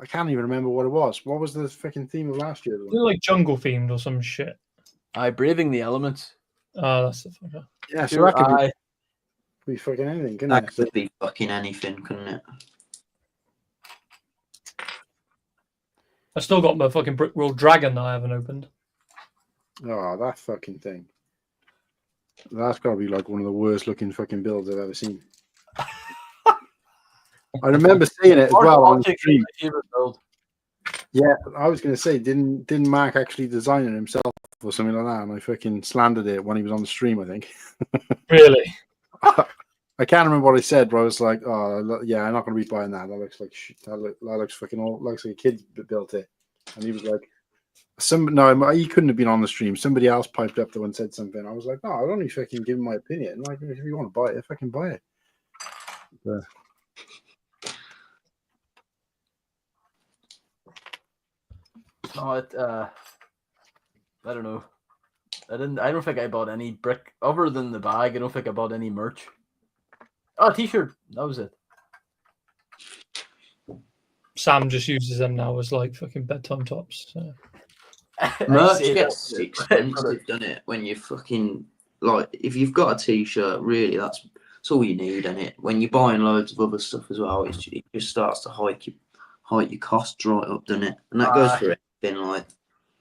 I can't even remember what it was. What was the fucking theme of last year? Is it like jungle themed or some shit? Braving the Elements. That's the fucker. Yeah, so that could I, be fucking anything, couldn't That it? could be fucking anything, couldn't it? I still got my fucking Brickworld Dragon that I haven't opened. Oh, that fucking thing. That's got to be like one of the worst looking fucking builds I've ever seen. I remember seeing it as well on the stream. my favorite build. Yeah, I was going to say, didn't Mark actually design it himself or something like that? And I fucking slandered it when he was on the stream, I think. Really? I can't remember what I said, but I was like, "Oh, yeah, I'm not going to be buying that. That looks like shit. That looks fucking old. Looks like a kid built it." And he was like, "No, he couldn't have been on the stream. Somebody else piped up though and said something." I was like, "No, I'd only fucking give him my opinion. Like, if you want to buy it, fucking buy it." But, I don't know. I don't think I bought any brick other than the bag. I don't think I bought any merch. Oh, t-shirt. That was it. Sam just uses them now as like fucking bedtime tops. So. Merch gets expensive, doesn't it? When you fucking like, if you've got a t-shirt, really, that's all you need, isn't it? When you're buying loads of other stuff as well, it just starts to hike your costs right up, doesn't it? And that goes for everything, like.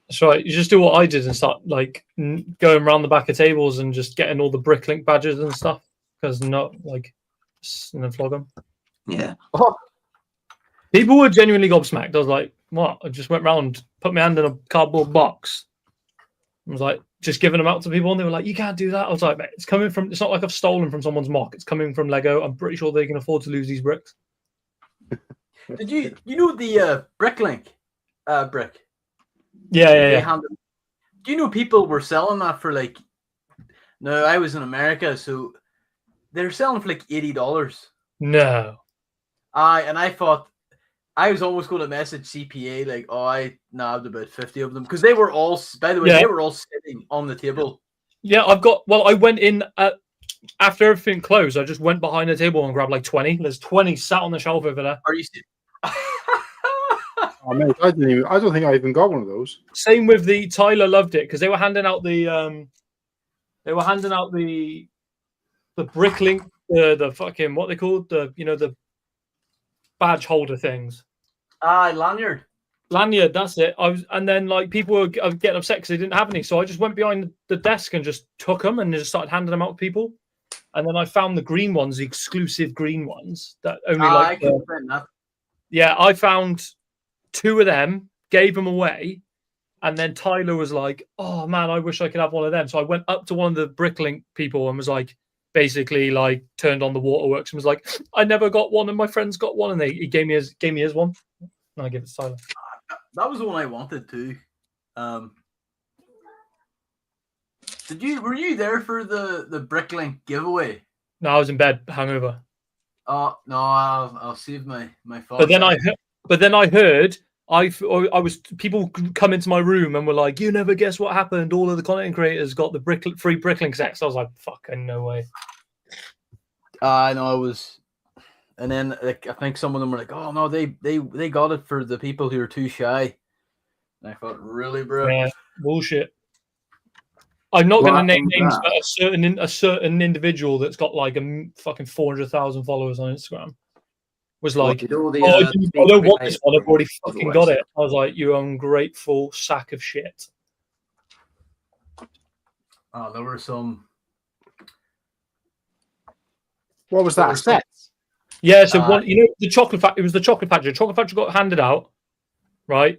That's right. You just do what I did and start like going around the back of tables and just getting all the Bricklink badges and stuff because not like and then flog them. Yeah. Oh, People were genuinely gobsmacked. I was like, "What?" I just went round, put my hand in a cardboard box. I was like, just giving them out to people, and they were like, "You can't do that." I was like, "Mate, it's coming from. It's not like I've stolen from someone's mock. It's coming from Lego. I'm pretty sure they can afford to lose these bricks." did you know the Bricklink brick? Yeah. Do you know people were selling that for like? No, I was in America, so they're selling for like $80. No. And I thought I was almost going to message CPA like, "Oh, I nabbed about 50 of them," because they were all. By the way, they were all sitting on the table. Yeah, I've got. Well, I went in after everything closed. I just went behind the table and grabbed like 20. There's 20 sat on the shelf over there. Are you? Oh man, I don't think I even got one of those. Same with the Tyler loved it because they were handing out the Bricklink, the fucking what they called the badge holder things. Lanyard. Lanyard, that's it. And then like people were getting upset because they didn't have any, so I just went behind the desk and just took them and just started handing them out to people. And then I found the green ones, the exclusive green ones that only I can find that. Yeah, I found 2 of them, gave them away, and then Tyler was like, "Oh man, I wish I could have one of them." So I went up to one of the Bricklink people and was like, basically like turned on the waterworks and was like, "I never got one, and my friends got one," and he gave me his one, and I gave it to Tyler. That was the one I wanted too. Were you there for the Bricklink giveaway? No, I was in bed, hungover. Oh no, I'll save my phone. But then I heard people come into my room and were like, "You never guess what happened. All of the content creators got the free Bricklink sets." I was like, "Fucking no way." I know I was, and then like, I think some of them were like, "Oh no, they got it for the people who are too shy." And I thought, really, bro? Yeah, bullshit. I'm not going to name names, but a certain individual that's got like fucking 400,000 followers on Instagram was like, I don't want this one. I've already fucking got it. I was like, you ungrateful sack of shit. Oh, there were some. What was that? Set? Yeah, so the chocolate factory. It was the chocolate factory. The chocolate factory got handed out, right?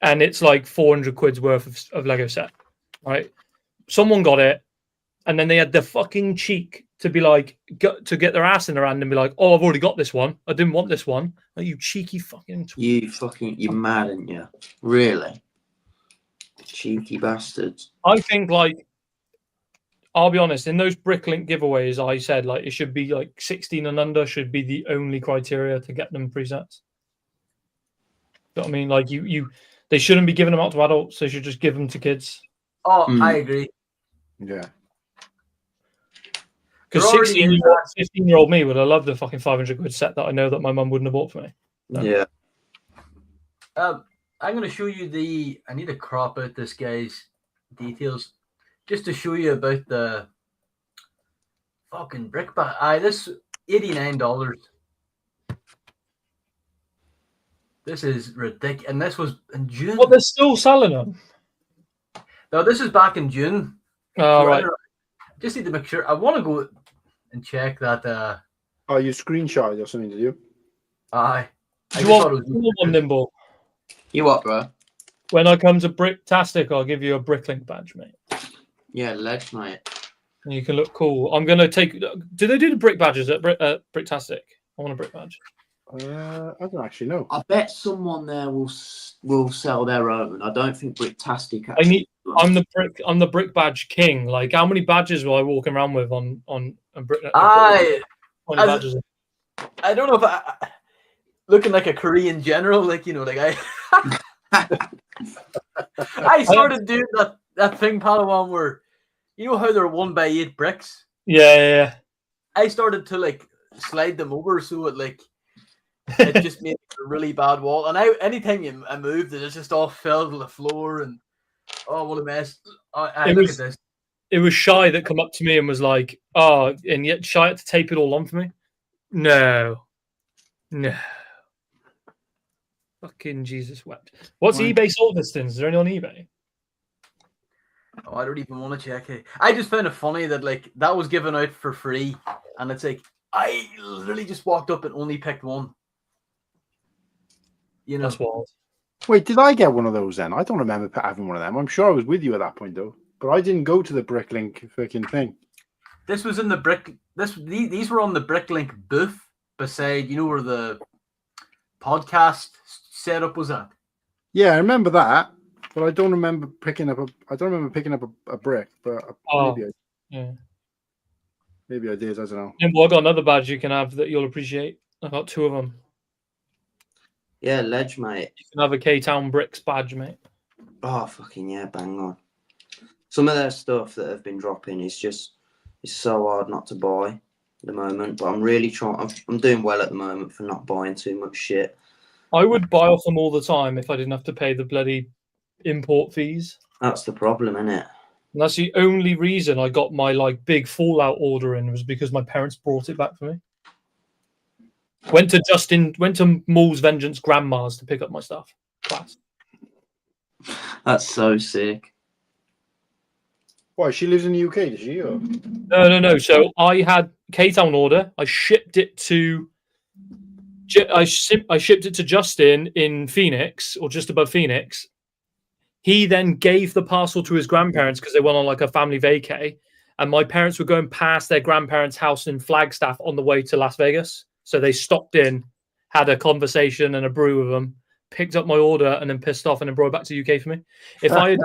And it's like 400 quid's worth of Lego set, right? Someone got it, and then they had the fucking cheek to be like, to get their ass in their hand and be like, "Oh, I've already got this one. I didn't want this one." Like, you cheeky fucking. You're mad, aren't you? Really? Cheeky bastards. I think, like, I'll be honest, in those Bricklink giveaways, I said like it should be like 16 and under should be the only criteria to get them presets. You know what I mean? Like they shouldn't be giving them out to adults. They should just give them to kids. Oh, I agree. Yeah. Because 15-year-old me would have loved the fucking 500 quid set that I know that my mum wouldn't have bought for me. No. Yeah. I'm going to show you I need to crop out this guy's details just to show you about the fucking brick bag. This $89. This is ridiculous. And this was in June. Well, they're still selling them. No, this is back in June. Oh, right. Just need to make sure. I want to go and check that. Oh, you screenshot or something, did you? I you want one, Nimble? You what, bro? When I come to Bricktastic, I'll give you a Bricklink badge, mate. Yeah, ledge, mate. And you can look cool. I'm going to take... Do they do the brick badges at Bricktastic? I want a brick badge. I don't actually know. I bet someone there will sell their own. I don't think Bricktastic actually. I'm the brick badge king. Like, how many badges will I walk around with on brick? I don't know if I looking like a Korean general, like, you know, like I started doing that thing, Padawan, where you know how they're 1x8 bricks. Yeah. I started to like slide them over so it just made a really bad wall. And anytime I moved it, just all fell to the floor and what a mess. Look at this. It was Shy that come up to me and was like, "Oh," and yet Shy had to tape it all on for me. No. Fucking Jesus wept. What's eBay sold listings? Is there any on eBay? Oh, I don't even want to check it. I just found it funny that like that was given out for free, and it's like I literally just walked up and only picked one. You know, that's wild. Wait, did I get one of those then? I don't remember having one of them. I'm sure I was with you at that point though, but I didn't go to the Bricklink freaking thing. This was in the brick. These were on the Bricklink booth beside, you know, where the podcast setup was at. Yeah, I remember that, but I don't remember picking up a brick. But maybe I did. I don't know. I got another badge you can have that you'll appreciate. I got 2 of them. Yeah, ledge, mate. You can have a K-Town Bricks badge, mate. Oh, fucking yeah, bang on. Some of their stuff that have been dropping is so hard not to buy at the moment. But I'm really trying. I'm doing well at the moment for not buying too much shit. I would buy off them all the time if I didn't have to pay the bloody import fees. That's the problem, isn't it? And that's the only reason I got my like big Fallout order in was because my parents brought it back for me. Went to Mall's Vengeance Grandma's to pick up my stuff. Class. That's so sick. Why, she lives in the UK, does she? Or? No. So I had K-Town order. I shipped it to Justin in Phoenix, or just above Phoenix. He then gave the parcel to his grandparents because they went on like a family vacay, and my parents were going past their grandparents' house in Flagstaff on the way to Las Vegas. So they stopped in, had a conversation and a brew with them, picked up my order, and then pissed off and then brought it back to the UK for me. If I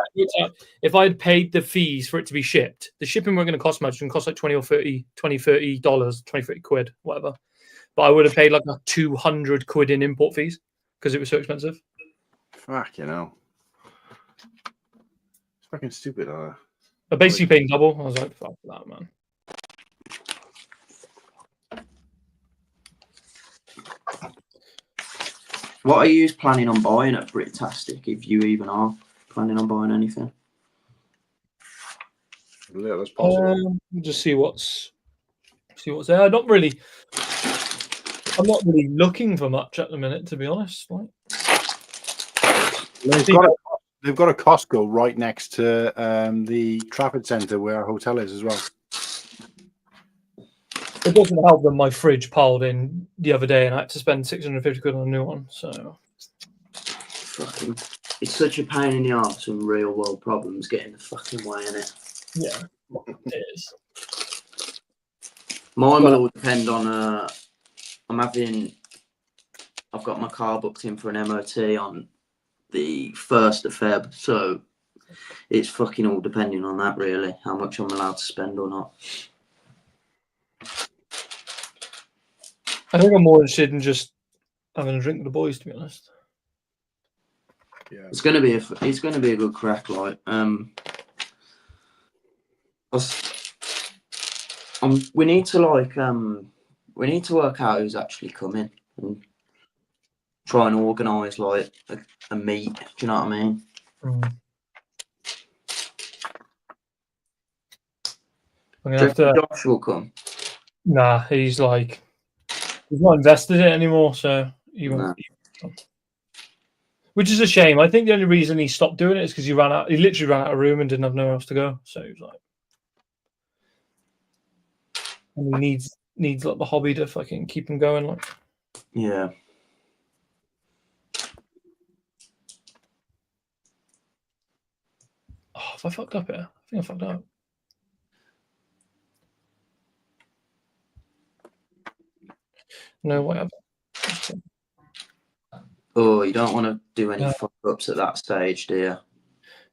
had paid the fees for it to be shipped, the shipping weren't going to cost much. It would cost like $20 quid, whatever. But I would have paid like 200 quid in import fees because it was so expensive. Fuck, you know. It's fucking stupid. I basically paid double. I was like, fuck that, man. What are you planning on buying at Britastic, if you even are planning on buying anything? As little as possible. Just see what's there. I'm not really looking for much at the minute, to be honest. Like, They've got a Costco right next to the Trafford Centre where our hotel is as well. it doesn't help that my fridge piled in the other day and I had to spend 650 quid on a new one. So Fucking, it's such a pain in the arse and real world problems getting the fucking way in it. yeah, it is. Mine will all depend on I've got my car booked in for an MOT on the 1st of Feb, so it's fucking all depending on that, really, how much I'm allowed to spend or not. I think I'm more interested in just having a drink with the boys, to be honest. Yeah, It's gonna be a good crack, like we need to work out who's actually coming and try and organise like a meet. Do you know what I mean? I'm gonna have to. Josh will come. Nah, he's not invested in it anymore, so he won't. Nah. Which is a shame. I think the only reason he stopped doing it is because he literally ran out of room and didn't have nowhere else to go. So he was like, and he needs like the hobby to fucking keep him going. Like, Yeah. oh, have I fucked up here? I think I fucked up. No way. Oh, you don't want to do any fuck ups at that stage, do you?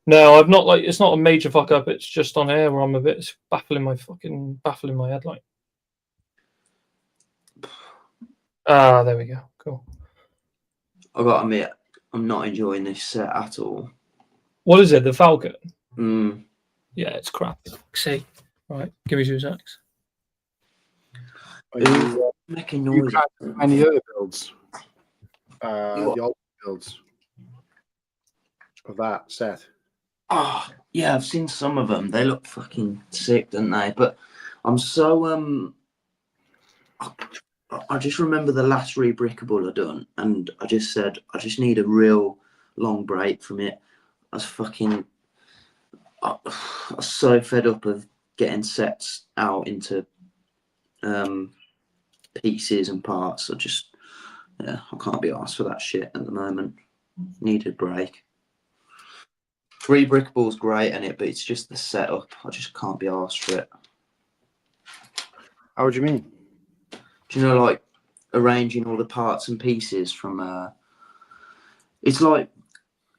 No, I've not. Like, it's not a major fuck up. It's just on air where I'm a bit it's baffling my head. Like, there we go. Cool. I gotta admit, I'm not enjoying this set at all. What is it? The Falcon? Mm. Yeah, it's crap. See, right. Give me 2 seconds. Making You noise. can't any other builds. The old builds of that set. Oh, yeah, I've seen some of them. They look fucking sick, don't they? But I'm so I just remember the last rebrickable I done, and I just said I just need a real long break from it. I was so fed up of getting sets out into pieces and parts. I can't be asked for that shit at the moment. Need a break. Rebrickable's great in it, but it's just the setup. I just can't be asked for it. How would you mean? Do you know, like arranging all the parts and pieces from it's like,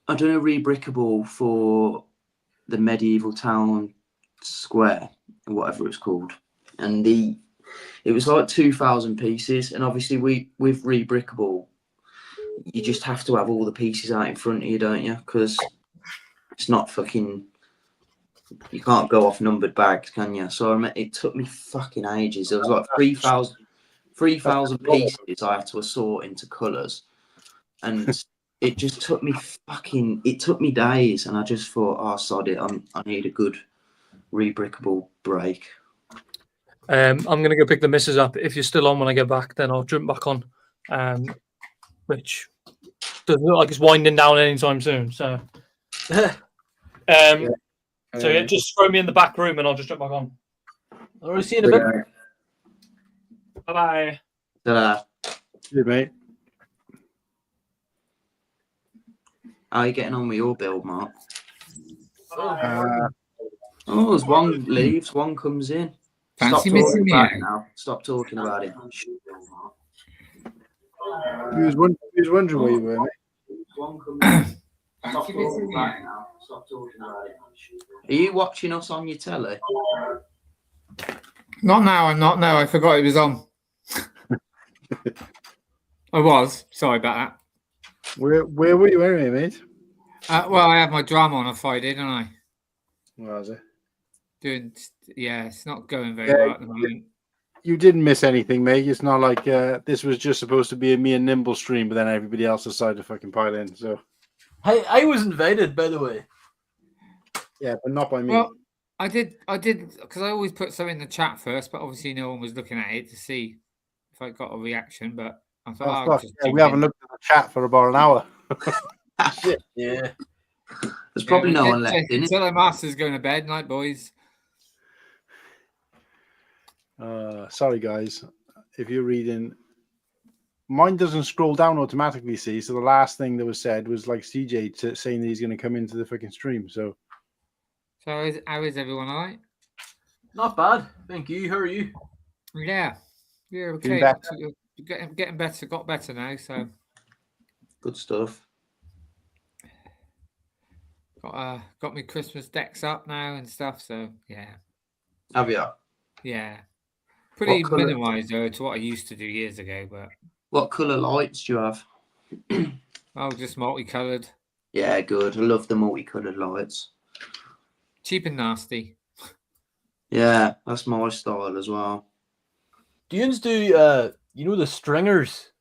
I don't know, rebrickable for the medieval town square or whatever it's called, and it was like 2,000 pieces, and obviously with rebrickable you just have to have all the pieces out in front of you, don't you? Because it's not fucking, you can't go off numbered bags, can you? So it took me fucking ages. There was like 3,000 pieces I had to assort into colours, and it just took me days, and I just thought, oh, sod it, I need a good rebrickable break. I'm gonna go pick the missus up. If you're still on when I get back, then I'll jump back on. Which doesn't look like it's winding down anytime soon. So, so yeah, just throw me in the back room and I'll just jump back on. I'll see you in a bit. Bye bye. Ta-da. Yeah, mate. How are you getting on with your build, Mark? Uh, Oh, as one leaves, one comes in. Fancy Stop missing talking me about out. it now. Stop talking about it. he was wondering where you were, mate. One comes in. Stop Fancy missing talking me about out. it now. Stop talking about it. Are you watching us on your telly? Not now. I'm not. No, I forgot it was on. I was. Sorry about that. Where were you anyway, mate? Well, I have my drama on a Friday, don't I? Where was it? Yeah, it's not going very Yeah, well at the moment. You didn't miss anything, mate. It's not like this was just supposed to be a me and Nimble stream, but then everybody else decided to fucking pile in. So I was invited, by the way. yeah, but not by me. Well, I did because I always put something in the chat first, but obviously no one was looking at it to see if I got a reaction. But I thought, Oh, I'll fuck. just Yeah, jump we haven't in. looked at the chat for about an hour. Shit. Yeah. There's probably Yeah, no well, one left in it. until the master's going to bed. Night, boys. Sorry, guys. If you're reading, mine doesn't scroll down automatically. See, so the last thing that was said was like CJ saying that he's going to come into the fucking stream. So So how is everyone all right? Not bad. Thank you. How are you? Yeah, Doing okay. better. Getting better. Got better now. So Good stuff. got my Christmas decks up now and stuff. So yeah, Have you? yeah. Pretty colour- minimised though to what I used to do years ago, but What colour lights do you have? just multicoloured, Yeah, good. I love the multicoloured lights. cheap and nasty. Yeah, that's my style as well. Do you do you know the stringers?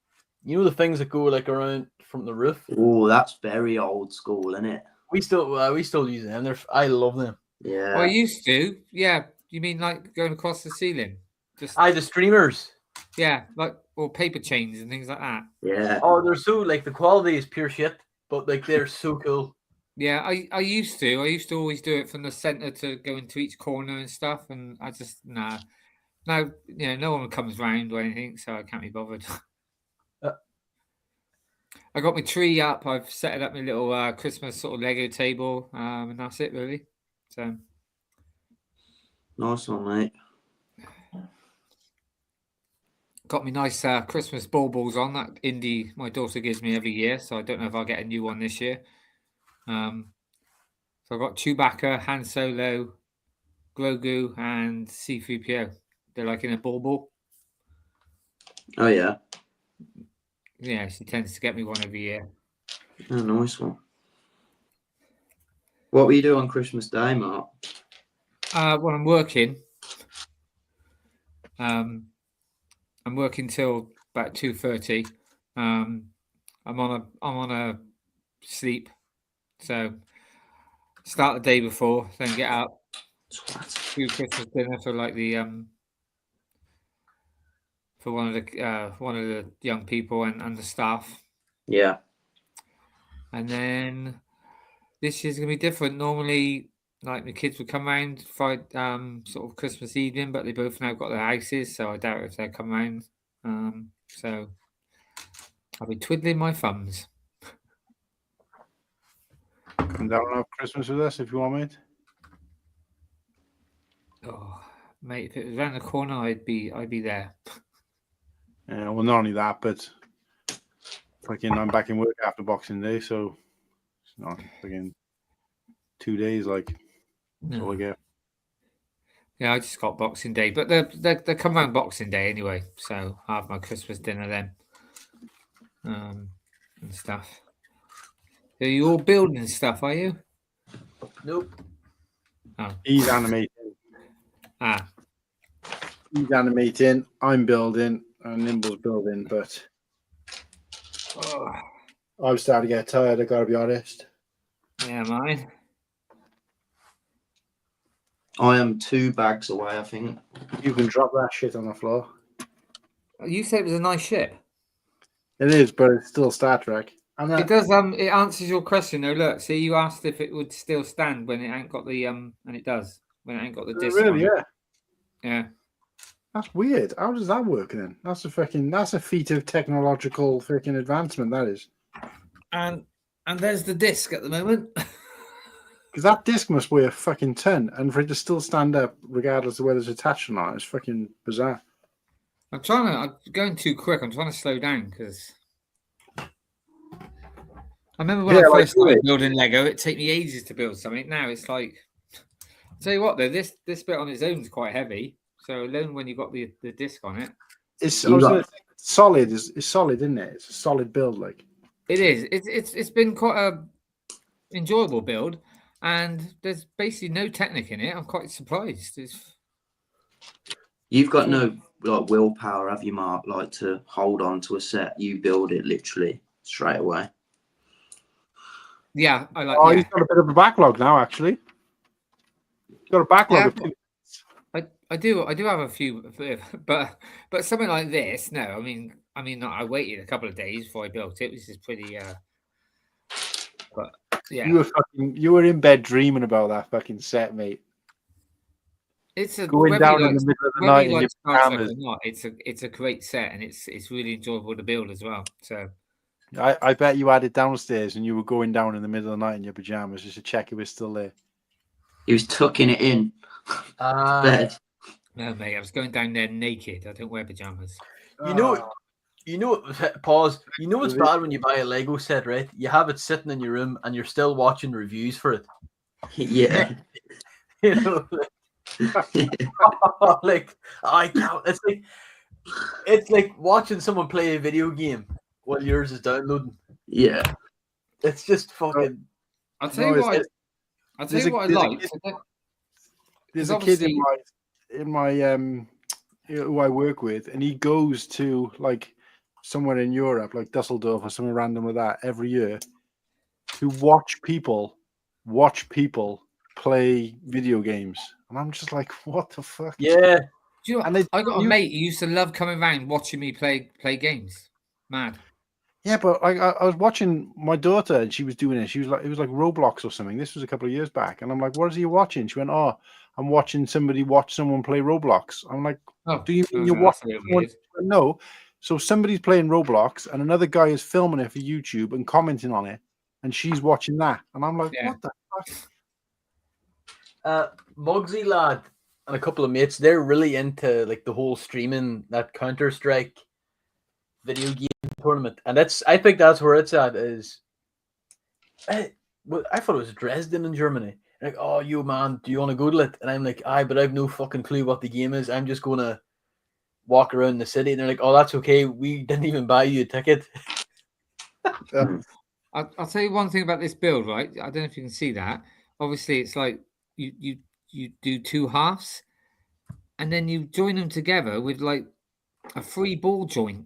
You know the things that go like around from the roof? Oh, that's very old school, isn't it? We still use them. I love them. Yeah. Well, I used to. Yeah, you mean like going across the ceiling? Just The streamers. yeah, like or paper chains and things like that. Yeah. Oh, they're so like the quality is pure shit, but like they're so cool. Yeah, I used to. I used to always do it from the center to go into each corner and stuff, and I just nah. Now no one comes round or anything, so I can't be bothered. I got my tree up. I've set it up my little Christmas sort of Lego table, and that's it really. So Nice one, mate. got me nice Christmas baubles on that Indy my daughter gives me every year. So I don't know if I'll get a new one this year. So I've got Chewbacca, Han Solo, Grogu, and C-3PO. They're like in a bauble. Oh, yeah. Yeah, she tends to get me one every year. Oh, nice one. What will you do on Christmas Day, Mark? Well, I'm working. I'm working till about 2:30. I'm on a sleep. So start the day before, then get up, do Christmas dinner for like the for one of the young people and the staff. Yeah. And then this year's gonna be different. Normally, like the kids would come round for sort of Christmas evening, but they both now got their houses, so I doubt if they'll come round. So I'll be twiddling my thumbs. come down and have Christmas with us if you want, mate. Oh, mate, if it was around the corner, I'd be there. Yeah, well, not only that, but fucking I'm back in work after Boxing Day, so it's not fucking 2 days. Like that's all I get. Yeah, I just got Boxing Day, but they come around Boxing Day anyway, so I'll have my Christmas dinner then, and stuff. Are you all building stuff? Are you? Nope. Oh, He's animating. He's animating. I'm building, and Nimble's building. But I'm starting to get tired. I gotta be honest. yeah, mine. I am 2 bags away, I think. You can drop that shit on the floor. You said it was a nice ship. It is, but it's still Star Trek. It does. It answers your question though. Look, see, you asked if it would still stand when it ain't got the and it does when it ain't got the disc. Really, on yeah. it. Yeah. That's weird. How does that work then? That's a feat of technological freaking advancement. That is. And there's the disc at the moment. Because that disc must weigh a fucking ton, and for it to still stand up, regardless of whether it's attached or not, it's fucking bizarre. I'm going too quick. I'm trying to slow down because I remember when I first started building Lego, it took me ages to build something. Now it's like, I'll tell you what though, this bit on its own is quite heavy. So alone when you got the disc on it, It's solid. It's solid, isn't it? It's a solid build, like. It is. It's been quite a enjoyable build, and there's basically no technique in it. I'm quite surprised. You've got no like willpower, have you, Mark? Like to hold on to a set, you build it literally straight away. Yeah, I like. Oh, yeah. you've got a bit of a backlog now, actually. You've got a backlog. Yeah, I do have a few, but something like this, no. I mean, I waited a couple of days before I built it, which is pretty. But yeah, you were in bed dreaming about that fucking set, mate. It's going down in the middle of the night in your pajamas. It's a great set, and it's really enjoyable to build as well. So, I bet you had it downstairs, and you were going down in the middle of the night in your pajamas just to check it was still there. He was tucking it in bed. No, mate, I was going down there naked. I don't wear pajamas. You know, pause. You know it's bad when you buy a Lego set, right? You have it sitting in your room and you're still watching reviews for it. Yeah. You know, like I can't. It's like watching someone play a video game while yours is downloading. Yeah. It's just fucking. I'll tell you what. I'll tell you what I like. There's a kid in my who I work with, and he goes to like somewhere in Europe, like Dusseldorf or somewhere random like that, every year to watch people play video games, and I'm just like, what the fuck? Yeah. Do you know, I got a mate who used to love coming around watching me play games. Mad. Yeah, but I was watching my daughter, and she was doing it. She was like, it was like Roblox or something. This was a couple of years back, and I'm like, what is he watching? She went, oh, I'm watching somebody watch someone play Roblox. I'm like, oh, do you mean you're watching? No. So somebody's playing Roblox, and another guy is filming it for YouTube and commenting on it, and she's watching that, and I'm like, what the fuck? Mugsy lad and a couple of mates, they're really into like the whole streaming that Counter-Strike video game tournament, and I think that's where it's at. I thought it was Dresden in Germany. Like, oh, you man, do you want to go to it? And I'm like, aye, but I have no fucking clue what the game is. I'm just gonna walk around the city. And they're like, oh, that's okay. We didn't even buy you a ticket. I'll tell you one thing about this build, right? I don't know if you can see that. Obviously, it's like you do two halves, and then you join them together with like a free ball joint,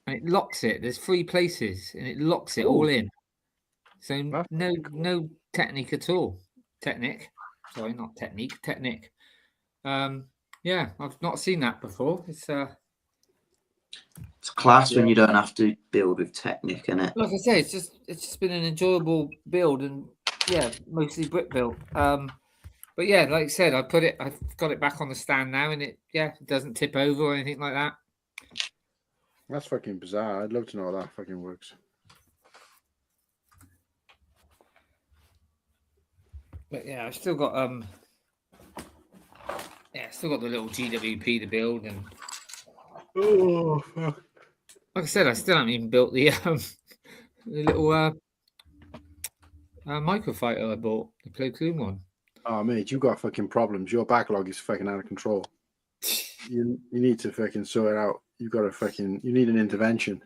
and it locks it. There's 3 places, and it locks it all in. So no technique at all. Technique. Yeah, I've not seen that before. It's class when you don't have to build with technique in it. Like I say, it's just been an enjoyable build, and yeah, mostly brick built. But yeah, like I said, I've got it back on the stand now, and it doesn't tip over or anything like that. That's fucking bizarre. I'd love to know how that fucking works. But yeah, I've still got still got the little GWP to build, and oh fuck. Like I said, I still haven't even built the little microfighter I bought, the Play Clue one. Oh mate, you got fucking problems. Your backlog is fucking out of control. You need to fucking sort it out. You need an intervention.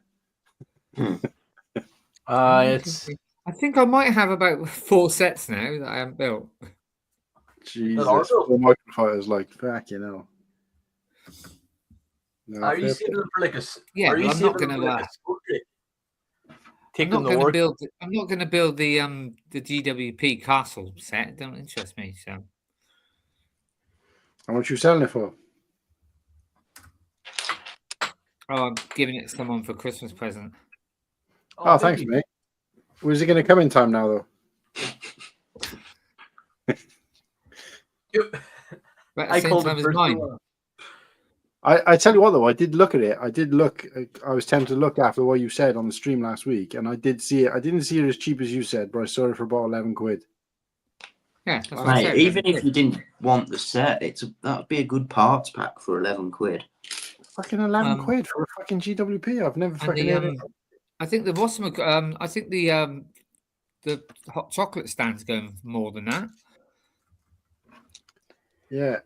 I think I might have about 4 sets now that I haven't built. Jesus, 4 microfighters, like fucking hell. No, are you saving them for like a? Yeah, are you I'm not going to. I'm not going to build the GWP castle set. It don't interest me. So How much you selling it for? Oh, I'm giving it to someone for Christmas present. Oh, thanks, you. mate. Was it going to come in time now, though? But at I the same called time it as first mine. one. I tell you what, though, I did look at it. I did look. I was tempted to look after what you said on the stream last week, and I did see it. I didn't see it as cheap as you said, but I saw it for about 11 quid. Yeah, that's what I Mate, said. even if you didn't want the set, that would be a good parts pack for 11 quid. Fucking 11 Um, quid for a fucking GWP. I've never And fucking the heard it. I think the I think the hot chocolate stand's going for more than that. Yeah.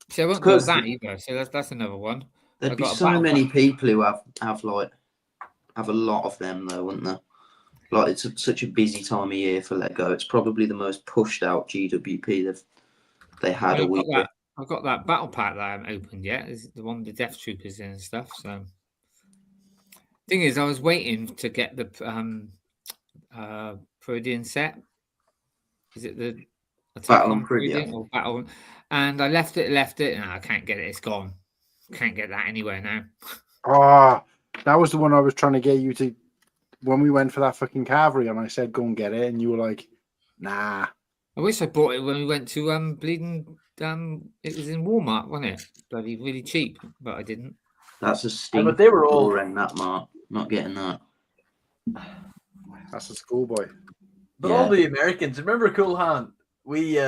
So I won't go with Because that either. So that's another one. there'd I've be got a so battle many people who have a lot of them, though, wouldn't there? Like, it's such a busy time of year for Let Go. It's probably the most pushed out GWP they had a week ago. I've got that battle pack that I haven't opened yet. Is the one with the Death Troopers in and stuff. So thing is, I was waiting to get the Peridian set. Is it the Attack Battle on on Privia. Peridian or Battle? And I left it, and I can't get it. It's gone. Can't get that anywhere now. Ah, that was the one I was trying to get you to when we went for that fucking cavalry, and I said go and get it, and you were like, nah. I wish I bought it when we went to bleeding. It was in Walmart, wasn't it? Bloody really cheap, but I didn't. That's a stink. But they were all. that, Mark. Not getting that. That's a schoolboy. But Yeah. all the Americans, remember Cool Hand? We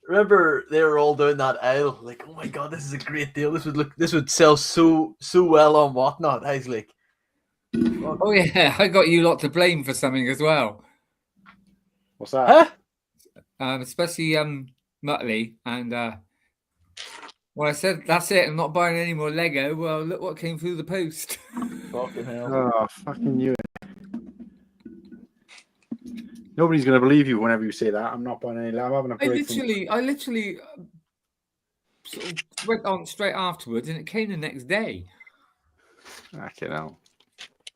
remember they were all doing that aisle, like, oh my god, this is a great deal. This would sell so well on whatnot. I was like, fuck. Oh yeah, I got you lot to blame for something as well. What's that? Huh? Especially Muttley and well, I said that's it. I'm not buying any more Lego. Well, look what came through the post. Fucking hell. Oh, fucking you. Nobody's going to believe you whenever you say that. I'm not buying any. I'm having a I break. literally sort of went on straight afterwards, and it came the next day. Fucking hell.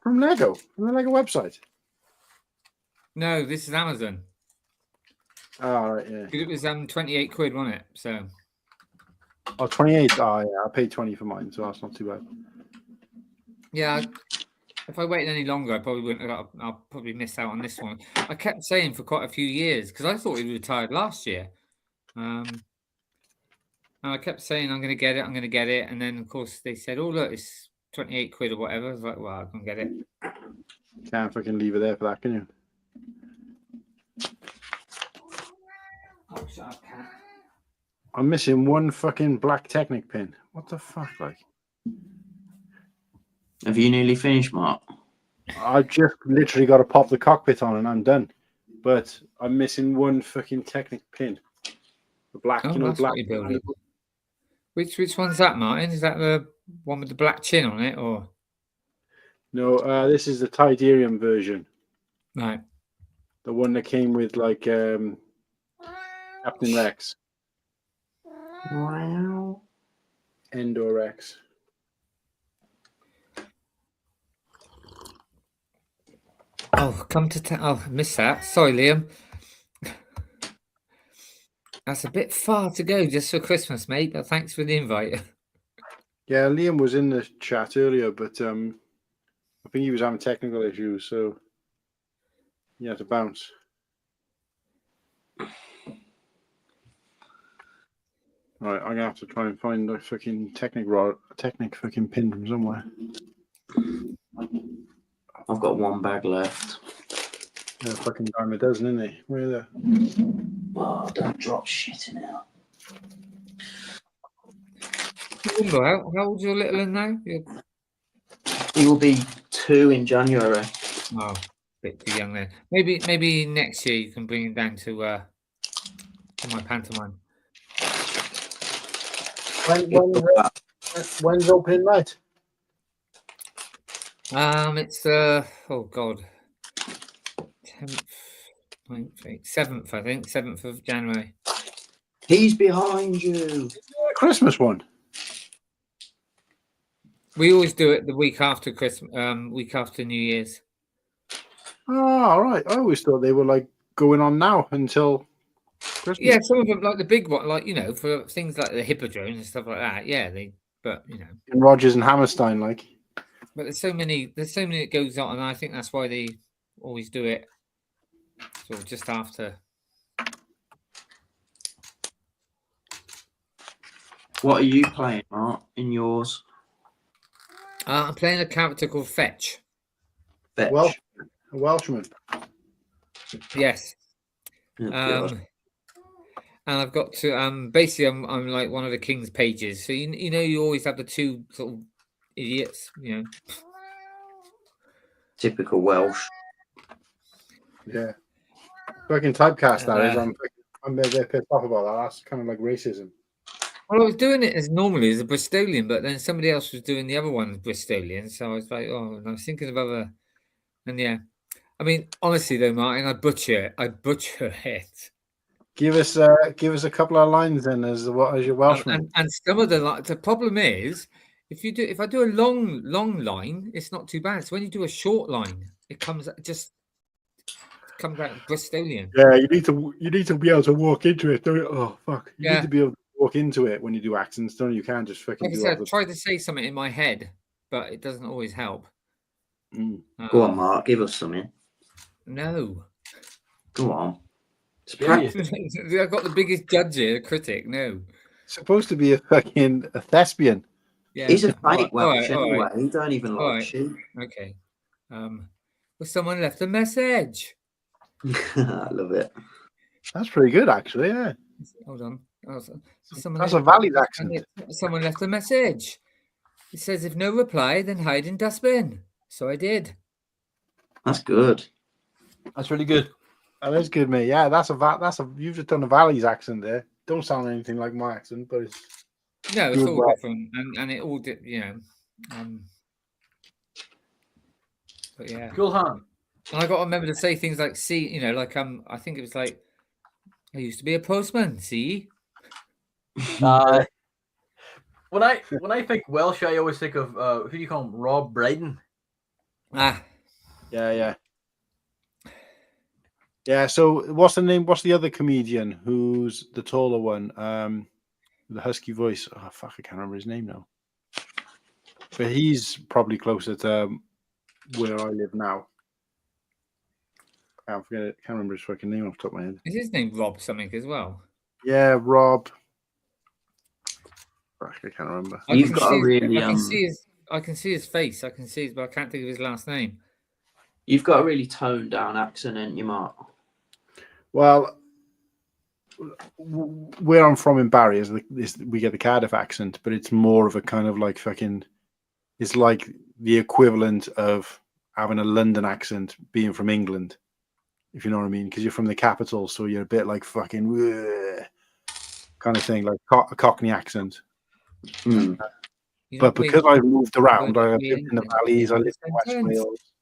From Lego. From the Lego website. No, this is Amazon. Oh, right, yeah. 'Cause it was 28 quid, wasn't it? So Oh, 28. Oh, yeah. I paid 20 for mine, so that's not too bad. yeah, if I waited any longer, I probably wouldn't. I'll probably miss out on this one. I kept saying for quite a few years because I thought he retired last year. And I kept saying I'm going to get it, and then of course they said, "Oh look, it's 28 quid or whatever." I was like, "Well, I can get it." Can't fucking leave it there for that, can you? Oh, shut up, cat. I'm missing one fucking black Technic pin. What the fuck, like? Have you nearly finished, Mark? I've just literally got to pop the cockpit on and I'm done. But I'm missing one fucking Technic pin. The black, Oh, you know, that's black. what you're building. Which one's that, Martin? Is that the one with the black chin on it, or No, this is the Tidarium version. no? The one that came with like Captain Rex. Wow. Endor Rex. Oh, come to town. Oh, I missed that. Sorry, Liam. That's a bit far to go just for Christmas, mate. But thanks for the invite. Yeah, Liam was in the chat earlier, but I think he was having technical issues, so he had to bounce. Right, I'm gonna have to try and find the fucking Technic fucking pin from somewhere. I've got one bag left. Yeah, fucking dime a dozen, isn't he? Where are they? Oh, don't drop shit in out. How old's your little one now? He will be 2 in January. Oh, a bit too young then. Maybe next year you can bring him down to my pantomime. When's opening night? It's oh god, 10th, 9th, 7th, I think, 7th of January. He's behind you. Christmas one. We always do it the week after Christmas, week after New Year's. Oh, all right. I always thought they were like going on now until Christmas. Yeah, some of them, like the big one, like, for things like the Hippodrome and stuff like that. Yeah, but In Rogers and Hammerstein, like. but there's so many that goes on, and I think that's why they always do it sort of just after. What are you playing, Mark, in yours? I'm playing a character called Fetch. Fetch. Well, a Welshman. Yes. Oh, God. And I've got to basically I'm like one of the king's pages. So you always have the two sort of idiots, Typical Welsh. Yeah. Fucking typecast that is. And, I'm a bit pissed off about that. That's kind of like racism. Well, I was doing it as normally as a Bristolian, but then somebody else was doing the other one Bristolian. So I was like, and I was thinking of other. And yeah, I mean, honestly though, Martin, I butcher it. Give us a couple of lines then as your Welshman. And some of the problem is if I do a long line, it's not too bad. So when you do a short line, it comes out Bristolian. Yeah, you need to be able to walk into it, don't you? Oh fuck! You need to be able to walk into it when you do accents, don't you? You can't just fucking Like I said, I try to say something in my head, but it doesn't always help. Go on, Mark. Give us something. No. Go on. I've got the biggest judge here, a critic. No. Supposed to be a thespian. Yeah. He's a fake Welsh anyway. He don't even like sheep. Okay. Well, someone left a message. I love it. That's pretty good, actually. Yeah. Hold on. That's a Valley's accent. Someone left a message. It says, "If no reply, then hide in dustbin." So I did. That's good. That's really good. That is good, mate. Yeah, you've just done a Valley's accent there. Don't sound anything like my accent, but it's it's all different, and it all did, but yeah, Cool, huh? and I got to remember to say things like "see," I think it was like, "I used to be a postman." See, when I think Welsh, I always think of who do you call him? Rob Brydon. Yeah. So what's the name? What's the other comedian who's the taller one? The husky voice. Oh fuck, I can't remember his name now. But he's probably closer to where I live now. I can't remember his fucking name off the top of my head. Is his name Rob something as well? Yeah, Rob. Fuck, I can't remember. You've got a really I can see his face. I can see his, but I can't think of his last name. You've got a really toned down accent, ain't you, Mark? Well, where I'm from in Barry we get the Cardiff accent, but it's more of a kind of like fucking. It's like the equivalent of having a London accent being from England, if you know what I mean, because you're from the capital, so you're a bit like fucking kind of thing, like a Cockney accent. But because I've moved around, I've lived in the valleys, I lived in West Wales,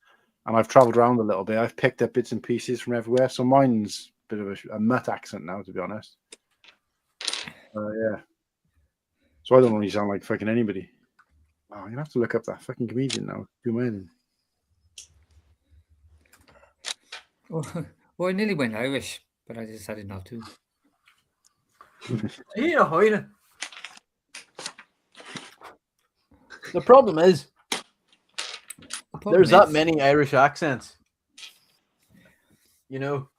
and I've travelled around a little bit. I've picked up bits and pieces from everywhere, so mine's a bit of a mutt accent now, to be honest. Yeah. So I don't really sound like fucking anybody. Oh, I'm gonna have to look up that fucking comedian now. Too many. Well, I nearly went Irish, but I decided not to. Yeah. The problem is, there's that many Irish accents. You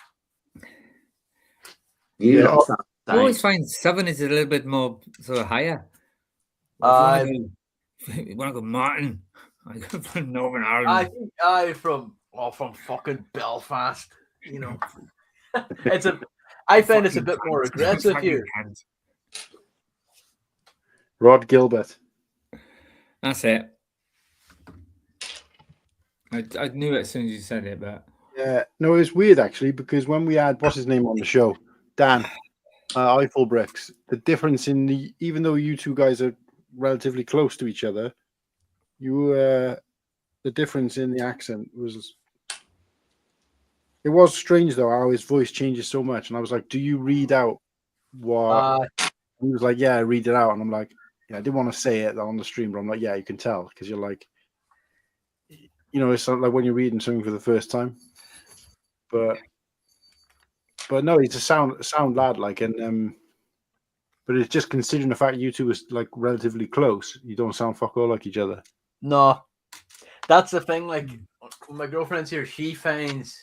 always find Southern is a little bit more sort of higher. When I go Martin, I go from Northern Ireland. I think I from fucking Belfast. I find it's a bit more aggressive here. Rod Gilbert. That's it. I knew it as soon as you said it, but yeah, no, it's weird actually because when we had what's his name on the show, Dan Eiffel Bricks, the difference in even though you two guys are relatively close to each other, the difference in the accent it was strange though how his voice changes so much, and I was like, do you read out what he was like? Yeah, I read it out, and I'm like, yeah, I didn't want to say it on the stream, but I'm like, yeah, you can tell because you're like, it's like when you're reading something for the first time. But but no, he's a sound lad, like, and but it's just considering the fact you two was like relatively close, you don't sound fuck all like each other. No, that's the thing. Like, when my girlfriend's here, she finds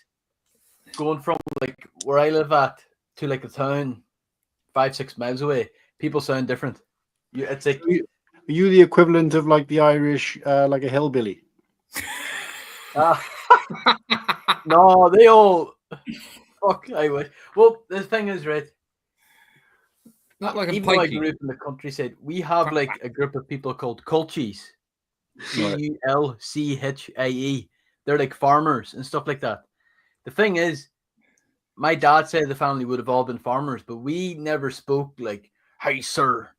going from like where I live at to like a town 5-6 miles away, people sound different. It's like, Are you the equivalent of like the Irish, like a hillbilly? no, they all fuck. I wish. Well, the thing is, right? Not like a Even though I pikey. grew up in the countryside, we have like a group of people called culchies. Right. Culchie. They're like farmers and stuff like that. The thing is, my dad said the family would have all been farmers, but we never spoke like, "Hey, sir,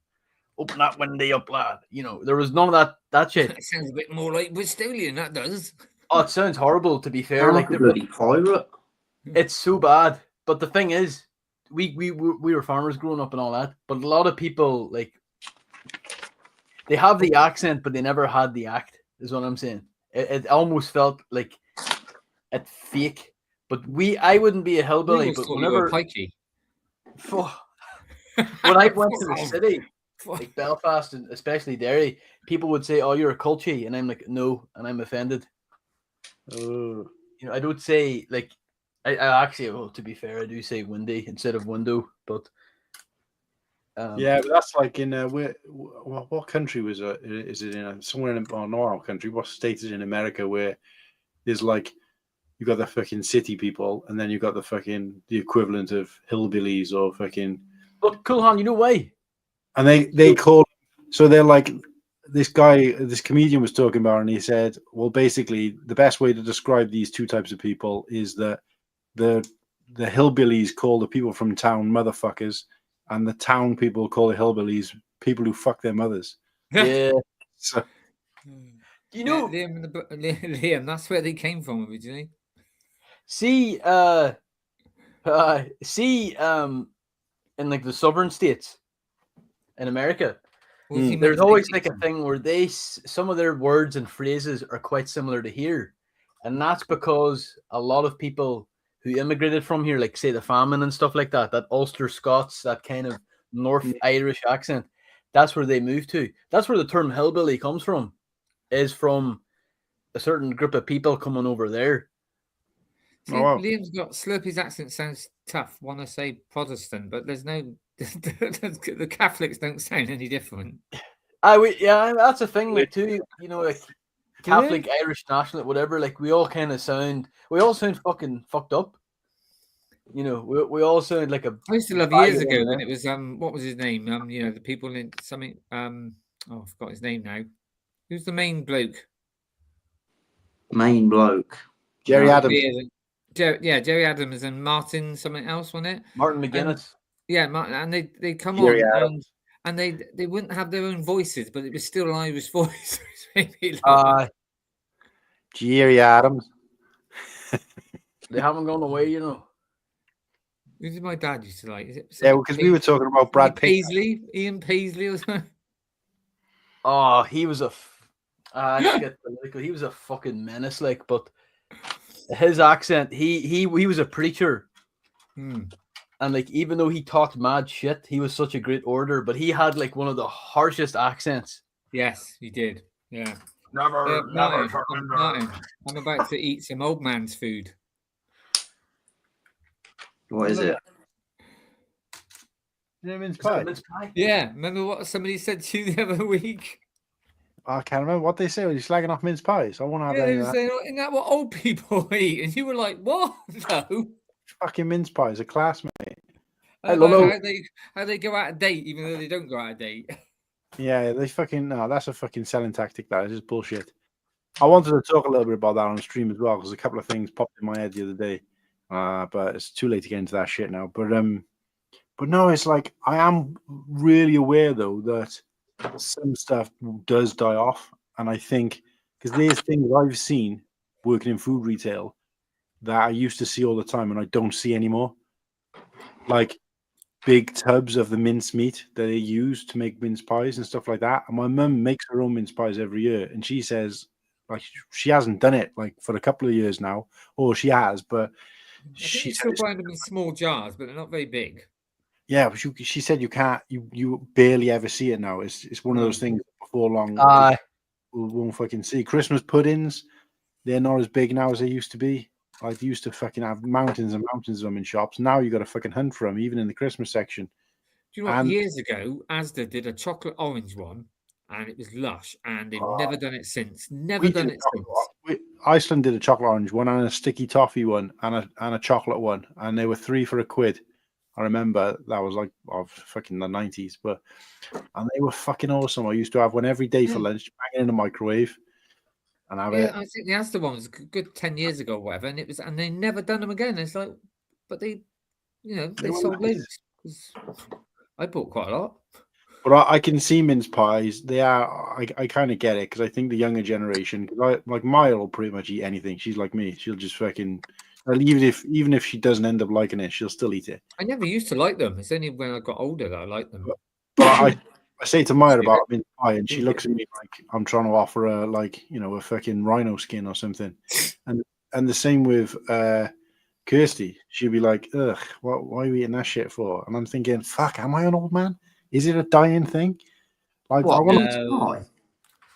open that window up, lad." You know, there was none of that shit. That sounds a bit more like Bristolian, that does. Oh, it sounds horrible, to be fair. Sound Like, like a bloody pirate. it's so bad. But the thing is, we were farmers growing up and all that. But a lot of people, like, they have the accent, but they never had the act, is what I'm saying. It almost felt like it's fake. But I wouldn't be a hillbilly, but whenever pikey. when I went to the city, like Belfast and especially Derry, people would say, "Oh, you're a culchie," and I'm like, "No," and I'm offended. Oh. You know, I don't say like I actually, well, to be fair, I do say windy instead of window, but Yeah, but that's like in what country was it? Is it in somewhere in our country? What state is it in America where there's like you got the fucking city people, and then you got the equivalent of hillbillies or fucking. But Kulhan, you know why? And they call, so they're like this comedian was talking about, and he said, well, basically the best way to describe these two types of people is that the hillbillies call the people from town motherfuckers, and the town people call the hillbillies people who fuck their mothers. Yeah. So You know, Liam, that's where they came from originally. see, in like the southern states in America, there's always like a thing where some of their words and phrases are quite similar to here, and that's because a lot of people who immigrated from here, like say the famine and stuff like that, that Ulster Scots, that kind of North Irish accent, that's where they moved to. That's where the term hillbilly comes from, is from a certain group of people coming over there. See, Liam's got Slurpy's accent sounds tough. Want to say Protestant, but there's no the Catholics don't sound any different. Yeah, that's a thing. Like too, you know, like Catholic, Irish, national, whatever. Like we all sound fucking fucked up. You know, we all sound like a. I used to love years ago when it was what was his name? You know, the people in something I forgot his name now. Who's the main bloke? Jerry Adams. Jerry Adams and Martin something else, wasn't it? Martin McGuinness. Martin, and they come Jerry on Adams. and they wouldn't have their own voices, but it was still an Irish voice. Jerry Adams. They haven't gone away, you know. Who did my dad used to like? Is it because we were talking about Brad Pitt. Ian Paisley or something. Oh, he was he was a fucking menace, like, but his accent, he was a preacher. And like, even though he talked mad shit, he was such a great orator, but he had like one of the harshest accents. Yes, he did. Yeah. Never. Martin, I'm about to eat some old man's food. What is it? Mince pie. Yeah, remember what somebody said to you the other week? I can't remember what they say. You're slagging off mince pies. I want to have any of that. Saying, isn't that what old people eat? And you were like, what? No. Fucking mince pies, a class, mate. How they go out of date, even though they don't go out of date. Yeah, that's a fucking selling tactic. That is just bullshit. I wanted to talk a little bit about that on stream as well, because a couple of things popped in my head the other day. But it's too late to get into that shit now. But no, it's like I am really aware though that some stuff does die off, and I think because there's things I've seen working in food retail that I used to see all the time and I don't see anymore, like big tubs of the mince meat that they use to make mince pies and stuff like that. And my mum makes her own mince pies every year, and she says like she hasn't done it like for a couple of years now, or she has, but I think she you said, still buy them in small jars, but they're not very big. yeah, but she said you can't, you barely ever see it now. It's one of those things before long Aye. we won't fucking see. Christmas puddings, they're not as big now as they used to be. Like they used to fucking have mountains and mountains of them in shops. Now you got to fucking hunt for them, even in the Christmas section. Do you know what? And- Years ago, Asda did a chocolate orange one, and it was lush, and they've never done it since. Never We done did it a since. Iceland did a chocolate orange one and a sticky toffee one and a chocolate one, and they were 3 for £1. I remember that was like fucking the 90s, and they were fucking awesome. I used to have one every day for lunch, bang it in the microwave, and have Yeah, it. I think the Asda one was a good 10 years ago, or whatever, and they never done them again. It's like, but they They were sold nice. loads. 'Cause I bought quite a lot. But I can see mince pies. They are. I kind of get it because I think the younger generation. Because like Maya will pretty much eat anything. She's like me. She'll just fucking. Well, even if she doesn't end up liking it, she'll still eat it. I never used to like them. It's only when I got older that I liked them. But I say to Maya Excuse about mince pie, and she looks at me like I'm trying to offer her like a fucking rhino skin or something. And the same with Kirsty. She'd be like, "Ugh, why are you eating that shit for?" And I'm thinking, "Fuck, am I an old man? Is it a dying thing?" Like What? I want mince No. pie?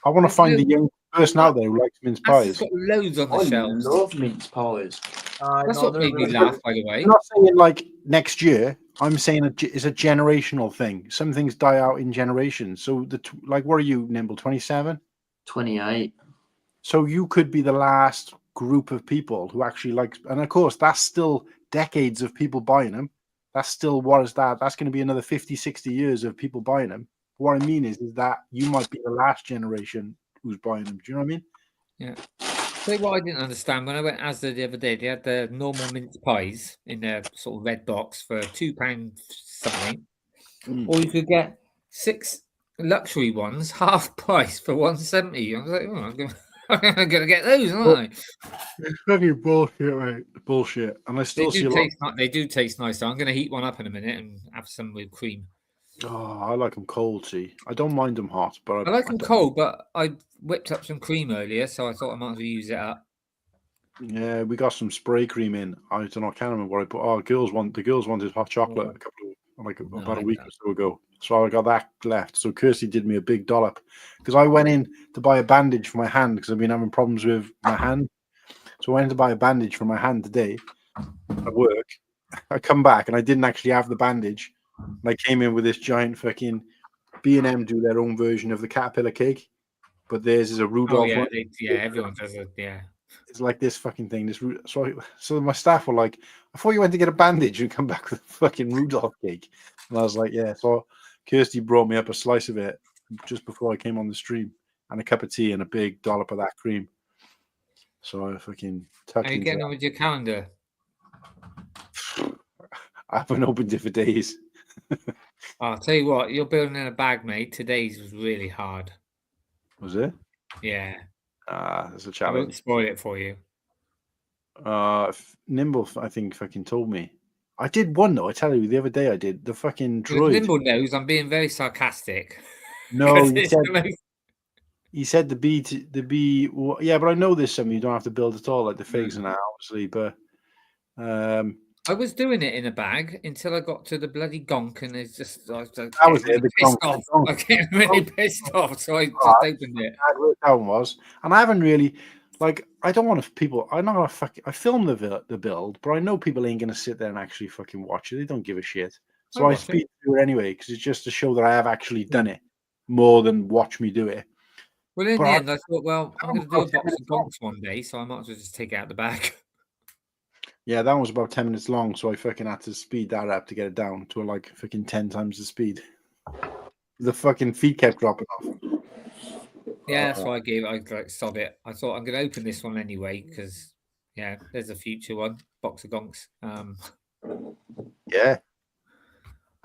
I want to find the young person out there who likes mince Asda's pies. got loads on the I shelves. love mince pies. That's No, what they're made me really laugh, by the way. I'm not saying like next year. I'm saying it's a generational thing. Some things die out in generations. So like, what are you, Nimble? 27. 28. So you could be the last group of people who actually likes, and of course, that's still decades of people buying them. That's still, what is that? That's going to be another 50, 60 years of people buying them. What I mean is that you might be the last generation who's buying them. Do you know what I mean? Yeah. Tell you what I didn't understand when I went Asda the other day, they had the normal mince pies in their sort of red box for £2 something, or you could get 6 luxury ones half price for £1.70. I was like, I'm gonna get those, aren't I? It's fucking bullshit, mate. Bullshit. And I still see a lot. They do taste nice. So I'm gonna heat one up in a minute and have some with cream. Oh, I like them cold. See, I don't mind them hot, but I like them cold, but I whipped up some cream earlier, so I thought I might as well use it up. Yeah, we got some spray cream in. I don't know. I can't remember what I put. Oh, the girls wanted hot chocolate about a week or so ago. So I got that left. So Kirsty did me a big dollop because I went in to buy a bandage for my hand because I've been having problems with my hand. So I went in to buy a bandage for my hand today at work. I come back and I didn't actually have the bandage. And I came in with this giant fucking B&M do their own version of the caterpillar cake, but theirs is a Rudolph one. Everyone does it. Yeah. It's like this fucking thing. So my staff were like, "I thought you went to get a bandage and come back with a fucking Rudolph cake." And I was like, "Yeah." So Kirsty brought me up a slice of it just before I came on the stream, and a cup of tea and a big dollop of that cream. So I fucking tucked Are you into getting that. on with your calendar? I haven't opened it for days. I'll tell you what, you're building in a bag, mate. Today's was really hard. Was it? Yeah. That's a I won't challenge. spoil it for you. Nimble, I think, fucking told me. I did one though. I tell you, the other day I did the fucking Because droid. Nimble knows I'm being very sarcastic. No, 'Cause he it's said the most- he said the bee. Well, yeah, but I know there's some you don't have to build at all, like the figs and that, obviously. But I was doing it in a bag until I got to the bloody gonk, and it's just I was that was it. The pissed gonk, off. the gonk. I get really pissed off, so I just opened it. That one was, and I haven't really like. I don't want to people. I'm not gonna I film the build, but I know people ain't gonna sit there and actually fucking watch it. They don't give a shit. So I watch speed through it anyway because it's just to show that I have actually done it more than watch me do it. Well, in But the I- end, I thought, well, I'm going to do a about 10 box of minutes long. gonks one day, so I might as well just take it out the bag. Yeah, that one was about 10 minutes long, so I fucking had to speed that up to get it down to like fucking 10 times the speed. The fucking feet kept dropping off. Yeah, that's why I gave it. I like sod it. I thought I'm going to open this one anyway because there's a future one box of gonks. Yeah.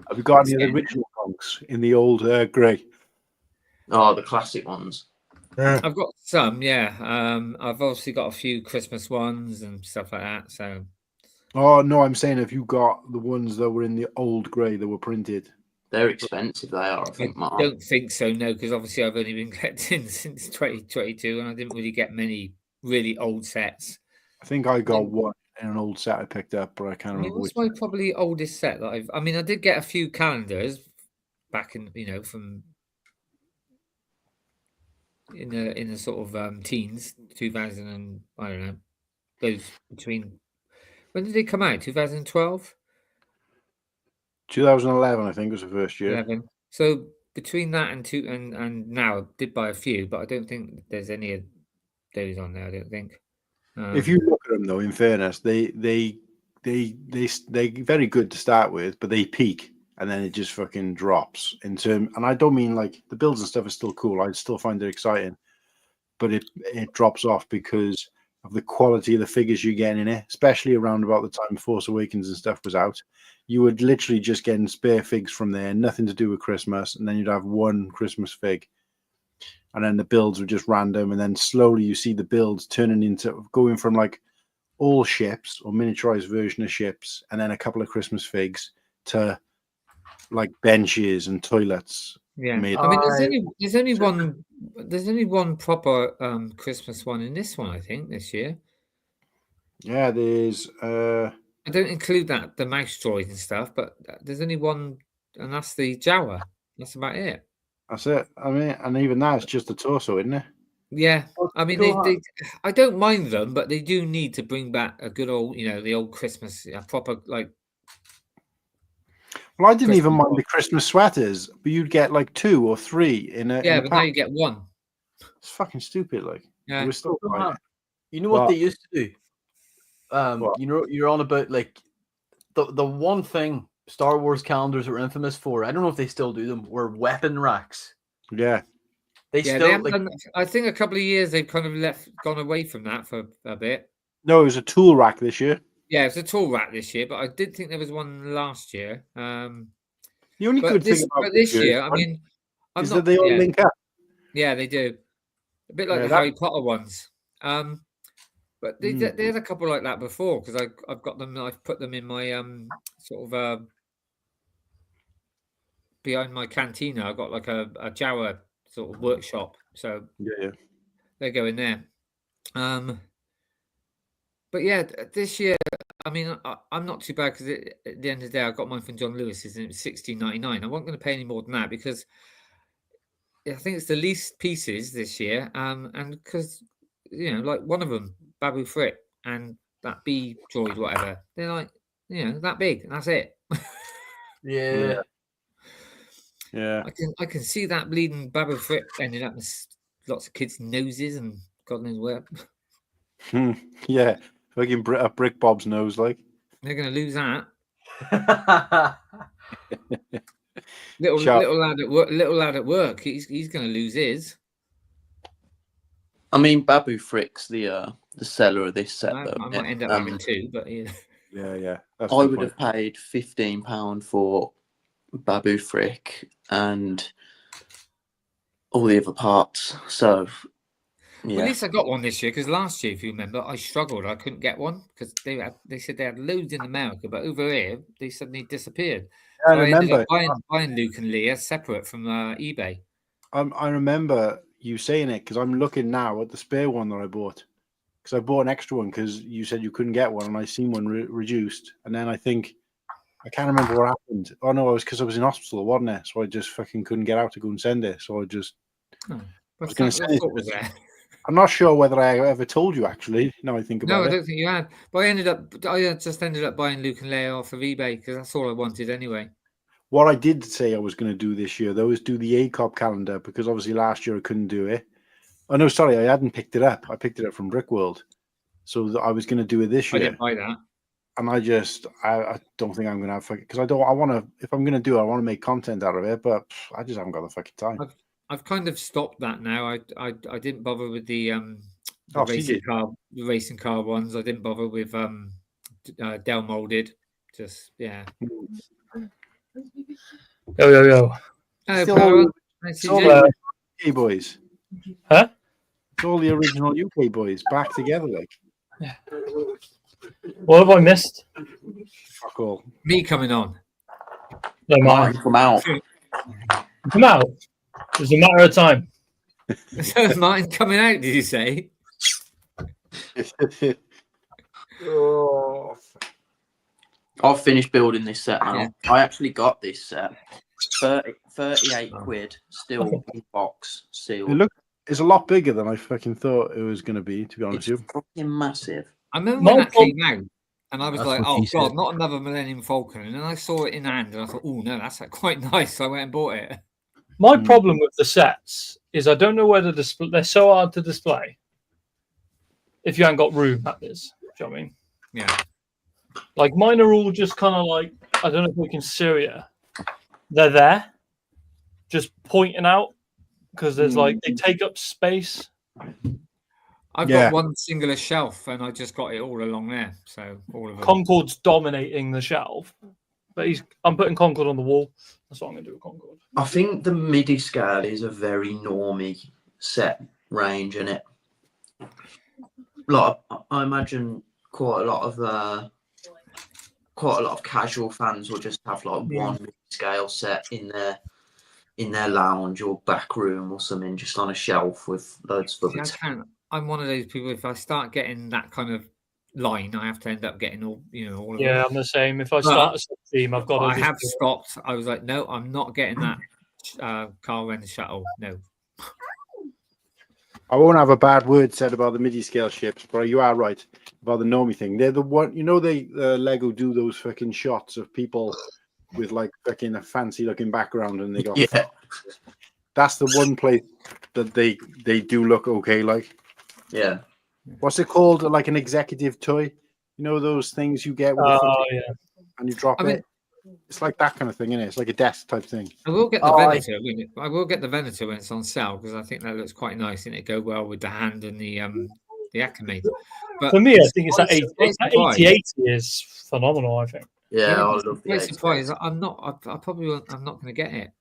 Have you got any of the original gonks in the old grey? Oh, the classic ones. Yeah. I've got some, yeah. I've obviously got a few Christmas ones and stuff like that. So, Oh no, I'm saying have you got the ones that were in the old grey that were printed? They're expensive. They are, I think, I Mark. don't think so, no, because obviously I've only been collecting since 2022, and I didn't really get many really old sets. I think I got one. in an old set I picked up, but I can't I mean, remember what's which. my probably oldest set that I've? I mean, I did get a few calendars back in, from in the sort of teens, 2000 and I don't know, those between. When did they come out? 2012, 2011, I think, was the first year. 11. So between that and and now, I did buy a few, but I don't think there's any of those on there. I don't think. If you look at them, though, in fairness, they're very good to start with, but they peak and then it just fucking drops in term. And I don't mean like the builds and stuff are still cool. I still find it exciting, but it drops off because of the quality of the figures you get in it, especially around about the time Force Awakens and stuff was out. You would literally just get spare figs from there, nothing to do with Christmas, and then you'd have one Christmas fig. And then the builds were just random, and then slowly you see the builds turning into going from like all ships or miniaturized version of ships, and then a couple of Christmas figs to like benches and toilets. Yeah, made. I mean, there's only one proper Christmas one in this one, I think, this year. Yeah, there's I don't include that the mouse droid and stuff, but there's only one, and that's the Jawa. That's about it. that's it. I mean, and even that is just a torso, isn't it? Yeah, I mean, I don't mind them, but they do need to bring back a good old, the old Christmas, proper like. Well, I didn't even Christmas mind one. the Christmas sweaters, but you'd get like 2 or 3 in a Yeah, in a but now pack. you get one. It's fucking stupid. Like, Yeah. we're still buying it. You know what But- they used to do? What? You're on about like the one thing Star Wars calendars were infamous for. I don't know if they still do them. Were weapon racks. Yeah, They Yeah, still haven't like done, I think a couple of years they've kind of gone away from that for a bit. no, it was a tool rack this year. Yeah, it's a tool rack this year, but I did think there was one last year. The only But good this, thing about but this year, I mean, I'm is not. that they all Yeah, link up. yeah, they do. A bit like Yeah, the that- Harry Potter ones. But they had a couple like that before because I've got them. I've put them in my sort of behind my cantina. I've got like a Jawa sort of workshop, so Yeah. they go in there. But yeah, this year, I mean, I'm not too bad because at the end of the day, I got mine from John Lewis, and it was $16.99. I wasn't going to pay any more than that because I think it's the least pieces this year, and because like one of them, Babu Frick, and that bee droid, whatever, they're like that big, and that's it. yeah. Yeah. I can see that bleeding Babu Frick ending up in lots of kids' noses and God knows where. Yeah. Fucking brick Bob's nose, like. They're going to lose that. Sharp. Little lad at work. Little lad at work. He's going to lose his. I mean, Babu Frick's the seller of this set. I though, might end up having two, but yeah. Yeah. That's I my would point. have paid £15 for Babu Frick and all the other parts. So, Well, yeah. at least I got one this year because last year, if you remember, I struggled. I couldn't get one because they said they had loads in America, but over here they suddenly disappeared. Yeah, So I I ended remember. up buying Luke and Leah separate from eBay. I remember you saying it because I'm looking now at the spare one that I bought. Because I bought an extra one because you said you couldn't get one, and I seen one reduced. And then I can't remember what happened. Oh no, it was because I was in hospital, wasn't it? So I just fucking couldn't get out to go and send it. So I just. Oh, I was going to say. what was there. I'm not sure whether I ever told you actually. Now I think about No, I it. don't think you had. But I just ended up buying Luke and Leia off of eBay because that's all I wanted anyway. What I did say I was going to do this year, though, is do the ACOP calendar because obviously last year I couldn't do it. Oh no, sorry, I hadn't picked it up. I picked it up from Brickworld, so I was going to do it this I year. didn't buy that. And I don't think I'm going to have because I want to. If I'm going to do it, I want to make content out of it, but I just haven't got the fucking time. I've kind of stopped that now. I didn't bother with the Oh, so you did. racing car ones. I didn't bother with Del molded. Just yeah. Yo. Oh, Still Power. all- Nice It's to all see you. the UK boys. Huh? It's all the original UK boys back together, like What have I missed? fuck all. Me coming on. No Mine matter. come out. Come out. It's a matter of time. So Martin coming out, did you say? Oh, I've finished building this set now. Yeah. I actually got this set. 38 quid, still in box, it sealed. it's a lot bigger than I fucking thought it was going to be, to be honest It's with you. fucking massive. I remember My when that problem- came out, and I was That's like, what "Oh he God, said. not another Millennium Falcon!" And then I saw it in hand, and I thought, "Oh no, that's quite nice." So I went and bought it. My Mm. problem with the sets is I don't know where to display. They're so hard to display. If you haven't got room, that is. Do you know what I mean? Yeah. Like mine are all just kind of like, I don't know if we can see it. They're there, just pointing out because there's like they take up space. I've Yeah. got one singular shelf, and I just got it all along there. So all of them. Concord's dominating the shelf, but I'm putting Concord on the wall. That's what I'm going to do with Concord. I think the MIDI scale is a very normie set range, in it. Like I imagine quite a lot of casual fans will just have like one MIDI scale set in their lounge or back room or something, just on a shelf with loads of See, other. I can't. I'm one of those people. If I start getting that kind of line, I have to end up getting all all of them. Yeah, I'm the same. If I Well, start a sub theme, I've got to. I just have stopped. I was like, no, I'm not getting that Carl Renner shuttle. No. I won't have a bad word said about the MIDI scale ships, but you are right about the Normie thing. They're the one, they Lego do those fucking shots of people with like fucking a fancy looking background, and they got Yeah. That's the one place that they do look okay. Like, Yeah. what's it called? Like an executive toy. You know those things you get with the Oh foot yeah. and you drop I mean- it. It's like that kind of thing, isn't it? It's like a desk type thing. I will get the Oh, Venator. I will get the Venator when it's on sale because I think that looks quite nice and it go well with the hand and the Acme. But For me, I think it's that I'm 80, surprised that why. 8080 is phenomenal. I think Yeah, I but love the I'm 80. surprised. I'm not. I probably won't, I'm not going to get it.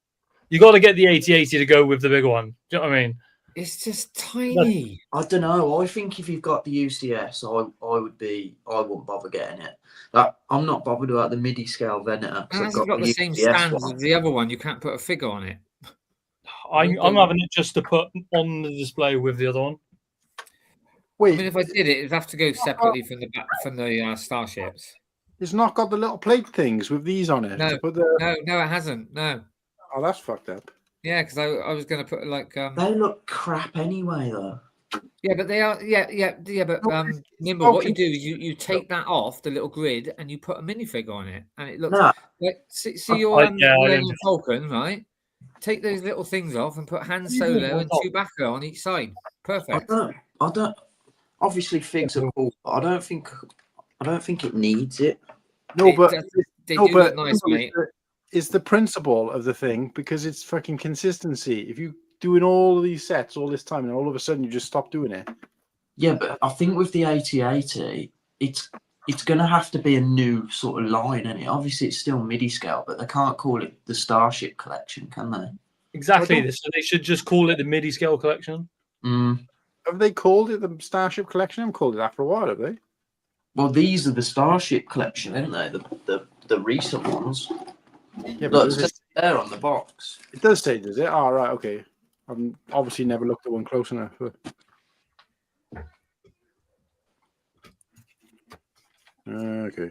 you got to get the 8080 to go with the big one. Do you know what I mean? It's just tiny. I don't know. I think if you've got the UCS, I wouldn't bother getting it. I'm not bothered about the MIDI scale Venator. And I've hasn't got the same UCS stands one. as the other one. You can't put a figure on it. I'm having it just to put on the display with the other one. I Wait, mean, if I did it, it'd have to go separately from the starships. it's not got the little plate things with these on it. No. To put the... No, it hasn't. No. Oh, that's fucked up. Yeah, because I was going to put like They look crap anyway, though. yeah, but they are but No, Nimble, what you do is you take that off the little grid and you put a minifigure on it, and it looks No, like see your I Millennium don't- Falcon, right? Take those little things off and put Han You Solo do and what? Chewbacca on each side. I Perfect. don't. Obviously, figs are cool, but I don't think it needs it. No, It but does- they no, do but look nice, mate. it's the principle of the thing, because it's fucking consistency. If you doing all of these sets all this time and all of a sudden you just stop doing it, Yeah, but I think with the 8080, it's going to have to be a new sort of line, isn't it? Obviously, it's still MIDI scale, but they can't call it the Starship Collection, can they? Exactly. So they should just call it the MIDI scale collection. Mm. have they called it the Starship Collection? I've called it that for a while, have they? Well, these are the Starship Collection, aren't they? The recent ones. Yeah, but Look, does it's there on the box. it does say, does it? Oh, right, okay. I've obviously never looked at one close enough. But... okay.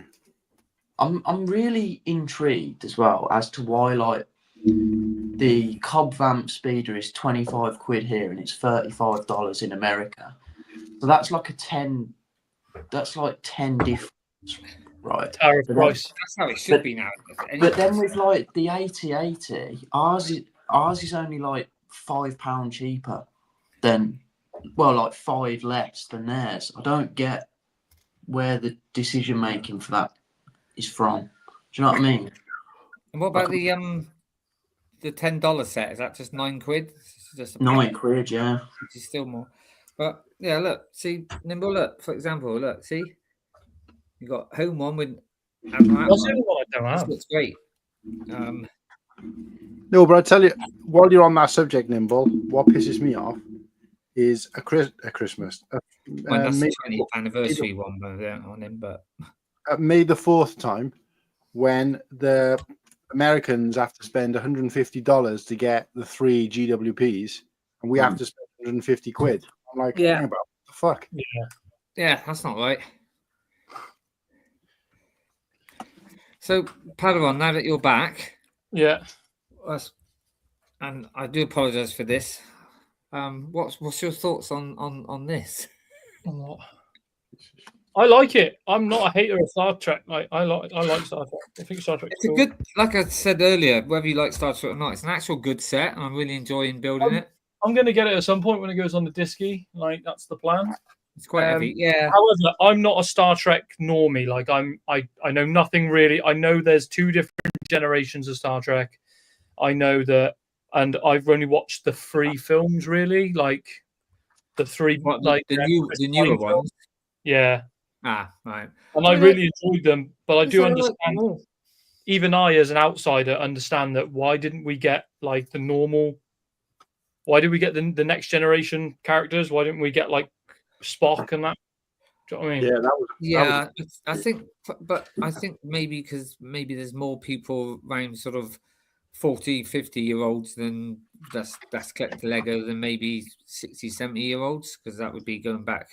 I'm really intrigued as well as to why, like, the Cobb Vamp Speeder is 25 quid here and it's $35 in America. So that's like 10 difference, right? Tariff But price. That's how it should be now. But then with like the 8080, ours is only like £5 cheaper than, well, like 5 less than theirs. I don't get where the decision making for that is from. Do you know what I mean? And what about the $10 set? Is that just £9? It's just a £9, yeah. which is still more. But yeah, look, see, Nimble, look, for example, look, see, you got home one with Admiral What's the Akbar. other one I don't This have? looks great. No, but I tell you, while you're on that subject, Nimble, what pisses me off is a Christmas. Well, that's May, the 20th anniversary one on him, but May the 4th time, when the Americans have to spend $150 to get the 3 GWPs, and we have to spend 150 quid. I'm like, Yeah. hang about, what the fuck? yeah, that's not right. So, Padawan, now that you're back, Yeah. and I do apologise for this. What's your thoughts on this? I like it. I'm not a hater of Star Trek. I like Star Trek. I think Star Trek's It's a cool. good, like I said earlier, whether you like Star Trek or not, it's an actual good set, and I'm really enjoying building it. I'm going to get it at some point when it goes on the disky. Like that's the plan. It's quite heavy, yeah. However, I'm not a Star Trek normie. Like I know nothing really. I know there's 2 different generations of Star Trek. I know that, and I've only watched the 3 films really. Like the 3, What, like the newer ones. Yeah. Ah, right. And I really enjoyed them, but I do understand. Like Even I, as an outsider, understand that why didn't we get like the normal? Why did we get the next generation characters? Why didn't we get like Spock and that? Do you know what I mean? Yeah, that was. Yeah, I think, but I think maybe because maybe there's more people around sort of 40, 50-year-olds than that's kept the Lego than maybe 60, 70-year-olds, because that would be going back.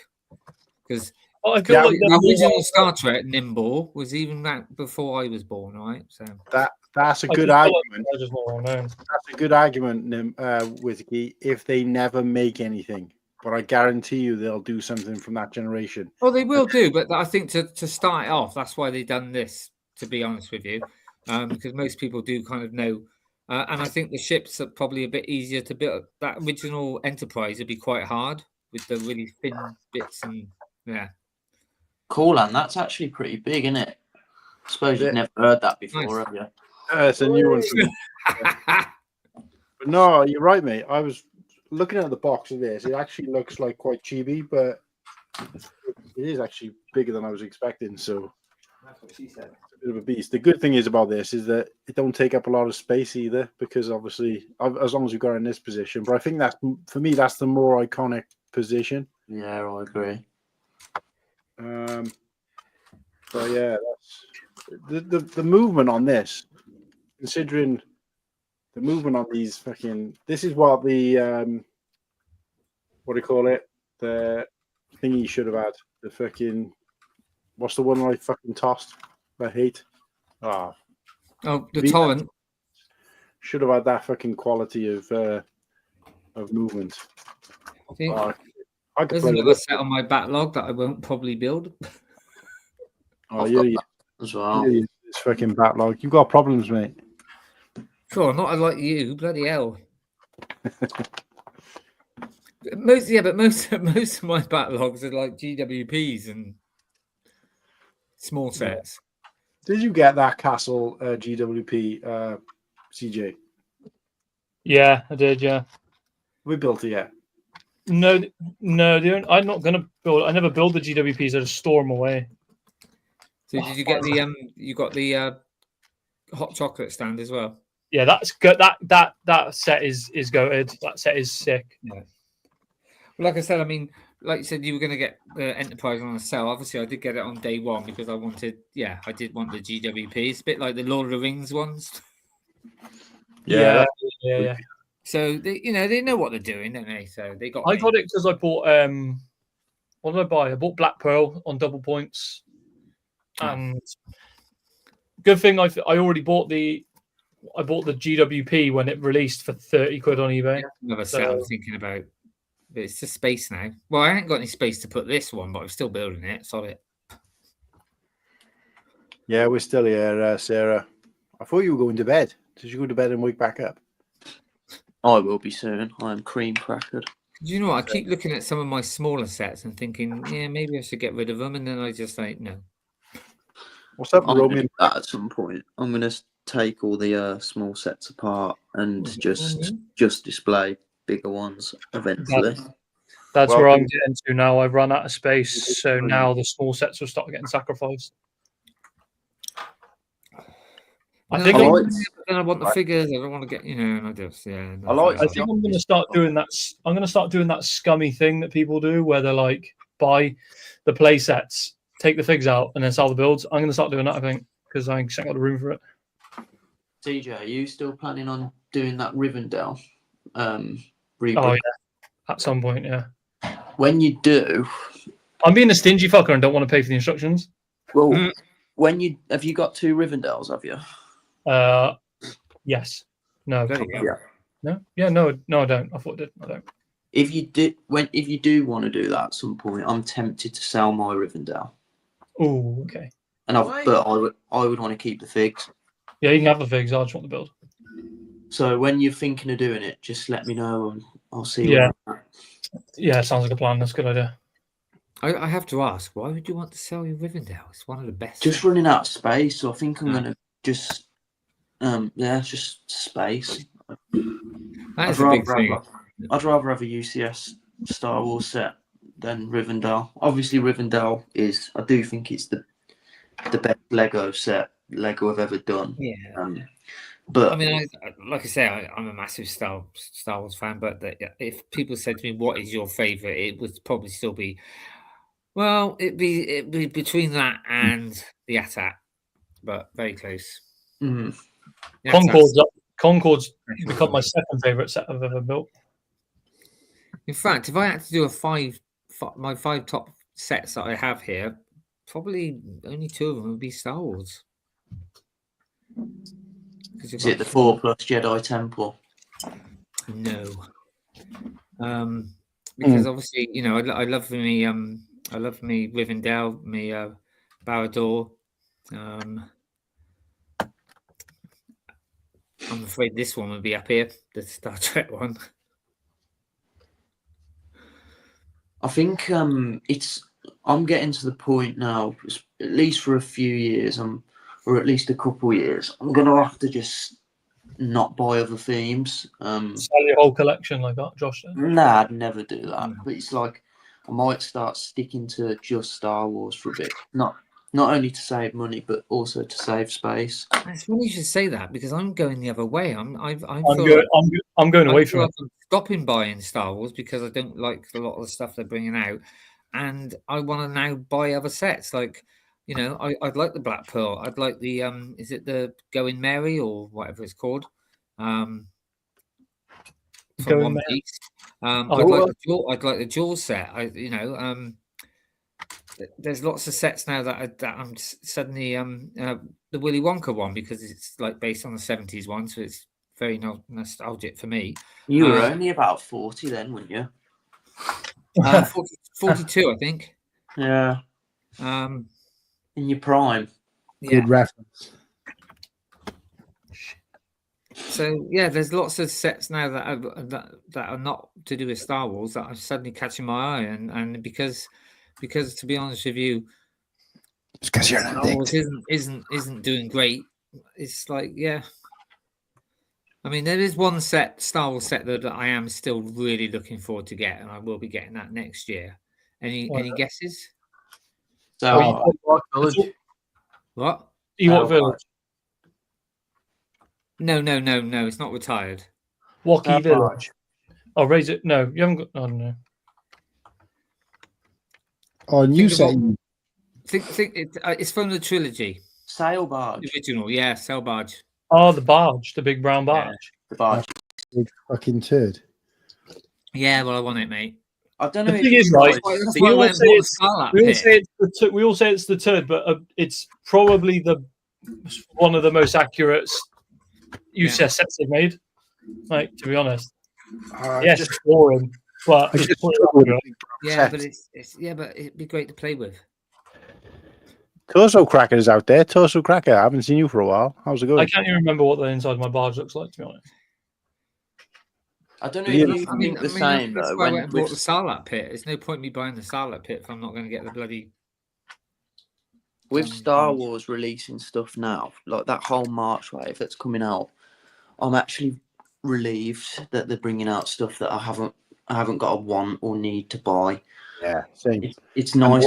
Because I feel like the original Star Trek Nimble was even that before I was born, right? So that's a good argument. That's a good argument, Whiskey, if they never make anything. But I guarantee you they'll do something from that generation. Oh, they will do, but I think to start it off, that's why they've done this, to be honest with you, because most people do kind of know. And I think the ships are probably a bit easier to build. That original Enterprise would be quite hard with the really thin bits and, yeah. Cool, and that's actually pretty big, isn't it? I suppose you've never heard that before, have you? It's a new one for me. But no, you're right, mate. I was looking at the box of this. It actually looks like quite chibi, but it is actually bigger than I was expecting. So That's what she said. it's a bit of a beast. The good thing is about this is that it don't take up a lot of space either, because obviously, as long as you've got it in this position. But I think that's, for me, that's the more iconic position. Yeah, I agree. So yeah, that's the movement on this. Considering the movement on these fucking, this is what the what do you call it? The thingy should have had. The fucking, what's the one I fucking tossed? I hate. Oh, the torrent. Should have had that fucking quality of movement. I think I could there's play another with set on my backlog that I won't probably build. Oh, I've yeah, got that as well. it's fucking backlog. You've got problems, mate. Sure, not like you, bloody hell. Most of my backlogs are like GWPs and small sets. Did you get that castle GWP, CJ? Yeah, I did. Yeah. We built it yet. No, I'm not gonna build. I never build the GWPs. I just store them away. So did you get the you got the hot chocolate stand as well? Yeah, that's good. That set is goated. That set is sick. Yeah. Well, like I said, I mean, like you said, you were going to get the Enterprise on a sale. Obviously, I did get it on day one because I did want the GWP. It's a bit like the Lord of the Rings ones. Yeah. So they know what they're doing, don't they? So they got. I got it because I bought what did I buy? I bought Black Pearl on double points, and good thing I already bought the GWP when it released for 30 quid on eBay. Another set I'm thinking about. But it's just space now. Well, I ain't got any space to put this one, but I'm still building it. Sorry. Yeah, we're still here, Sarah. I thought you were going to bed. Did you go to bed and wake back up? I will be soon. I'm cream crackered. Do you know what? I keep looking at some of my smaller sets and thinking, yeah, maybe I should get rid of them. And then I just like, no. What's up, I'm going to Roman? do that at some point. I'm going to take all the small sets apart and just display bigger ones eventually. That's where I'm getting to now. I've run out of space, so now the small sets will start getting sacrificed. I think I want the figures. I don't want to get, and I just, I think I'm going to start doing that. I'm going to start doing that scummy thing that people do, where they're like, buy the play sets, take the figs out, and then sell the builds. I'm going to start doing that, I think, because I ain't got the room for it. TJ, are you still planning on doing that Rivendell reboot? Oh yeah, at some point, yeah. When you do, I'm being a stingy fucker and don't want to pay for the instructions. Well, have you got 2 Rivendell's? Have you? Yes. No. There you go. Yeah. No. Yeah. No. I don't. I thought I did. I don't. If you do want to do that at some point, I'm tempted to sell my Rivendell, Oh, okay. but I would want to keep the figs. Yeah, you can have the figs. I just want the build. So when you're thinking of doing it, just let me know and I'll see. Yeah. Where I'm at. Yeah, sounds like a plan. That's a good idea. I have to ask, why would you want to sell your Rivendell? It's one of the best. Just running out of space, so I think I'm Ah. gonna just just space. That is a big thing. I'd rather have a UCS Star Wars set than Rivendell. Obviously, Rivendell I do think it's the best Lego set Lego have ever done. Yeah. But I mean, like I say, I'm a massive Star Wars fan. But if people said to me, "What is your favorite?" it would probably still be, well, it'd be between that and the AT-AT, but very close. mm, The AT-AT's Concorde's special become for my me. second favorite set I've ever built. In fact, if I had to do my 5 top sets that I have here, probably only 2 of them would be Star Wars. is it the 4+ Jedi Temple? No. Because obviously, I love me Rivendell, me Barad-dûr. I'm afraid this one would be up here, the Star Trek one. I think I'm getting to the point now, at least for a few years, or at least a couple years, I'm gonna have to just not buy other themes. Sell your whole collection like that, Josh said. Nah, I'd never do that. No. But it's like I might start sticking to just Star Wars for a bit. Not only to save money, but also to save space. It's funny you should say that because I'm going the other way. I'm going away from it. I'm stopping buying Star Wars because I don't like a lot of the stuff they're bringing out, and I want to now buy other sets. Like, I'd like the Black Pearl. I'd like the is it the Going Mary or whatever it's called? From Going One Mary. Piece. I'd like the Jaws set. There's lots of sets now that I'm suddenly the Willy Wonka one, because it's like based on the 70s one, so it's very nostalgic for me. You were only about 40 then, weren't you? 42, I think. Yeah. In your prime. Yeah. Good reference. So yeah, there's lots of sets now that are not to do with Star Wars that are suddenly catching my eye, and because to be honest with you, It's because you're an Star Wars addict. isn't doing great. It's like, yeah. I mean, there is one Star Wars set that I am still really looking forward to get, and I will be getting that next year. Any guesses? So Village. What? Ewok Village. No. It's not retired. Wookiee Village. Oh, raise it. No, you haven't got. Oh no. Oh, and you say Think it's from the trilogy. Sail barge. The original, yeah, Sail Barge. Oh, the barge, the big brown barge. The barge. big fucking turd. Yeah, well, I want it, mate. I don't know. The if thing you is, guys- right, That's we why I all went and say bought it's- the Starlap We all pit. say it's the turd, but it's probably one of the most accurate UCS sets they've made. Like, to be honest, yes, it's boring, but I it's just pretty struggle with accurate. big brown Yeah, sets. but it'd be great to play with. Torso Cracker's out there. Torso Cracker, I haven't seen you for a while. How's it I going? can't even remember what the inside of my barge looks like, to be honest. I don't know Yeah, if you think the same that's though. why I went When and bought the with, Starlap pit. There's no point me buying the Starlap pit if I'm not going to get the bloody. with Star Wars releasing stuff now, like that whole March wave that's coming out, I'm actually relieved that they're bringing out stuff that I haven't got a want or need to buy. Yeah, same. It's And nice.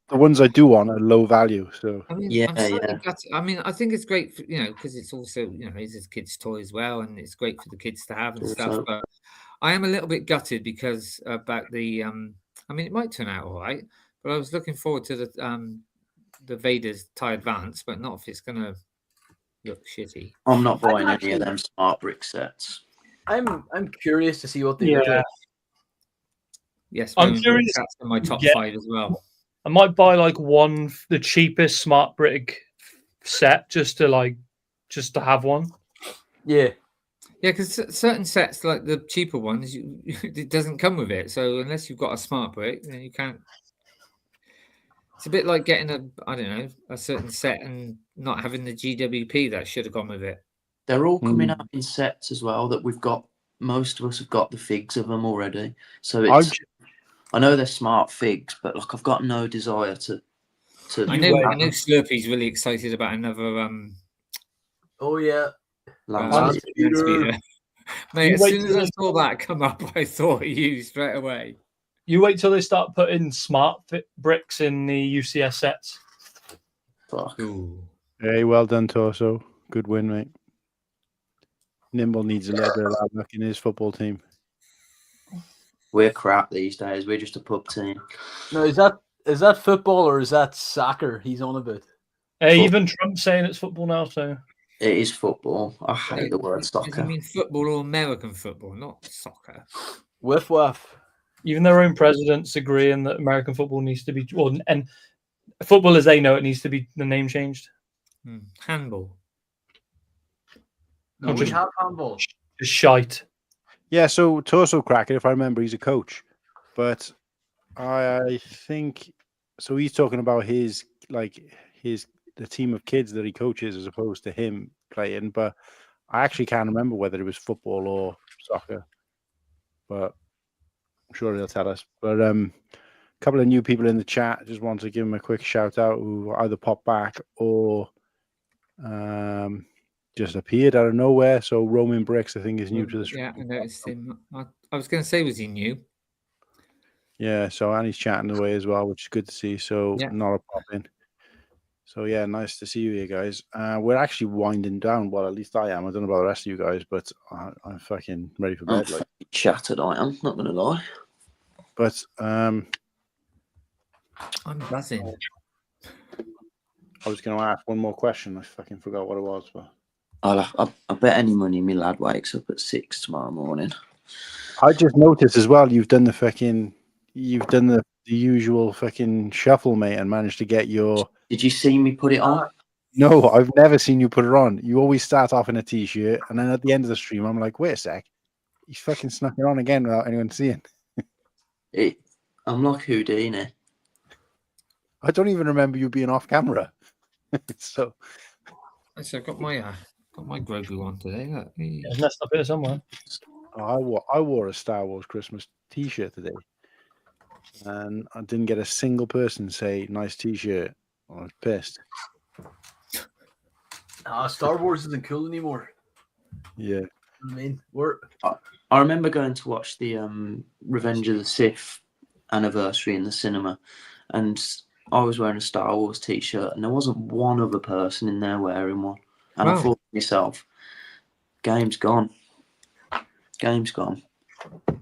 the ones I do want are low value. So I mean, Yeah, I'm slightly yeah. gutted. I mean, I think it's great for, because it's also, it's a kid's toy as well, and it's great for the kids to have and stuff. Also- But I am a little bit gutted because about the. I mean, it might turn out all right, but I was looking forward to the Vader's TIE Advance, but not if it's going to look shitty. I'm not I'm buying any actually- of them smart brick sets. I'm curious to see what they Yeah. look like. Yes, I'm Roman curious- That's in my top Yeah. 5 as well. I might buy like the cheapest smart brick set just to have one. Yeah. Yeah, because certain sets, like the cheaper ones, it doesn't come with it. So unless you've got a smart brick, then you can't. It's a bit like getting a certain set and not having the GWP that should have gone with it. They're all coming out in sets as well. That we've got. Most of us have got the figs of them already. So I know they're smart figs, but like I've got no desire to. I know Slurpy's really excited about another Oh yeah. Land speeder. Mate, as soon as I saw that come up, I thought of you straight away. You wait till they start putting smart bricks in the UCS sets. Fuck. Hey, well done, Torso. Good win, mate. Nimble needs a little bit of that luck in his football team. We're crap these days. We're just a pub team. No, is that football or is that soccer he's on about? Even Trump's saying it's football now, so it is football. I hate the word soccer. Does he mean football or American football, not soccer? Whiff waff. Even their own president's agreeing that American football needs to be, and football as they know it needs to be the name changed. Handball. No, we have handball. Just shite. Yeah, so Torso Cracker, if I remember, he's a coach, but I think so. He's talking about the team of kids that he coaches as opposed to him playing. But I actually can't remember whether it was football or soccer. But I'm sure he'll tell us. But a couple of new people in the chat. Just want to give them a quick shout out who either popped back or just appeared out of nowhere. So Roman Bricks, I think, is new to the stream. Yeah, I noticed him. I was going to say, was he new? Yeah, so and he's chatting away as well, which is good to see. So not a pop in. So yeah, nice to see you here, guys. We're actually winding down. Well, at least I am. I don't know about the rest of you guys, but I'm fucking ready for bed. I'm shattered. I am not gonna lie. But I'm buzzing. I was going to ask one more question. I fucking forgot what it was. But I bet any money my lad wakes up at 6 tomorrow morning. I just noticed as well. You've done the usual fucking shuffle, mate, and managed to get your. Did you see me put it on? No, I've never seen you put it on. You always start off in a t-shirt, and then at the end of the stream, I'm like, wait a sec, he's fucking snuck it on again without anyone seeing. I'm like Houdini. I don't even remember you being off camera. So I've got my Grogu on today. Look. It's messed up here somewhere. I wore a Star Wars Christmas t-shirt today, and I didn't get a single person say nice t-shirt. I was pissed. Star Wars isn't cool anymore. Yeah. I mean, I remember going to watch the Revenge of the Sith anniversary in the cinema, and I was wearing a Star Wars t-shirt, and there wasn't one other person in there wearing one. And I thought to myself, game's gone. Game's gone.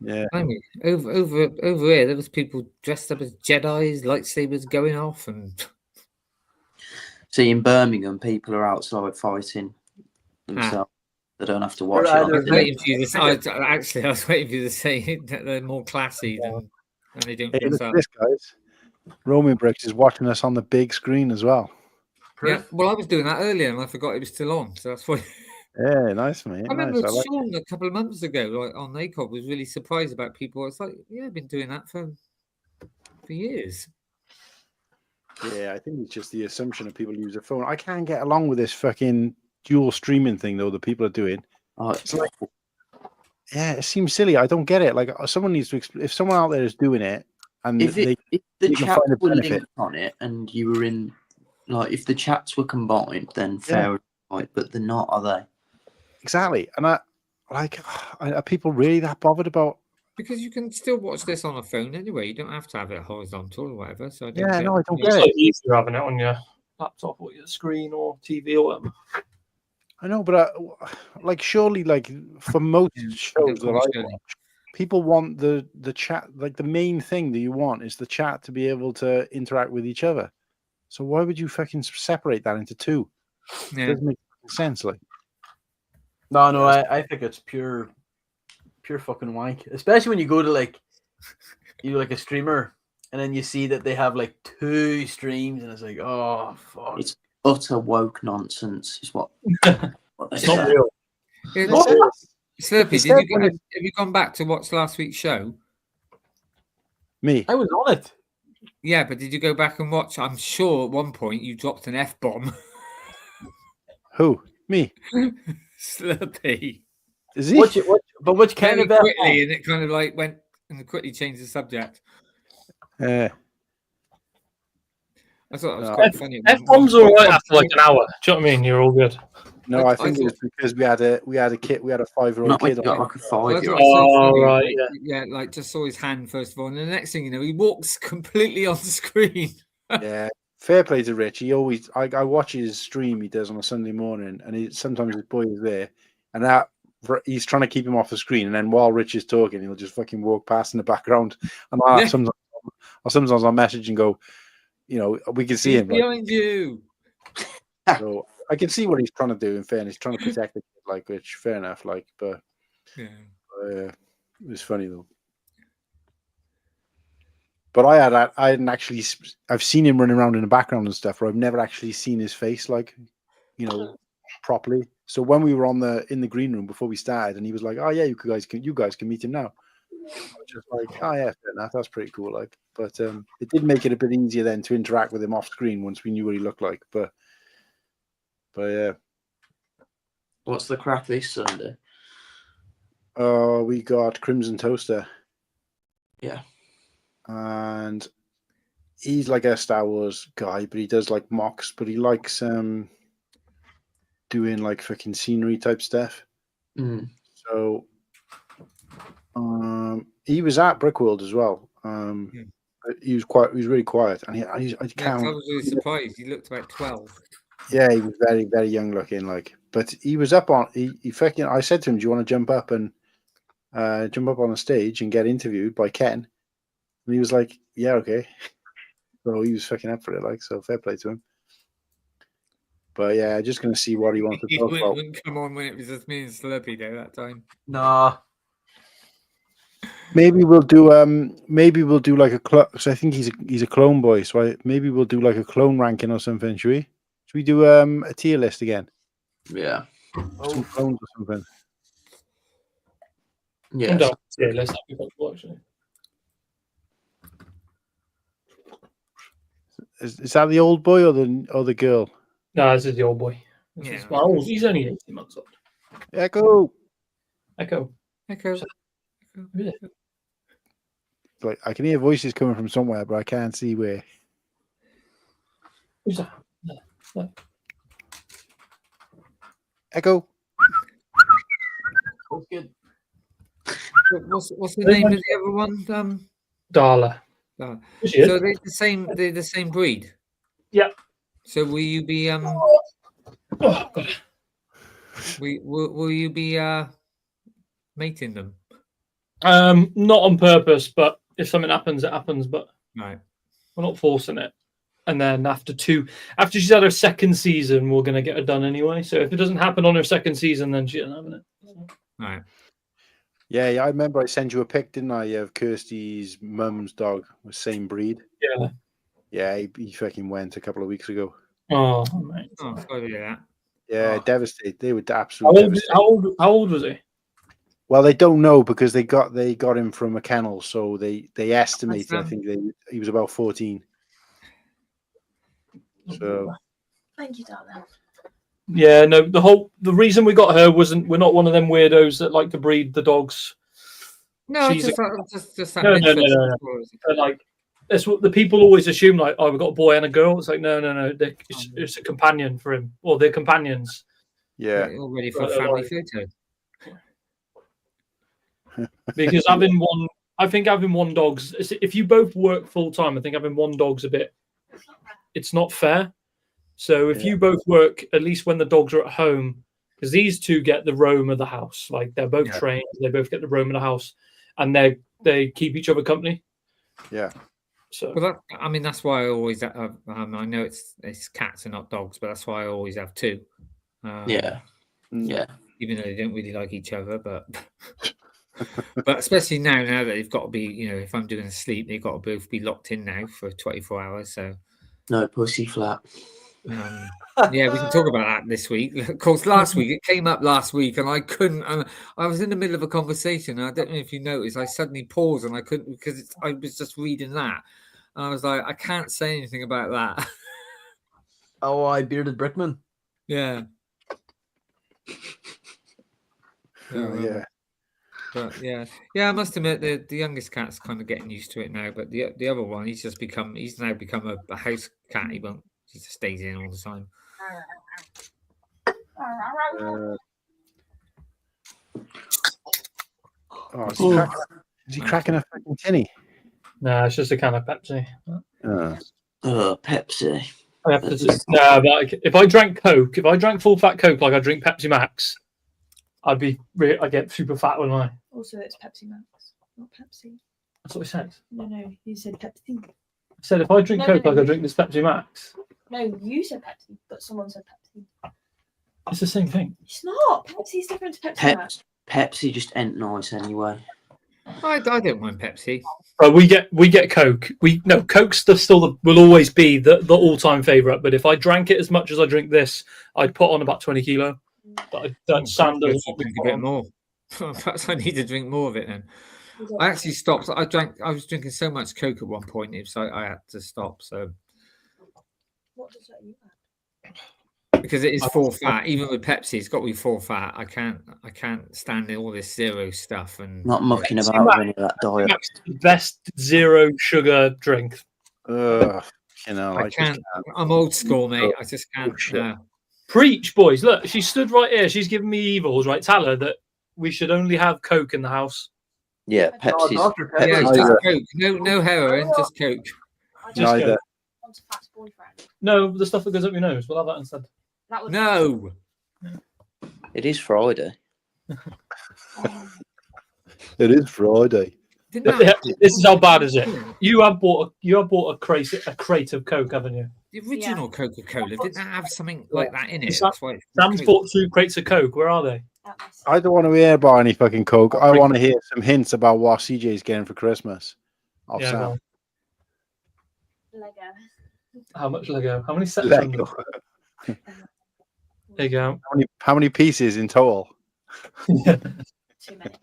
Yeah. Over here, there was people dressed up as Jedis, lightsabers going off, and. See, in Birmingham, people are outside fighting themselves. They don't have to watch it. I was waiting for you to say that they're more classy than they don't. Hey, look at this, guys. Roman Bricks is watching us on the big screen as well. Yeah, well, I was doing that earlier and I forgot it was still on, so that's why. Yeah, nice, mate. I remember nice. Sean a couple of months ago, like on NACOB, was really surprised about people. It's like, yeah, I've been doing that for years. Yeah, I think it's just the assumption that people use their phone. I can't get along with this fucking dual streaming thing though that people are doing. Oh, it's like, yeah, it seems silly. I don't get it. Like someone needs to. If someone out there is doing it, and if the chat find a were benefit linked on it, and you were in, like, if the chats were combined, then fair, right? But they're not, are they? Exactly. And are people really that bothered about? Because you can still watch this on a phone anyway. You don't have to have it horizontal or whatever. So I don't I don't It's get so it. easier having it on your laptop or your screen or TV or whatever. I know, but surely, like for most shows that I watch, people want the chat. Like the main thing that you want is the chat to be able to interact with each other. So why would you fucking separate that into two? Yeah. It doesn't make sense. Like, no, I think it's pure fucking wank. Especially when you go to like a streamer and then you see that they have like 2 streams and it's like, oh fuck. It's utter woke nonsense is what they It's not say. real. Yeah, They said- Slurpy, They said when have you gone back to watch last week's show? Me? I was on it. Yeah, but did you go back and watch? I'm sure at one point you dropped an F-bomb. Who? Me? Slurpy. Is he? Which kind Very of F-bomb? quickly, and it kind of like went and quickly changed the subject. I thought it was No. quite funny. F-bombs are all right after like an hour. Do you know what I mean? You're all good. No, I I think it was because we had a 5-year-old Not like kid. you got like a Well, that's 5-year-old. what's so Oh, funny. right, Like, yeah, like just saw his hand first of all, and the next thing you know, he walks completely on screen. Yeah, fair play to Rich. He always, I watch his stream he does on a Sunday morning, and sometimes his boy is there, and he's trying to keep him off the screen, and then while Rich is talking, he'll just fucking walk past in the background, and Yeah. sometimes I'll message and go, we can see He's him, like, behind you. so I can see what he's trying to do. In fairness, he's trying to protect the kid, like, which fair enough, like, but Yeah. it was funny though. But I hadn't actually. I've seen him running around in the background and stuff, but I've never actually seen his face, like, properly. So when we were in the green room before we started, and he was like, "Oh yeah, you guys can meet him now." I was just like, "Oh yeah, fair enough. That's pretty cool." Like, but it did make it a bit easier then to interact with him off screen once we knew what he looked like. But yeah. What's the crap this Sunday? We got Crimson Toaster. Yeah. And he's like a Star Wars guy, but he does like mocks, but he likes doing like fucking scenery type stuff. Mm. So he was at Brickworld as well. He was really quiet, and I I can't. was really surprised. He looked about 12. Yeah, he was very, very young looking, like. But he was up on. He fucking. I said to him, "Do you want to jump up on a stage and get interviewed by Ken?" And he was like, "Yeah, okay." So he was fucking up for it, like. So fair play to him. But yeah, just gonna see what he wants to He talk about. wouldn't come on when it was just me and Slurpy though that time. Nah. Maybe we'll do like a clone. So I think he's a clone boy. So maybe we'll do like a clone ranking or something. Should we? Should we do a tier list again? Yeah. Some clones or something. Yeah. Yeah, let's have a couple actually. Is that the old boy or the girl? No, this is the old boy. Yeah. Well, he's only 18 months old. Echo. Echo. Yeah. Like I can hear voices coming from somewhere, but I can't see where. Who's that? No. Echo. That's good. What's the name of the other one? Darla. So Who's she? they're the same breed. Yeah. So will you be Oh, God. will you be mating them? Not on purpose, but if something happens, it happens. But Right. we're not forcing it. And then after she's had her second season, we're gonna get her done anyway. So if it doesn't happen on her second season, then she ain't having it. Right. Yeah, I remember I sent you a pic, didn't I, of Kirsty's mum's dog, the same breed. Yeah. Yeah, he fucking went a couple of weeks ago. Oh, mate. Oh, sorry to hear that. Yeah, Oh. devastated. They were absolutely devastated. How old was he? Well, they don't know because they got him from a kennel, so they estimated. I think he was about 14. So Thank you, darling. Yeah, no. The reason we got her we're not one of them weirdos that like to breed the dogs. No, She's just that No. interest. But, like that's what the people always assume. Like, oh, we've got a boy and a girl. It's like no. It's a companion for him, or they're companions. yeah, All ready for a family photo. Because having one dog's. If you both work full time, I think having one dog's a bit. It's not fair. So if you both work, at least when the dogs are at home, because these two get the roam of the house. Like they're both trained, they both get the roam of the house, and they keep each other company. yeah. So Well, that's why I always. I know it's cats and not dogs, but that's why I always have two. Yeah. Yeah. Even though they don't really like each other, but but especially now that they've got to be, if I'm doing a sleep, they've got to both be locked in now for 24 hours. So No pussy flap. Yeah, we can talk about that this week. Of course, last week it came up last week, and I couldn't. I was in the middle of a conversation. And I don't know if you noticed. I suddenly paused, and I couldn't because I was just reading that, and I was like, I can't say anything about that. Oh, I bearded Brickman. Yeah. Yeah. But yeah, I must admit the youngest cat's kind of getting used to it now. But the other one, he's now become a house cat. He just stays in all the time. Is he cracking a fucking tinny? No, it's just a can of Pepsi. Pepsi. I have to no, but like, if I drank Coke, if I drank full fat Coke like I drink Pepsi Max, I'd get super fat, wouldn't I? Also, it's Pepsi Max, not Pepsi. That's what I said. No, you said Pepsi. I said if I drink No, Coke no, like I drink this Pepsi Max. No, you said Pepsi, but someone said Pepsi. It's the same thing. It's not. Pepsi's different to Pepsi Max. Pepsi just ain't nice anyway. I don't mind Pepsi. We get Coke. Coke's will always be the all-time favorite. But if I drank it as much as I drink this, I'd put on about 20 kilo. But Sam doesn't want me to drink a bit more. Perhaps I need to drink more of it then. I actually stopped. I was drinking so much Coke at one point, so I had to stop. So What does that you add? because it is full fat, even with Pepsi, it's got to be full fat. I can't stand all this zero stuff and Not mucking about with any of that diet. Max is the best zero sugar drink. I can't. I'm old school, mate. I just can't. Preach, boys. Look, she stood right here. She's giving me evils, right? Tell her that we should only have Coke in the house. Yeah, Pepsi's. Yeah, just Coke. No heroin, just Coke. Just Coke. Want a fat boyfriend? No, the stuff that goes up your nose. We'll have that instead. No. It is Friday. It is Friday. This is how bad is it? You have bought a crate of Coke, haven't you? The original Coca-Cola didn't that have something like that in it? Sam's bought 2 crates of Coke. Where are they? I don't want to hear about any fucking Coke. I want to hear some hints about what CJ's getting for Christmas. Sam. Lego. How much Lego? How many sets? Lego. There you go. How many pieces in total? Too many.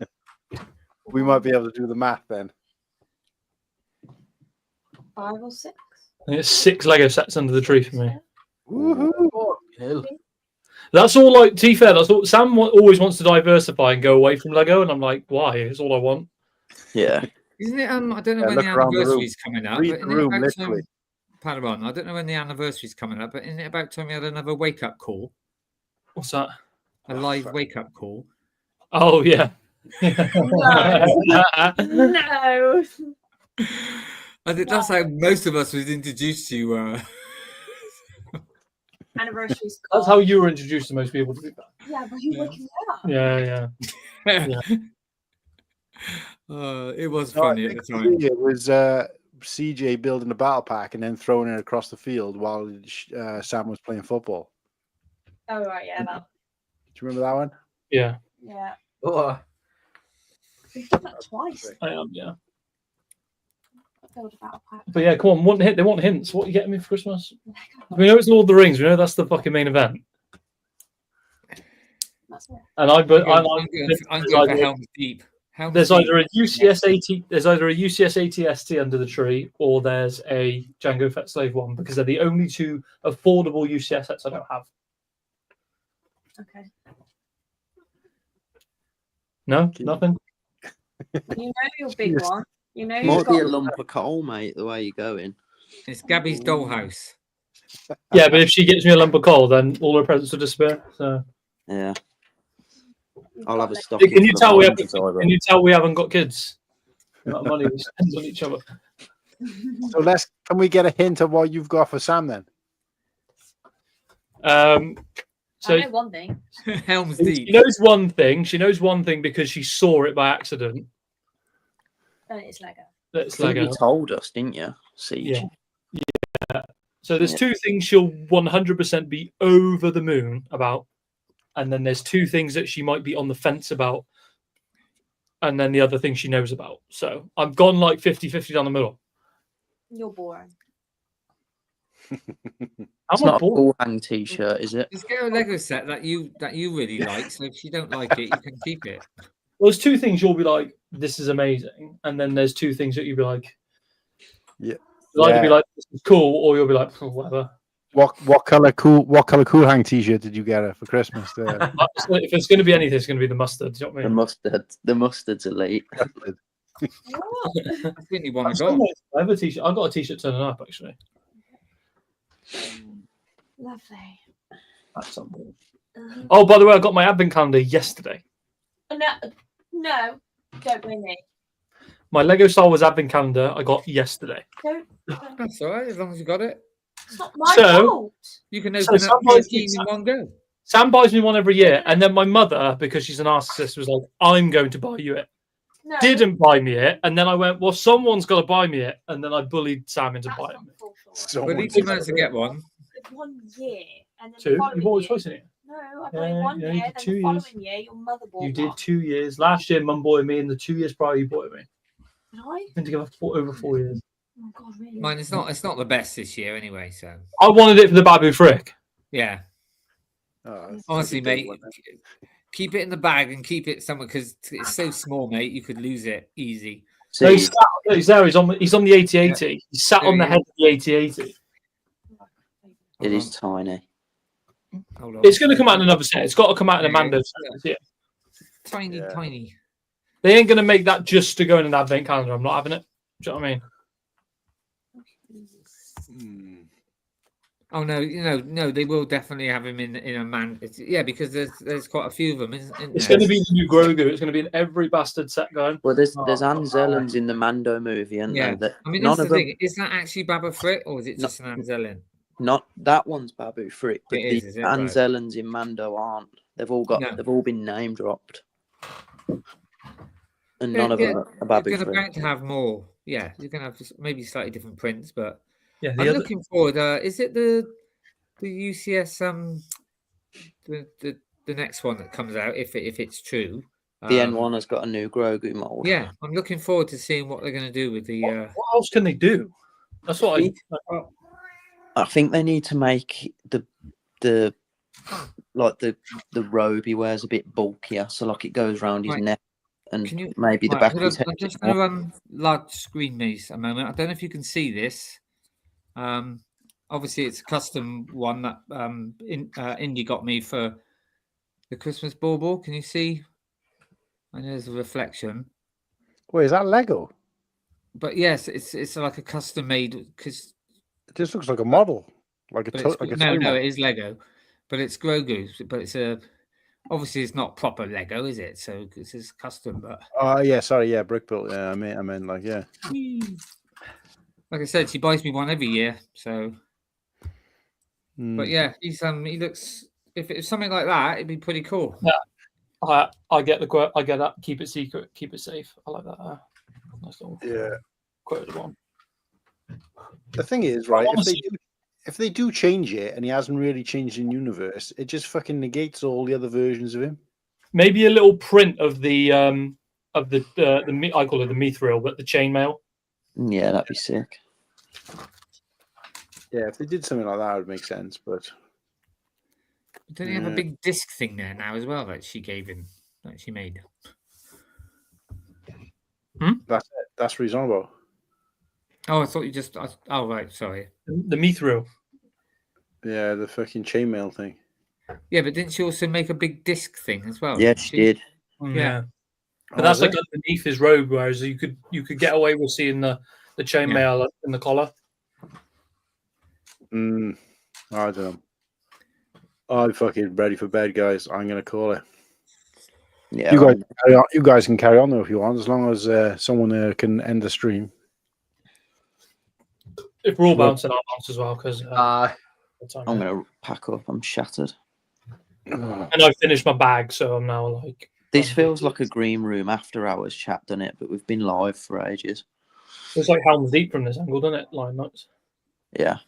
We might be able to do the math then. 5 or 6. It's 6 Lego sets under the tree for me. Woohoo! That's all. Like, to be fair, that's all. Sam always wants to diversify and go away from Lego, and I'm like, why? It's all I want. Yeah. Isn't it? I don't know when the anniversary's coming up. Read the room, literally. Pardon, I don't know when the anniversary's coming up, but isn't it about time we had another wake-up call? What's that? A live wake-up call. Oh yeah. No. I think that's how most of us was introduced to. Anniversaries. That's how you were introduced to most people to do that. Yeah, but you waking me up. Yeah. It was funny at the time. It was CJ building a battle pack and then throwing it across the field while Sam was playing football. Oh right, yeah. That. Do you remember that one? Yeah. Yeah. Oh, We've done that twice. I am. Yeah. Build a battle pack. But yeah, come on. They want hints. What are you getting me for Christmas? We know it's Lord of the Rings. We know that's the fucking main event. That's it. And I'm going for Helm's Deep. There's either a UCS ATST under the tree, or there's a Jango Fett Slave one, because they're the only 2 affordable UCS sets I don't have. Okay. No, nothing. You know your big one. You know Might you've be got a lump of coal, mate, the way you're going. It's Gabby's dollhouse. Yeah, but if she gets me a lump of coal, then all her presents will disappear. So Yeah. I'll have a stock. Can you tell we haven't got kids? The amount of money we spend on each other. So can we get a hint of what you've got for Sam then? So I know one thing. Helm's Deep. She knows one thing. She knows one thing because she saw it by accident. And it's Lego. That's I think Lego. you told us, didn't you? Siege. Yeah. So there's 2 things she'll 100% be over the moon about, and then there's 2 things that she might be on the fence about, and then the other thing she knows about. So I've gone like 50-50 down the middle. You're boring. It's I'm a not a ball. cool hang t-shirt, is it? Just get a Lego set that you really like. So if you don't like it, you can keep it. Well, there's two things you'll be like, this is amazing, and then there's two things that you'll be like, Yeah. you'll either Yeah. be like, this is cool, or you'll be like, oh, whatever. What color cool hang t-shirt did you get her for Christmas? There? If it's going to be anything, it's going to be the mustard. Do you know what I The mean? mustard. The mustard's elite. What? I think you want I've to go. I have a t-shirt. I've got a t-shirt turning up actually. Lovely. That's something. Oh, by the way, I got my advent calendar yesterday. No, don't blame me. My Lego Star Wars advent calendar I got yesterday. Don't. That's all right, as long as you got it. It's not my So- fault. You can So open up sometimes 13 it's- in one go. Sam buys me one every year, and then my mother, because she's a narcissist, was like, "I'm going to buy you it." No. Didn't buy me it, and then I went, "Well, someone's got to buy me it," and then I bullied Sam into That's buying not it. full fault. But Someone at least you managed to get one. 1 year, and then Two. the You following bought it year. twice in it. No, I bought Yeah, it 1 yeah, you year, did then 2 the years. following year your mother bought You one. did 2 years. Last year, Mum bought it me, and the 2 years prior, you bought it me. Did I? We've been together for over 4 years. Oh God, really? Mine is not. It's not the best this year anyway. So I wanted it for the Babu Frick. yeah, Oh, honestly, that's a mate, big one, then. keep it in the bag and keep it somewhere because it's so small, mate. You could lose it easy. No, See, he's there. He's on the 8080. He's sat There on the you head of the 8080. it is tiny. Hold on. It's going to come out in another set. It's got to come out in a Yeah, Mando yeah. set. Yeah. Tiny, Yeah. tiny. They ain't going to make that just to go in an advent calendar. I'm not having it. Do you know what I mean? Hmm. Oh no, no, they will definitely have him in a man. Yeah, because there's quite a few of them, isn't It's there? going to be the new Grogu. It's going to be in every bastard set going. Well, there's Oh, Anzellans in the Mando movie, and Yeah. that I mean, none that's the of them. thing. Is that actually Baba Frick or is it No. just an Anzellin? Not that one's Babu Frick, but It the is it? Right. Anzellans in Mando aren't. They've all got. No. They've all been name dropped, and none of them are Babu You're going Frick. to have more. Yeah, you're going to have maybe slightly different prints, but Yeah, I'm the other, looking forward. Is it the UCS the next one that comes out if it's true? The N1 has got a new Grogu mold. Yeah, I'm looking forward to seeing what they're going to do with the. what else can they do? That's what I think they need to make the robe he wears a bit bulkier, so like it goes around his Right. neck, and Can you? maybe the Right, back I'm of his head. I'm just going to large screen these a moment. I don't know if you can see this. Obviously, it's a custom one that Indy got me for the Christmas bauble. Can you see? I know there's a reflection, Wait, is that Lego? but yes, it's like a custom made because It just looks like a model, like a but like a no, toy model. it is Lego, but it's Grogu, but it's obviously it's not proper Lego, is it? So this is custom, but Oh yeah, sorry, yeah, brick built. Yeah, I mean, like yeah. like I said, she buys me one every year. So, Hmm. but yeah, he looks. If it's something like that, it'd be pretty cool. I get that. Keep it secret. Keep it safe. I like that. Nice little Yeah. quoted one. The thing is, right? Honestly- If they do change it, and he hasn't really changed in universe, it just fucking negates all the other versions of him. Maybe a little print of the I call it the mithril, but the chainmail. Yeah, that'd be sick. Yeah, if they did something like that, it would make sense. But Don't you have a Yeah. big disc thing there now as well that she gave him, that she made? that's reasonable. Oh, I thought you just. Oh, right, sorry. The mithril. Yeah, the fucking chainmail thing. Yeah, but didn't she also make a big disc thing as well? Yeah, didn't she did. Yeah. But that's like underneath his robe, whereas you could get away with seeing the chainmail in the collar. I don't know. I'm fucking ready for bed, guys. I'm gonna call it. Yeah, You guys can carry on though if you want, as long as someone can end the stream. If we're all bouncing, I'll bounce as well because I'm gonna pack up. I'm shattered. and I've finished my bag, so I'm now like. This feels like a green room after hours chat, doesn't it? But we've been live for ages. It's like Helm's Deep from this angle, doesn't it? Line notes. Yeah.